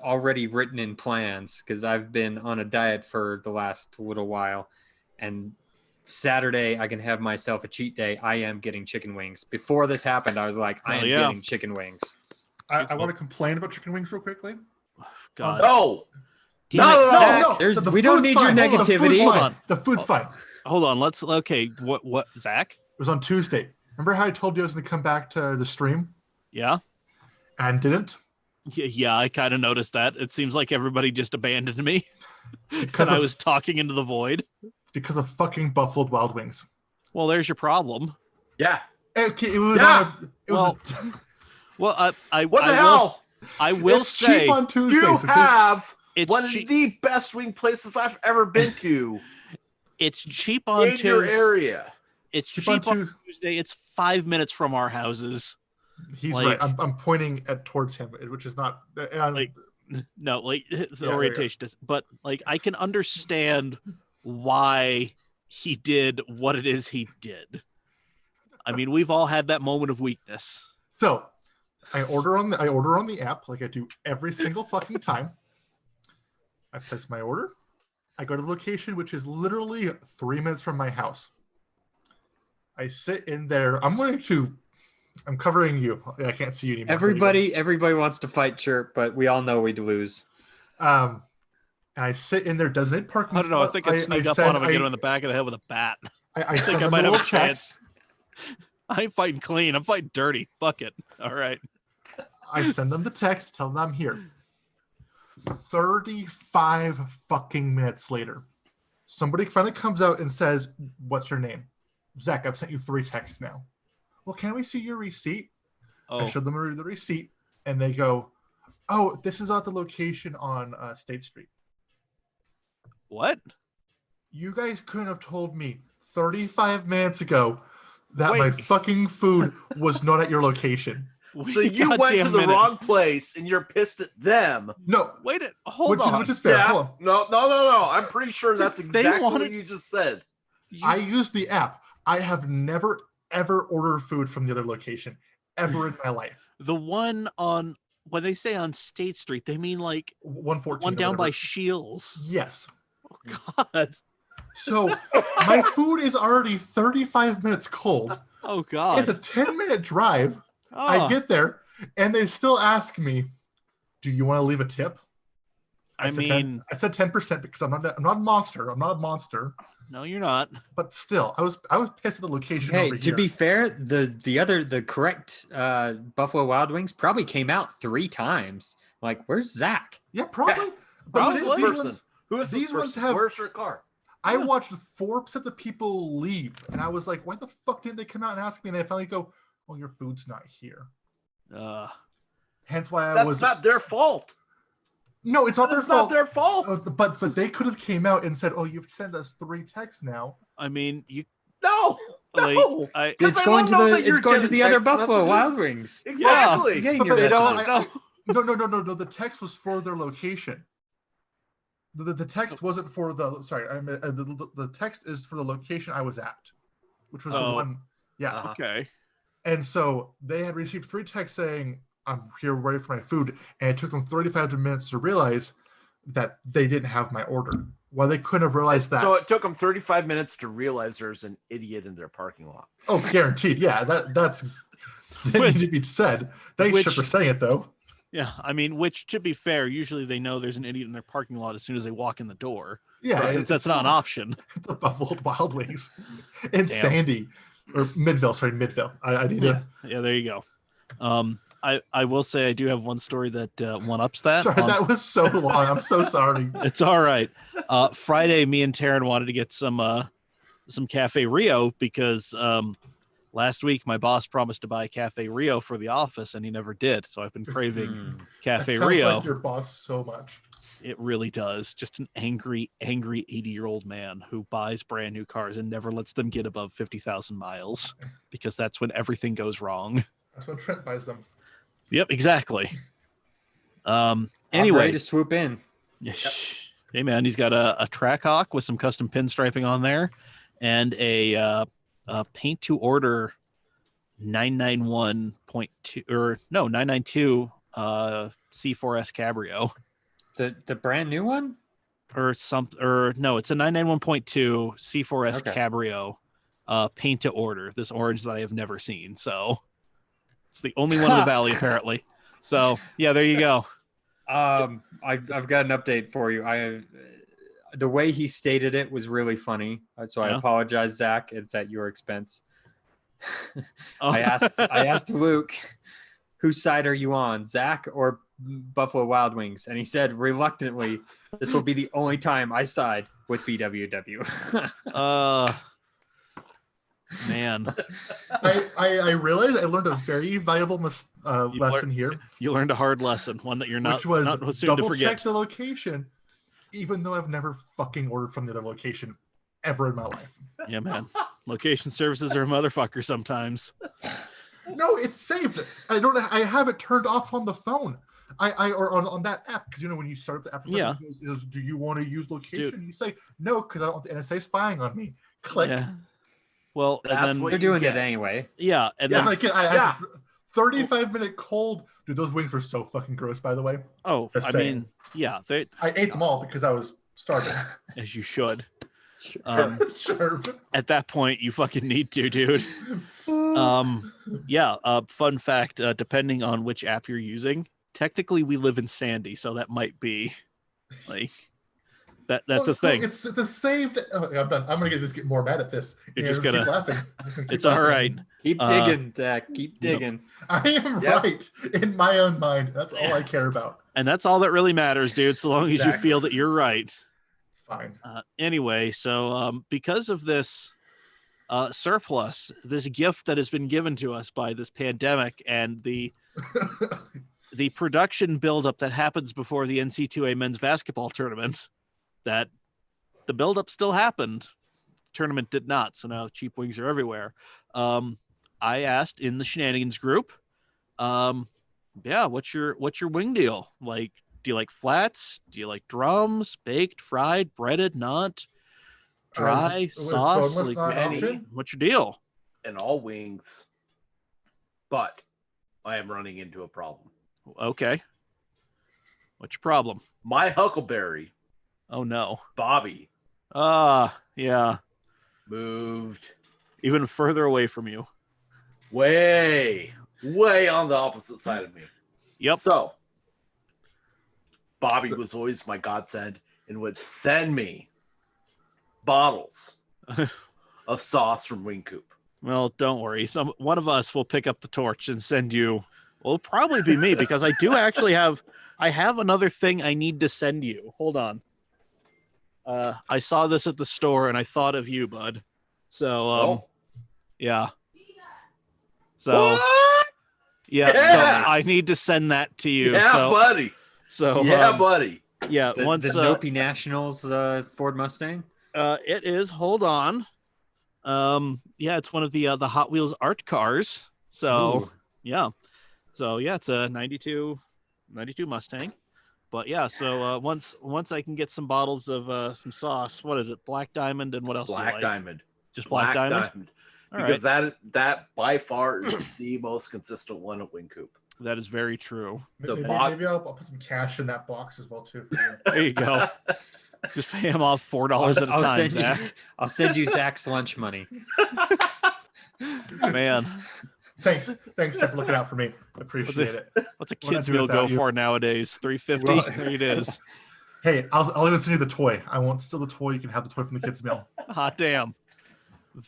already written in plans because I've been on a diet for the last little while. And Saturday, I can have myself a cheat day. I am getting chicken wings. Before this happened, I was like, I am getting chicken wings. I want to complain about chicken wings real quickly. God. No. No. We don't need your negativity. The food's fine. Hold on. Okay. What, Zach? It was on Tuesday. Remember how I told you I was going to come back to the stream? Yeah. And didn't? Yeah, I kind of noticed that. It seems like everybody just abandoned me because I was talking into the void. It's because of fucking Buffalo Wild Wings. Well, there's your problem. Yeah. Okay, it was. What the hell? I will it's say cheap on Tuesdays. You have it's one of the best wing places I've ever been to. It's cheap on in your area. It's cheap on Tuesday. It's 5 minutes from our houses. He's right. I'm pointing towards him, which is not the orientation is. But like, I can understand why he did what it is he did. I mean, we've all had that moment of weakness. So, I order on the app like I do every single fucking time. I place my order. I go to the location, which is literally 3 minutes from my house. I sit in there. I'm covering you. I can't see you anymore. Everybody wants to fight Cherp, but we all know we'd lose. And I sit in their designated parking spot. I don't know. I think I'd sneak up on him and get him in the back of the head with a bat. I think I might have a chance. I ain't fighting clean. I'm fighting dirty. Fuck it. All right. I send them the text, tell them I'm here. 35 fucking minutes later, somebody finally comes out and says, "What's your name?" "Zach, I've sent you 3 texts now." "Well, can we see your receipt?" I showed them the receipt, and they go, "Oh, this is at the location on State Street." What? You guys couldn't have told me 35 minutes ago that my fucking food was not at your location. So you went to the wrong place, and you're pissed at them. No. Hold on. Which is fair. Yeah. No. I'm pretty sure that's exactly what you just said. I used the app. I have never, ever ordered food from the other location, ever in my life. The one on, when they say on State Street, they mean like 114. One down by Shields. Yes. Oh, God. So my food is already 35 minutes cold. Oh, God. It's a 10-minute drive. I get there, and they still ask me, "Do you want to leave a tip?" I said 10% because I'm not a monster. I'm not a monster. No, you're not. But still, I was pissed at the location. Hey, over to be fair, the correct Buffalo Wild Wings probably came out 3 times. Like, where's Zach? Yeah, probably. But who is these ones have? Where's your car? I watched 4 sets of people leave, and I was like, "Why the fuck didn't they come out and ask me?" And they finally go, "Well, your food's not here." Hence why I That's was. not their fault. No, it's not their That's fault. not their fault. But they could have came out and said, "Oh, you've sent us 3 texts now." I mean, you No. like No. It's I going don't know to that the you're it's going to getting the other text Buffalo Wild messages. Wings. Exactly. You're getting But your they messages. don't. No. The text was for their location. The text wasn't for the. Sorry, I mean, the text is for the location I was at, which was the one. Yeah. Okay. And so they had received 3 texts saying, "I'm here ready for my food," and it took them 35 minutes to realize that they didn't have my order. Why they couldn't have realized that? So it took them 35 minutes to realize there's an idiot in their parking lot. Oh, guaranteed. Yeah, that's didn't need to be said. Thanks for saying it, though. Yeah, I mean, which, to be fair, usually they know there's an idiot in their parking lot as soon as they walk in the door. Yeah, since that's not an option. The Buffalo Wild Wings in Sandy or Midville. Sorry, Midville. I need to. Yeah, there you go. I will say I do have one story that one-ups that. Sorry, that was so long. I'm so sorry. It's all right. Friday, me and Taryn wanted to get some Cafe Rio because last week my boss promised to buy Cafe Rio for the office and he never did. So I've been craving Cafe That Rio. sounds like your boss so much. It really does. Just an angry 80-year-old man who buys brand new cars and never lets them get above 50,000 miles because that's when everything goes wrong. That's when Trent buys them. Yep, exactly. I'm Anyway, ready to swoop in. Hey man, he's got a Trackhawk with some custom pinstriping on there, and a paint to order 991.2 or no 992 C4S Cabrio. The brand new one? No, it's a 991.2 C4S Okay. Cabrio paint to order. This orange that I have never seen. So it's the only one in the valley apparently. So yeah, there you go. I've got an update for you. The way he stated it was really funny. So I apologize, Zach. It's at your expense. I asked Luke, whose side are you on, Zach or Buffalo Wild Wings? And he said reluctantly, this will be the only time I side with BWW. Man, I realized I learned a very valuable lesson here. You learned a hard lesson, one that you're not, which was not soon to double forget. check the location, even though I've never fucking ordered from the other location ever in my life. Yeah, man. Location services are a motherfucker sometimes. No, it's saved. I have it turned off on the phone. Or on that app, because when you start up the app, it goes, do you want to use location? Dude. You say no because I don't want the NSA spying on me. Click. Yeah. Well, That's and what They're you doing get. it anyway. yeah, and Yeah, then I had 35-minute cold. Dude, those wings were so fucking gross, by the way. Just saying. mean, yeah, they I ate them all because I was starving. as you should. Sure. At that point, you fucking need to, dude. Fun fact, depending on which app you're using, technically we live in Sandy, so that might be like that's a thing. It's the saved. Oh, I'm done. I'm gonna get more mad at this. You're just keep gonna laughing. It's all right. Keep digging, Zach. Keep digging. I am right in my own mind. That's all I care about. And that's all that really matters, dude, so long as you Exactly. feel that you're right. Fine. Anyway, so because of this surplus, this gift that has been given to us by this pandemic and the production buildup that happens before the NC2A men's basketball tournament, that the buildup still happened. Tournament did not. So now cheap wings are everywhere. I asked in the shenanigans group, what's your wing deal? Like, do you like flats? Do you like drums, baked, fried, breaded, not dry, Was sauce? boneless Like, not an option? what's your deal? And all wings, but I am running into a problem. Okay. What's your problem? My Huckleberry, Oh no. Bobby, Yeah. moved Even further away from you. way on the opposite side of me. Yep. So, Bobby was always my godsend and would send me bottles of sauce from Wing Coop. Well, don't worry. One of us will pick up the torch and send you. Well, it'll probably be me because I do actually have another thing I need to send you. Hold on. I saw this at the store and I thought of you, bud. So, yeah. So, What? Yeah, Yes! so I need to send that to you. Yeah, so, buddy. So Yeah, buddy. yeah, The Nopi Nationals Ford Mustang. It is. Hold on. Yeah, it's one of the Hot Wheels art cars. So Ooh. yeah, it's a 92 Mustang. But yeah, so once I can get some bottles of some sauce, what is it? Black Diamond and what else? Black Diamond. Just Black Diamond. All Because right. that by far is the most consistent one at Wing Coop. That is very true. Maybe I'll put some cash in that box as well too. For you. There you go. Just pay him off $4 at a time, Zach. I'll send you Zach's lunch money. Man. Thanks, Jeff, for looking out for me. Appreciate it. What's a kid's meal go for nowadays? $3.50. Well, there it is. Hey, I'll even send you the toy. I won't steal the toy. You can have the toy from the kids' meal. Hot damn.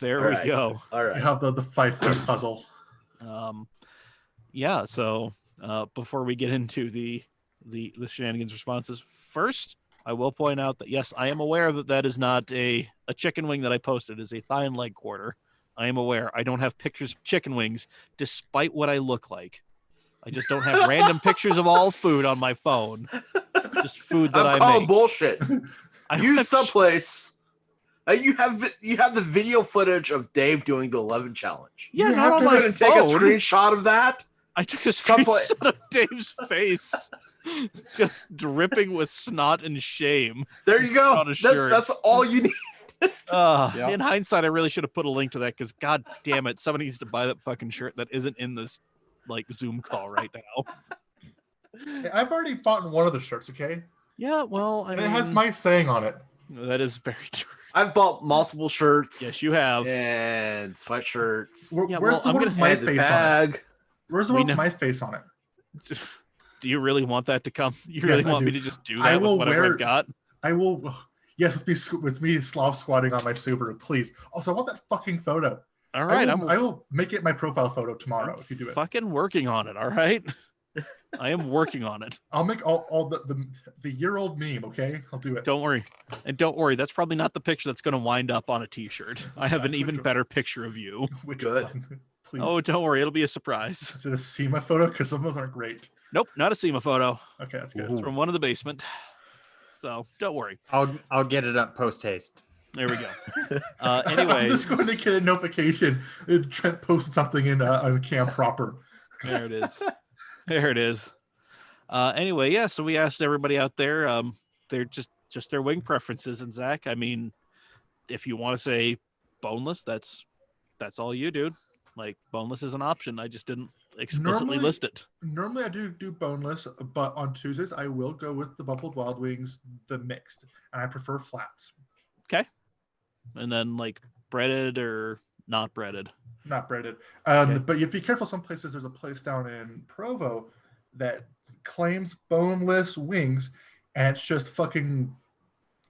There we go. All right. You have the 5-piece puzzle. Yeah. So before we get into the shenanigans responses, first I will point out that yes, I am aware that is not a chicken wing that I posted. It is a thigh and leg quarter. I am aware. I don't have pictures of chicken wings, despite what I look like. I just don't have random pictures of all food on my phone. Just food that I'm I calling make. bullshit. You someplace. You have the video footage of Dave doing the 11 challenge. Yeah, You not have on to my You're gonna take a phone. screenshot of that. I took a screenshot of Dave's face, just dripping with snot and shame. There you go. On a shirt. That's all you need. Yep. In hindsight, I really should have put a link to that because, god damn it, somebody needs to buy that fucking shirt that isn't in this like Zoom call right now. Hey, I've already bought one of the shirts. Okay, Yeah, well, I and mean, it has my saying on it. that is very true. I've bought multiple shirts. Yes, you have. And sweatshirts. Yeah, Where's well, the I'm one gonna with my And the face on it? bag. Where's the We one with know- my face on it? Do you really want that to come? You Yes, really I want do. me to just do I that with will whatever wear- I've got? I will. Yes, with me Slav squatting on my Subaru, please. Also, I want that fucking photo. All right, I will make it my profile photo tomorrow if you do it. fucking working on it. All right, I am working on it. I'll make all the year-old meme. Okay, I'll do it. Don't worry. And don't worry, that's probably not the picture that's going to wind up on a t-shirt. I have an even better picture of you. Which Good. one? Please. Oh, don't worry, it'll be a surprise. Is it a SEMA photo? Because some of those aren't great. Nope, not a SEMA photo. Okay, that's good. It's from one in the basement. So don't worry. I'll get it up post haste. There we go. I'm Anyways, just going to get a notification. Trent posted something in on Cam proper. there it is. There it is. Anyway, yeah. So we asked everybody out there. They're just their wing preferences. And Zach, I mean, if you want to say boneless, that's all you, dude. Like boneless is an option. I just didn't explicitly list it. Normally I do boneless, but on Tuesdays I will go with the Buffalo Wild Wings, the mixed, and I prefer flats. Okay. And then like breaded or not breaded. Not breaded. Okay. But you be careful. Some places, there's a place down in Provo that claims boneless wings, and it's just fucking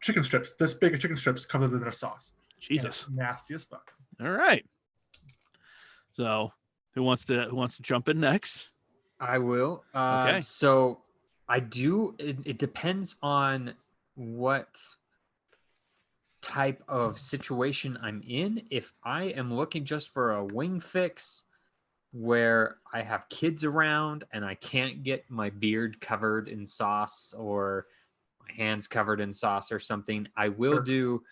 chicken strips, this big of chicken strips covered in a sauce. And Jesus. it's nasty as fuck. All right. So who wants to jump in next? I will. Okay. So I do. It depends on what type of situation I'm in. If I am looking just for a wing fix where I have kids around and I can't get my beard covered in sauce or my hands covered in sauce or something, I will Sure. do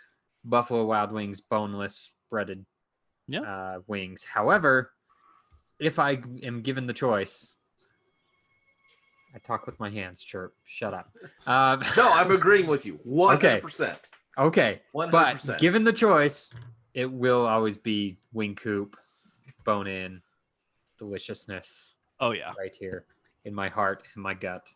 Buffalo Wild Wings boneless breaded wings. However, if I am given the choice, I talk with my hands, Chirp. Shut up. No, I'm agreeing with you. 100%. Okay. 100%. But given the choice, it will always be wing coop, bone in, deliciousness Oh yeah. right here in my heart and my gut.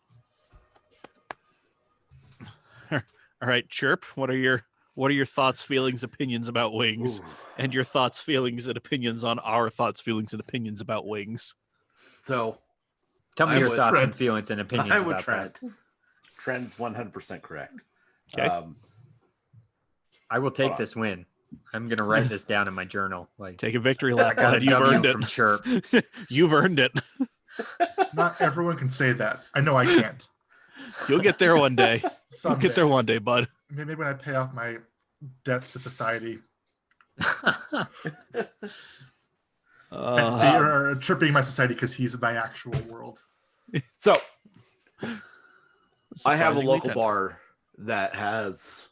All right, Chirp. What are your thoughts, feelings, opinions about wings, Ooh. and your thoughts, feelings, and opinions on our thoughts, feelings, and opinions about wings? So Tell me I your would thoughts and Trent. feelings and opinions I would about that. Trent. Trent's 100% correct. Okay. I will take Hold on. this win. I'm gonna write this down in my journal. Like Take a victory I lap. got a Bud. You've W earned from it. Chirp. You've earned it. Not everyone can say that. I know I can't. You'll get there one day. You'll Someday. get there one day, bud. Maybe when I pay off my debts to society. Or chirping my society because he's my actual world. So I have a Surprisingly local tender. bar that has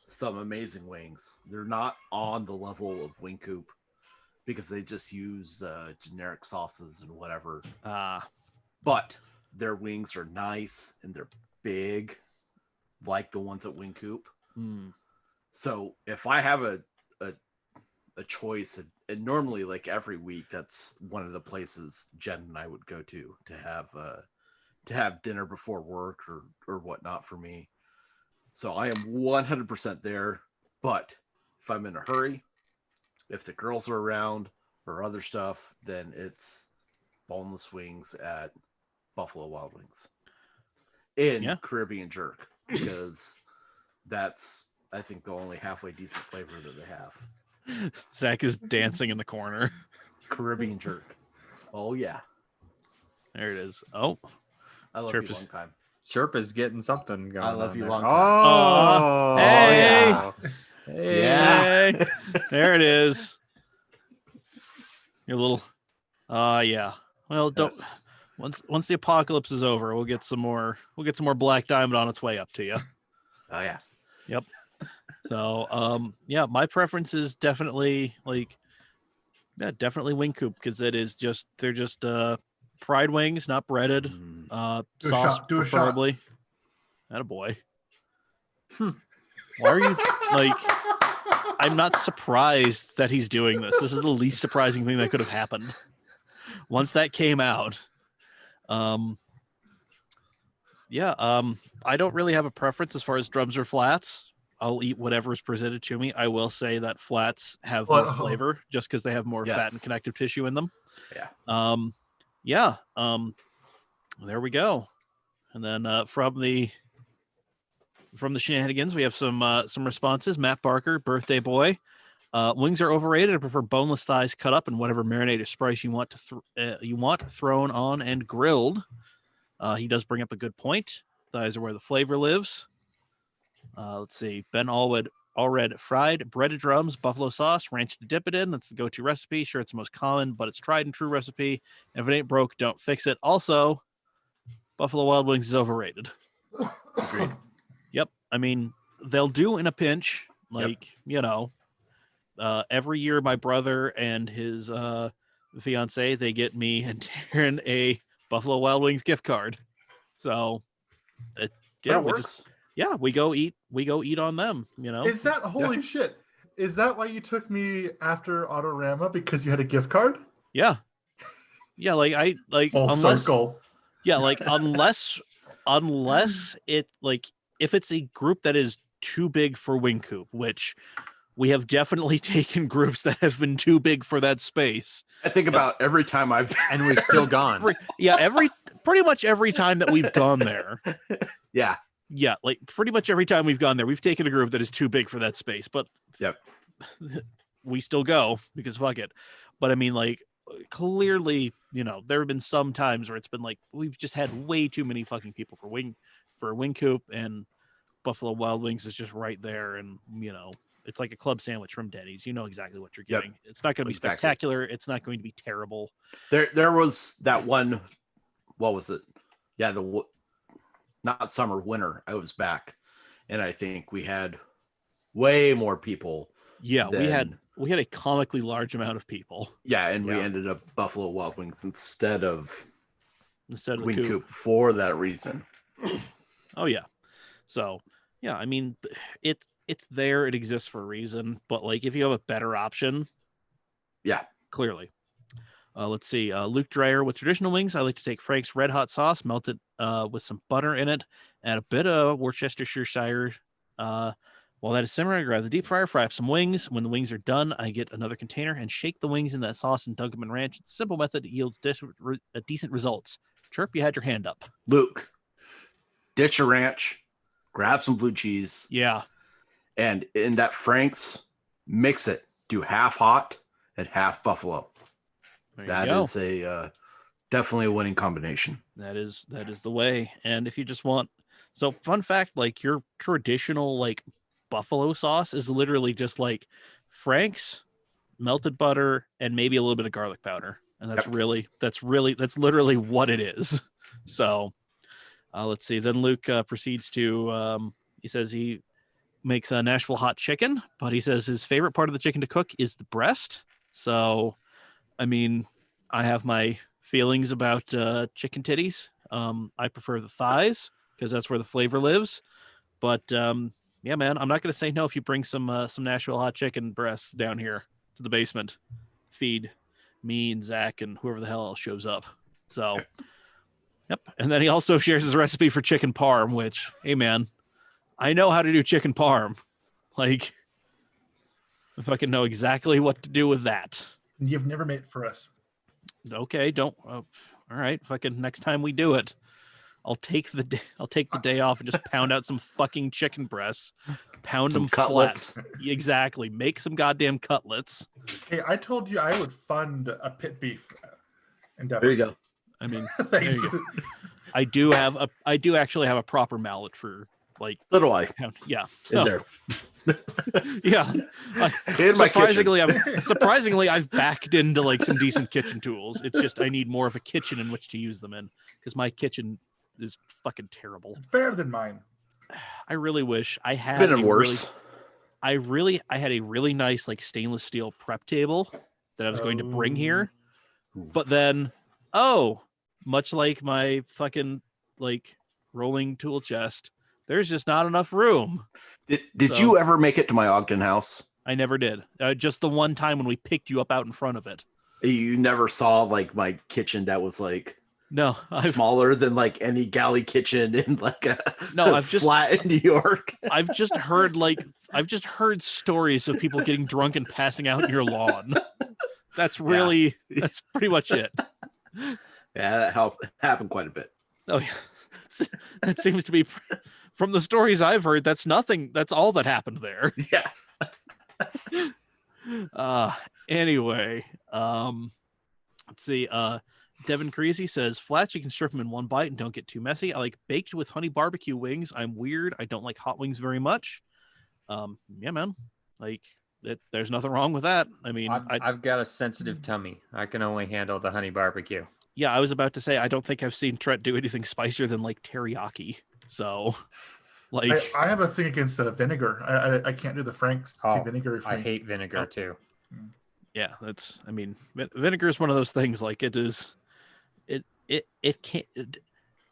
some amazing wings. They're not on the level of Wing Coop because they just use generic sauces and whatever. But their wings are nice and they're big, like the ones at Wing Coop. So if I have a choice, and normally like every week, that's one of the places Jen and I would go to have dinner before work or whatnot for me. So I am 100% there. But if I'm in a hurry, if the girls are around or other stuff, then it's boneless wings at Buffalo Wild Wings in Caribbean Jerk, because that's, I think, the only halfway decent flavor that they have. Zach is dancing in the corner. Caribbean Jerk. Oh yeah, there it is. Oh, I love Cherp you, is- long time. Cherp is getting something going. I love on you, there. long time. Oh, hey. yeah. Hey. Yeah. There it is. Your little yeah. Well, don't once the apocalypse is over, we'll get some more Black Diamond on its way up to you. Oh yeah. Yep. So yeah, my preference is definitely definitely Wing Coop, because they're just fried wings, not breaded. Do a Sauce shot. Do a shot. preferably. Attaboy. Why are you I'm not surprised that he's doing this. This is the least surprising thing that could have happened. Once that came out, I don't really have a preference as far as drums or flats. I'll eat whatever is presented to me. I will say that flats have more flavor just because they have more fat and connective tissue in them. Yeah. There we go. And then from the shenanigans, we have some responses. Matt Barker, birthday boy. Wings are overrated. I prefer boneless thighs cut up in whatever marinade or spice you want thrown on and grilled. He does bring up a good point. Thighs are where the flavor lives. Let's see. Ben Allred fried breaded drums, buffalo sauce, ranch to dip it in. That's the go-to recipe. Sure, it's the most common, but it's tried and true recipe. And if it ain't broke, don't fix it. Also, Buffalo Wild Wings is overrated. Agreed. Yep. I mean, they'll do in a pinch. Every year my brother and his fiance, they get me and Taryn a Buffalo Wild Wings gift card. So it works. We go eat on them, Is that holy shit? Is that why you took me after Autorama, because you had a gift card? Yeah. Yeah, Full circle. Yeah, unless it if it's a group that is too big for Wing Coop, which we have definitely taken groups that have been too big for that space. I think about every time and we've still gone. Pretty much every time that we've gone there. Yeah. Yeah, pretty much every time we've gone there, we've taken a group that is too big for that space, but we still go because fuck it. But I mean, clearly, there have been some times where it's been we've just had way too many fucking people for Wing Coop, and Buffalo Wild Wings is just right there, and it's like a club sandwich from Denny's. You know exactly what you're getting. Yep. It's not going to be spectacular. It's not going to be terrible. There was that one. What was it? Yeah, not summer, winter. I was back, and I think we had way more people. Yeah, we had a comically large amount of people. Yeah, and we ended up Buffalo Wild Wings instead of Wing Coop Coop for that reason. Oh yeah. So yeah, I mean, it's there. It exists for a reason. But if you have a better option, clearly. Let's see. Luke Dreyer with traditional wings. I like to take Frank's Red Hot sauce, melt it with some butter in it, and a bit of Worcestershire. While that is simmering, I grab the deep fryer, fry up some wings. When the wings are done, I get another container and shake the wings in that sauce and dunk them in ranch. It's a simple method that yields decent results. Chirp, you had your hand up. Luke, ditch your ranch, grab some blue cheese. Yeah. And in that Frank's, mix it. Do half hot and half buffalo. That is definitely a winning combination. That is the way. And if you just want, so fun fact, your traditional buffalo sauce is literally just Frank's, melted butter, and maybe a little bit of garlic powder. And that's literally what it is. So let's see. Then Luke proceeds to, he says he makes a Nashville hot chicken, but he says his favorite part of the chicken to cook is the breast. So, I mean, I have my feelings about chicken titties. I prefer the thighs because that's where the flavor lives. But yeah, man, I'm not going to say no if you bring some Nashville hot chicken breasts down here to the basement. Feed me and Zach and whoever the hell else shows up. So, yep. And then he also shares his recipe for chicken parm, which, hey, man, I know how to do chicken parm. Like, if I can know exactly what to do with that. You've never made it for us. Okay, don't. All right, fucking next time we do it, I'll take the day off and just pound out some fucking chicken breasts, pound Some them cutlets. flat. Exactly, make some goddamn cutlets. Hey, I told you I would fund a pit beef endeavor. There you go. I mean, Thanks. there you go. I do actually have a proper mallet for like. So do I. Yeah. In So, there. yeah. In my kitchen. Surprisingly, I've backed into like some decent kitchen tools. It's just I need more of a kitchen in which to use them in because my kitchen is fucking terrible. Better than mine. I really wish I had Been worse. I had a really nice like stainless steel prep table that I was going to bring here, but then much like my fucking like rolling tool chest, there's just not enough room. Did you ever make it to my Ogden house? I never did. Just the one time when we picked you up out in front of it. You never saw like my kitchen that was like No, smaller than like any galley kitchen in like a I've just flat in New York. I've just heard stories of people getting drunk and passing out in your lawn. That's that's pretty much it. Yeah, that happened quite a bit. Oh yeah, that seems to be from the stories I've heard. That's nothing. That's all that happened there. Yeah. Anyway, let's see. Devin Creasy says flats you can strip them in one bite and don't get too messy. I like baked with honey barbecue wings. I'm weird. I don't like hot wings very much. Yeah, man. Like there's nothing wrong with that. I mean, I've got a sensitive tummy. I can only handle the honey barbecue. Yeah, I was about to say I don't think I've seen Trent do anything spicier than like teriyaki. So, like, I have a thing against vinegar. I can't do the Frank's vinegar. I hate vinegar too. Yeah, that's. I mean, vinegar is one of those things. Like, it is. It can't.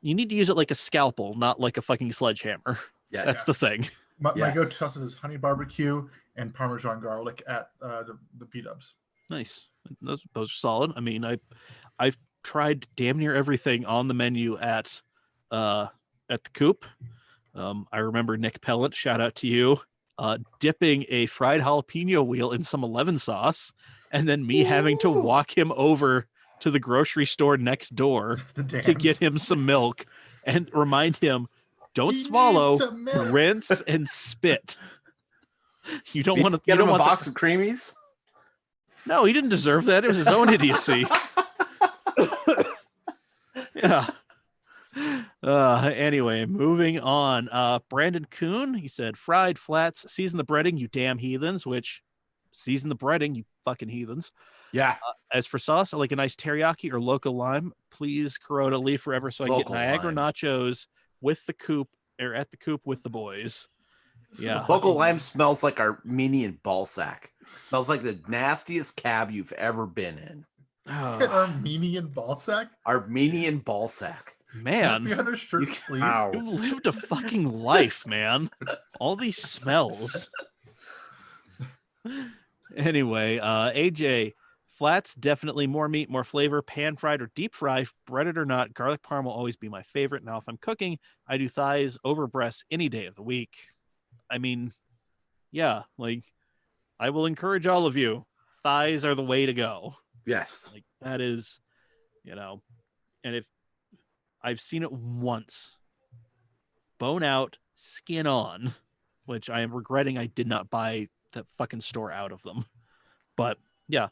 You need to use it like a scalpel, not like a fucking sledgehammer. Yeah, that's the thing. My go-to sauces is honey barbecue and Parmesan garlic at the B-dubs. Nice. Those are solid. I mean, I've tried damn near everything on the menu at the Coop. I remember Nick Pellet, shout out to you, dipping a fried jalapeno wheel in some 11 sauce, and then me having to walk him over to the grocery store next door to get him some milk and remind him, don't swallow, rinse, and spit. You don't want to get him a box of creamies. No, he didn't deserve that. It was his own idiocy. Yeah. Anyway, moving on. Brandon Kuhn, he said, fried flats, season the breading, you damn heathens, which season the breading, you fucking heathens. Yeah. As for sauce, I like a nice teriyaki or loco lime. Please, Corona, leave forever so I can get Niagara nachos with the Coop or at the Coop with the boys. Yeah. Local lime smells like Armenian ball sack. Smells like the nastiest cab you've ever been in. Armenian ball sack? Armenian ball sack. Man, please. You lived a fucking life, man. All these smells. Anyway, AJ, flats, definitely more meat, more flavor, pan fried or deep fried, breaded or not, garlic parm will always be my favorite. Now, if I'm cooking, I do thighs over breasts any day of the week. I mean, yeah, like, I will encourage all of you. Thighs are the way to go. Yes. Like, that is, and if I've seen it once, bone out, skin on, which I am regretting I did not buy that fucking store out of them. But yeah,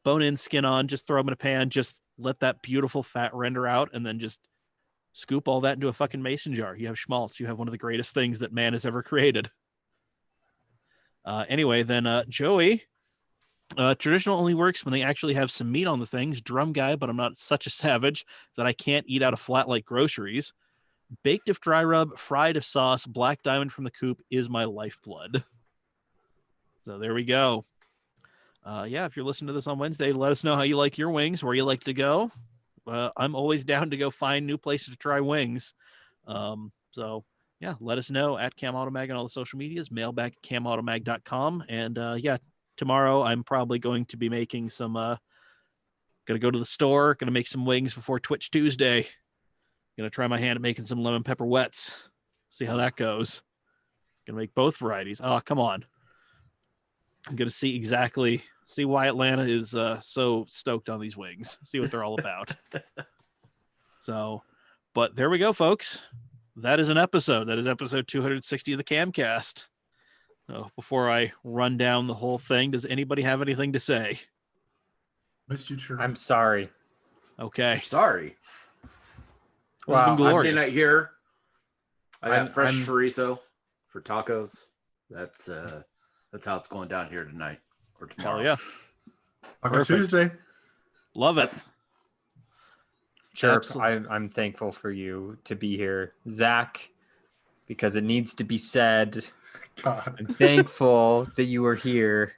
bone in, skin on, just throw them in a pan, just let that beautiful fat render out, and then just scoop all that into a fucking mason jar. You have schmaltz. You have one of the greatest things that man has ever created. Anyway, then Joey, Traditional only works when they actually have some meat on the things. Drum guy, but I'm not such a savage that I can't eat out of flat like groceries. Baked if dry rub, fried if sauce, black diamond from the coop is my lifeblood. So there we go. Yeah, if you're listening to this on Wednesday, let us know how you like your wings, where you like to go. I'm always down to go find new places to try wings. So yeah, let us know at CamAutomag on all the social medias, mailbag at camautomag.com. And yeah, tomorrow I'm probably going to be making some, gonna go to the store, gonna make some wings before Twitch Tuesday. Gonna try my hand at making some lemon pepper wets. See how that goes. Gonna make both varieties. Oh, come on. I'm gonna see why Atlanta is so stoked on these wings. See what they're all about. So, but there we go, folks. That is an episode. That is episode 260 of the CAMCast. So before I run down the whole thing, does anybody have anything to say? Missed you, Cherp. I'm sorry. Okay. Sorry. Wow. Wednesday night here. I got fresh chorizo for tacos. That's how it's going down here tonight or tomorrow. Oh yeah. Taco Tuesday. Love it. Cherp, I'm thankful for you to be here. Zach, because it needs to be said. God. I'm thankful that you were here.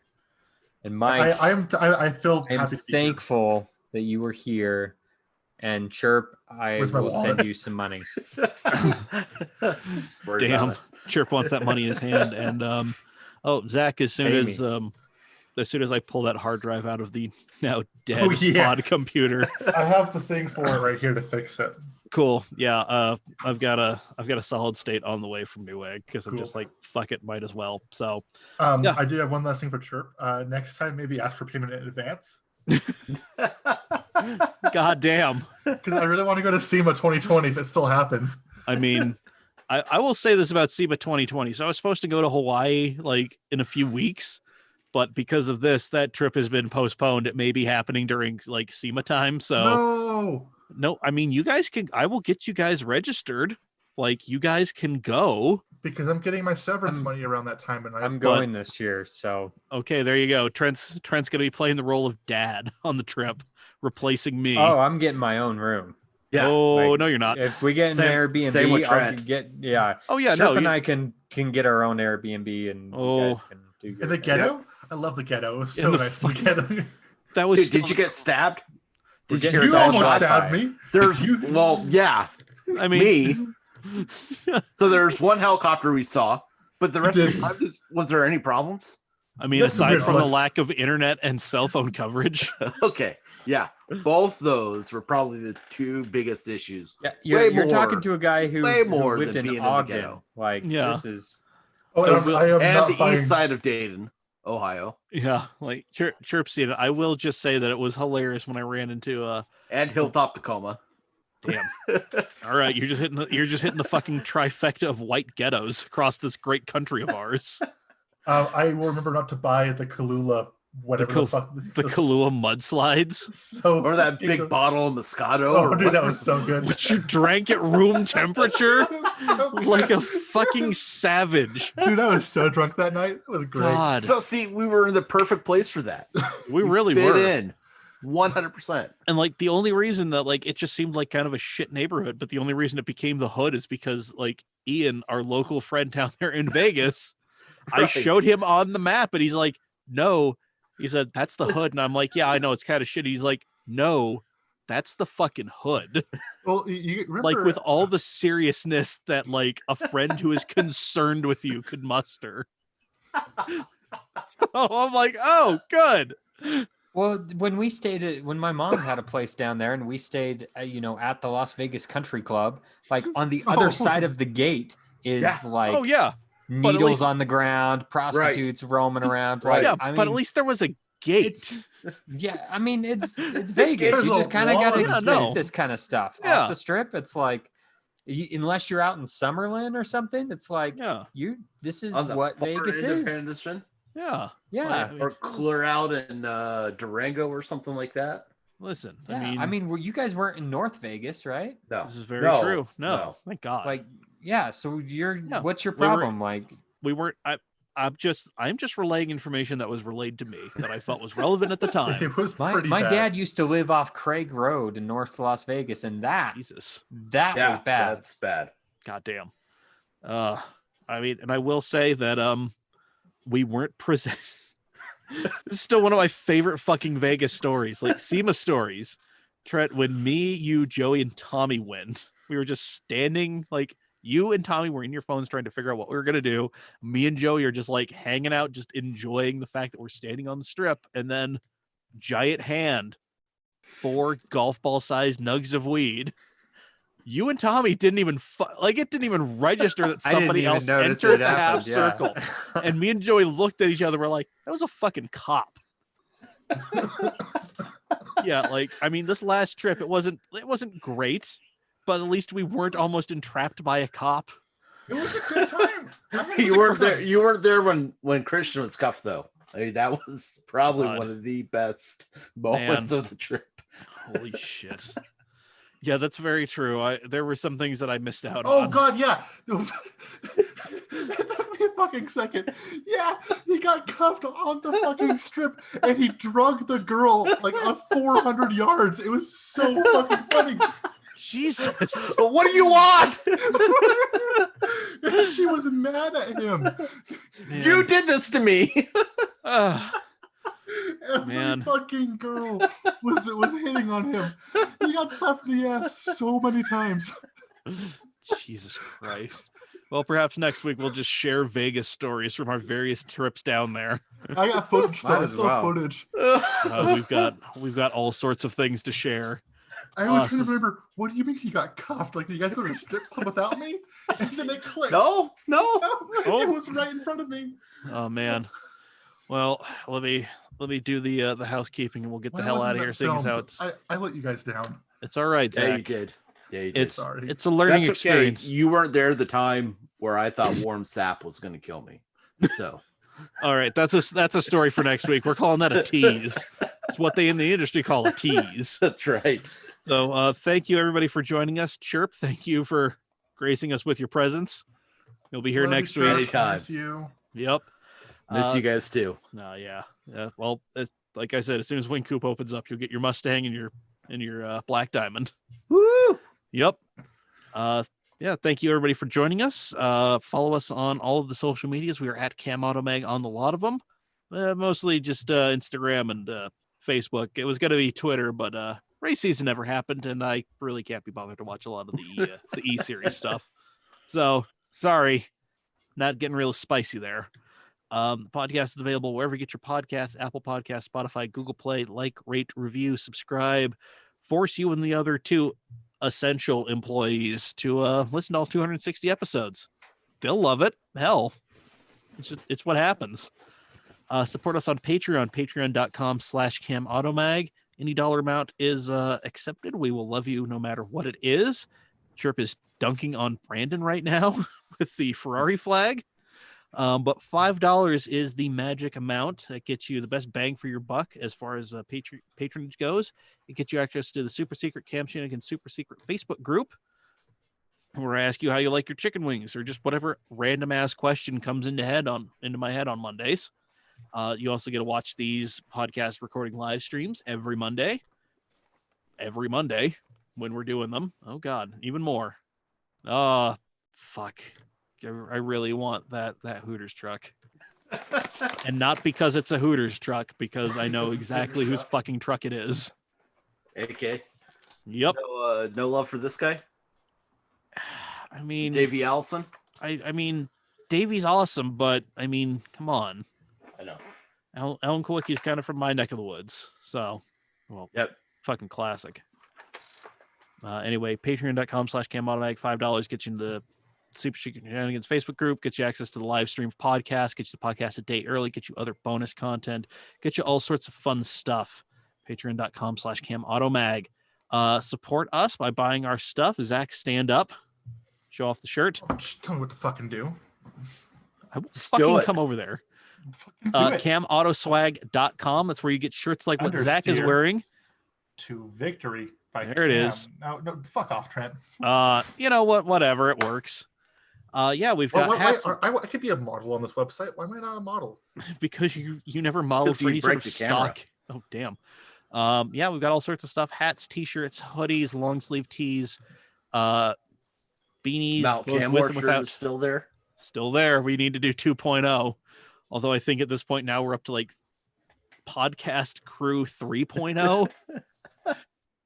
And Mike, I feel I'm happy to be thankful that you were here. And Chirp, I will send you some money. Damn, Chirp wants that money in his hand. And Zach, as soon as I pull that hard drive out of the now dead pod computer, I have the thing for it right here to fix it. Cool. Yeah. I've got a solid state on the way from Newegg because I'm just like, fuck it, might as well. So yeah. I do have one last thing for Chirp. Next time, maybe ask for payment in advance. God damn. Because I really want to go to SEMA 2020 if it still happens. I mean, I will say this about SEMA 2020. So I was supposed to go to Hawaii like in a few weeks, but because of this, that trip has been postponed. It may be happening during like SEMA time. So no, I mean, you guys can, I will get you guys registered. Like you guys can go. Because I'm getting my severance money around that time. And I'm going this year. So, okay, there you go. Trent's going to be playing the role of dad on the trip, replacing me. Oh, I'm getting my own room. Yeah. Oh, no, you're not. If we get an Airbnb, I'll get, yeah. Oh, yeah. Chirp and I can get our own Airbnb and you guys can do your in the ghetto? Yeah. I love the ghetto. It was so nice in the ghetto. That was Did you get stabbed? You almost stabbed me. Well, yeah. I mean, me. So there's one helicopter we saw, but the rest of the time, was there any problems? I mean, aside from the lack of internet and cell phone coverage. Okay. Yeah. Both those were probably the two biggest issues. Yeah. You're talking to a guy who lived in Ogden. Ghetto. Like, this is. And the east side of Dayton, Ohio. Yeah. Like, Chirp seen it. I will just say that it was hilarious when I ran into and Hilltop, Tacoma. Damn. All right, you're just hitting the fucking trifecta of white ghettos across this great country of ours. I will remember not to buy the Kahlua, whatever the fuck. The Kahlua mudslides. Or that big bottle of Moscato. Oh, dude, that was so good. Which you drank at room temperature like a fucking savage. Dude, I was so drunk that night. It was great. God. So see, we were in the perfect place for that. We really fit were. in 100%. And like the only reason that like it just seemed like kind of a shit neighborhood, but the only reason it became the hood is because like Ian, our local friend down there in Vegas, I showed him on the map and he's like, no, he said, that's the hood. And I'm like, yeah, I know it's kind of shitty. He's like, no, that's the fucking hood. Well, you remember, like with all the seriousness that like a friend who is concerned with you could muster. So I'm like, oh, good. Well, when my mom had a place down there and we stayed, at the Las Vegas Country Club, like on the other side of the gate is like, needles on the ground, prostitutes roaming around. Right. Yeah, but at least there was a gate. I mean, it's Vegas. You just kind of got to expect this kind of stuff. Off the strip, it's like, unless you're out in Summerlin or something, it's like, this is what Vegas is. Yeah. Or clear out in Durango or something like that. Listen, I mean, you guys weren't in North Vegas, right? No. This is very true. No, thank God. Like, so what's your problem? We weren't. I'm just relaying information that was relayed to me that I thought was relevant at the time. It was My pretty bad. dad used to live off Craig Road in North Las Vegas, and that Jesus, was bad. That's bad. goddamn. I mean, and I will say that we weren't present. This is still one of my favorite fucking Vegas stories, like SEMA stories. Trent, when me, you, Joey, and Tommy went, we were just standing, like, you and Tommy were in your phones trying to figure out what we were going to do. Me and Joey are just like hanging out, just enjoying the fact that we're standing on the strip. And then giant hand, 4 golf ball sized nugs of weed. You and Tommy didn't even it didn't even register that somebody else entered the half circle. And me and Joey looked at each other. We're like, that was a fucking cop. Yeah, like, I mean, this last trip, it wasn't great, but at least we weren't almost entrapped by a cop. It was a good time. You weren't there. You weren't there when Christian was cuffed, though. I mean, that was probably one of the best moments of the trip. Holy shit. Yeah, that's very true. There were some things that I missed out on. Oh God, yeah. It took me a fucking second. Yeah, he got cuffed on the fucking strip and he drugged the girl like 400 yards. It was so fucking funny. Jesus. What do you want? And she was mad at him. Man. You did this to me. Every fucking girl was hitting on him. He got slapped in the ass so many times. Jesus Christ. Well, perhaps next week we'll just share Vegas stories from our various trips down there. I got footage. Footage. We've got all sorts of things to share. I was trying to remember. What do you mean he got cuffed? Like, did you guys go to a strip club without me? And then it clicked. No. It was right in front of me. Oh man. Well, let me do the housekeeping and we'll get the hell out of here. Seeing as how I let you guys down. It's all right, Zach. Yeah, you did. Yeah, you did. It's a learning experience. Okay. You weren't there the time where I thought warm sap was going to kill me. So, all right, that's a story for next week. We're calling that a tease. It's what they in the industry call a tease. That's right. So, thank you everybody for joining us. Cherp, thank you for gracing us with your presence. You'll be here next week. Anytime. Miss you. Yep. Miss you guys too. Yeah. Well, like I said, as soon as Wing Coop opens up, you'll get your Mustang and your Black Diamond. Woo! Yep. Thank you everybody for joining us. Follow us on all of the social medias. We are at CamAutoMag on the lot of them. Mostly just Instagram and Facebook. It was going to be Twitter, but race season never happened, and I really can't be bothered to watch a lot of the E-Series stuff. So, sorry. Not getting real spicy there. The podcast is available wherever you get your podcasts: Apple Podcasts, Spotify, Google Play. Like, rate, review, subscribe. Force you and the other 2 essential employees to listen to all 260 episodes. They'll love it. Hell, it's what happens. Support us on Patreon, patreon.com/CamAutoMag. Any dollar amount is accepted. We will love you no matter what it is. Chirp is dunking on Brandon right now with the Ferrari flag. But $5 is the magic amount that gets you the best bang for your buck as far as patronage goes. It gets you access to the super secret Cam Shenanigans super secret Facebook group, where I ask you how you like your chicken wings or just whatever random ass question comes into my head on Mondays. You also get to watch these podcast recording live streams every Monday when we're doing them. Oh God, even more. Fuck. I really want that Hooters truck. And not because it's a Hooters truck, because I know exactly whose fucking truck it is. AK. Yep. No love for this guy? I mean, Davey Allison? I mean, Davey's awesome, but I mean, come on. I know. Alan Kowicki's kind of from my neck of the woods. So, well, yep. Fucking classic. Anyway, patreon.com/CamAutoMag. $5 gets you into the Super Secret Shenanigans Facebook group, get you access to the live stream podcast, get you the podcast a day early, get you other bonus content, get you all sorts of fun stuff. Patreon.com/CamAutoMag. Support us by buying our stuff. Zach, stand up. Show off the shirt. Just tell me what to fucking do. I will fucking come over there. CamAutoswag.com. That's where you get shirts like what Zach is wearing. To victory by there Cam. It is. No, fuck off, Trent. You know what? Whatever, it works. Yeah, we've got hats. I could be a model on this website. Why am I not a model? Because you never modeled for any sort of stock. Oh, damn. Yeah, we've got all sorts of stuff: hats, t-shirts, hoodies, long sleeve tees, beanies. Mount both Cam with shirt and without. is still there. Still there. We need to do 2.0. Although I think at this point now we're up to like podcast crew 3.0.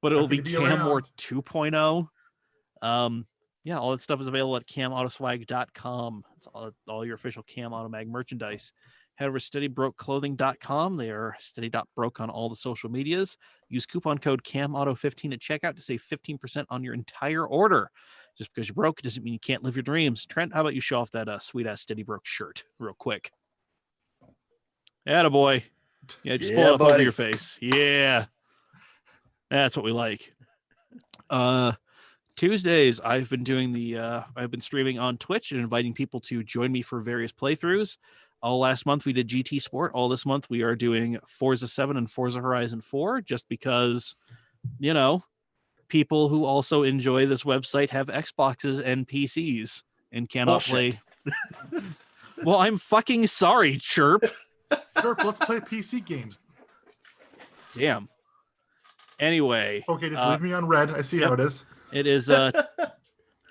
But it'll be Cam More 2.0. Yeah, all that stuff is available at CamAutoswag.com. It's all your official Cam Automag merchandise. Head over to SteadyBrokeClothing.com. They are steady.broke on all the social medias. Use coupon code CamAuto15 at checkout to save 15% on your entire order. Just because you're broke doesn't mean you can't live your dreams. Trent, how about you show off that sweet-ass Steady Broke shirt real quick? Attaboy. Yeah, just pull it up over your face. Yeah. That's what we like. Tuesdays, I've been doing I've been streaming on Twitch and inviting people to join me for various playthroughs. All last month we did GT Sport. All this month we are doing Forza 7 and Forza Horizon 4 just because, you know, people who also enjoy this website have Xboxes and PCs and cannot play. Well, I'm fucking sorry, Cherp. Cherp, let's play PC games. Damn. Anyway. Okay, just leave me on red. I see how it is. It is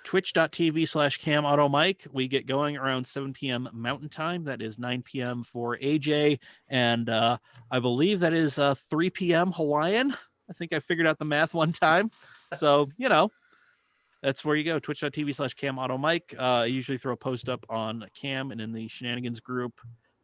twitch.tv/CamAutoMike. We get going around 7 p.m. Mountain Time. That is 9 p.m. for AJ. And I believe that is 3 p.m. Hawaiian. I think I figured out the math one time. So, you know, that's where you go. Twitch.tv/CamAutoMike. I usually throw a post up on Cam and in the shenanigans group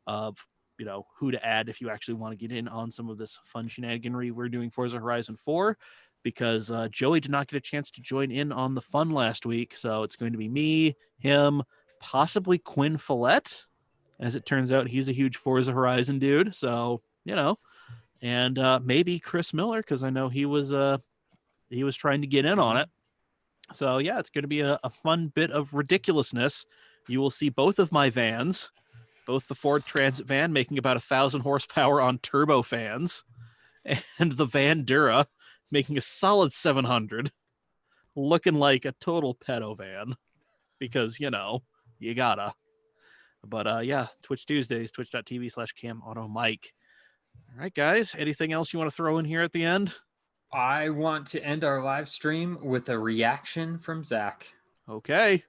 of, you know, who to add if you actually want to get in on some of this fun shenaniganry we're doing Forza Horizon 4. Because Joey did not get a chance to join in on the fun last week. So it's going to be me, him, possibly Quinn Follett. As it turns out, he's a huge Forza Horizon dude. So, you know, and maybe Chris Miller, because I know he was trying to get in on it. So, yeah, it's going to be a fun bit of ridiculousness. You will see both of my vans, both the Ford Transit van making about 1,000 horsepower on turbo fans, and the Vandura making a solid 700, looking like a total pedo van because, you know, you gotta. But yeah, Twitch Tuesdays, twitch.tv/CamAutoMike. All right, guys, anything else you want to throw in here at the end? I want to end our live stream with a reaction from Zach. Okay.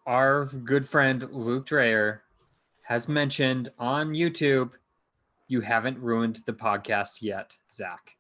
Our good friend Luke Dreyer has mentioned on YouTube, you haven't ruined the podcast yet, Zach.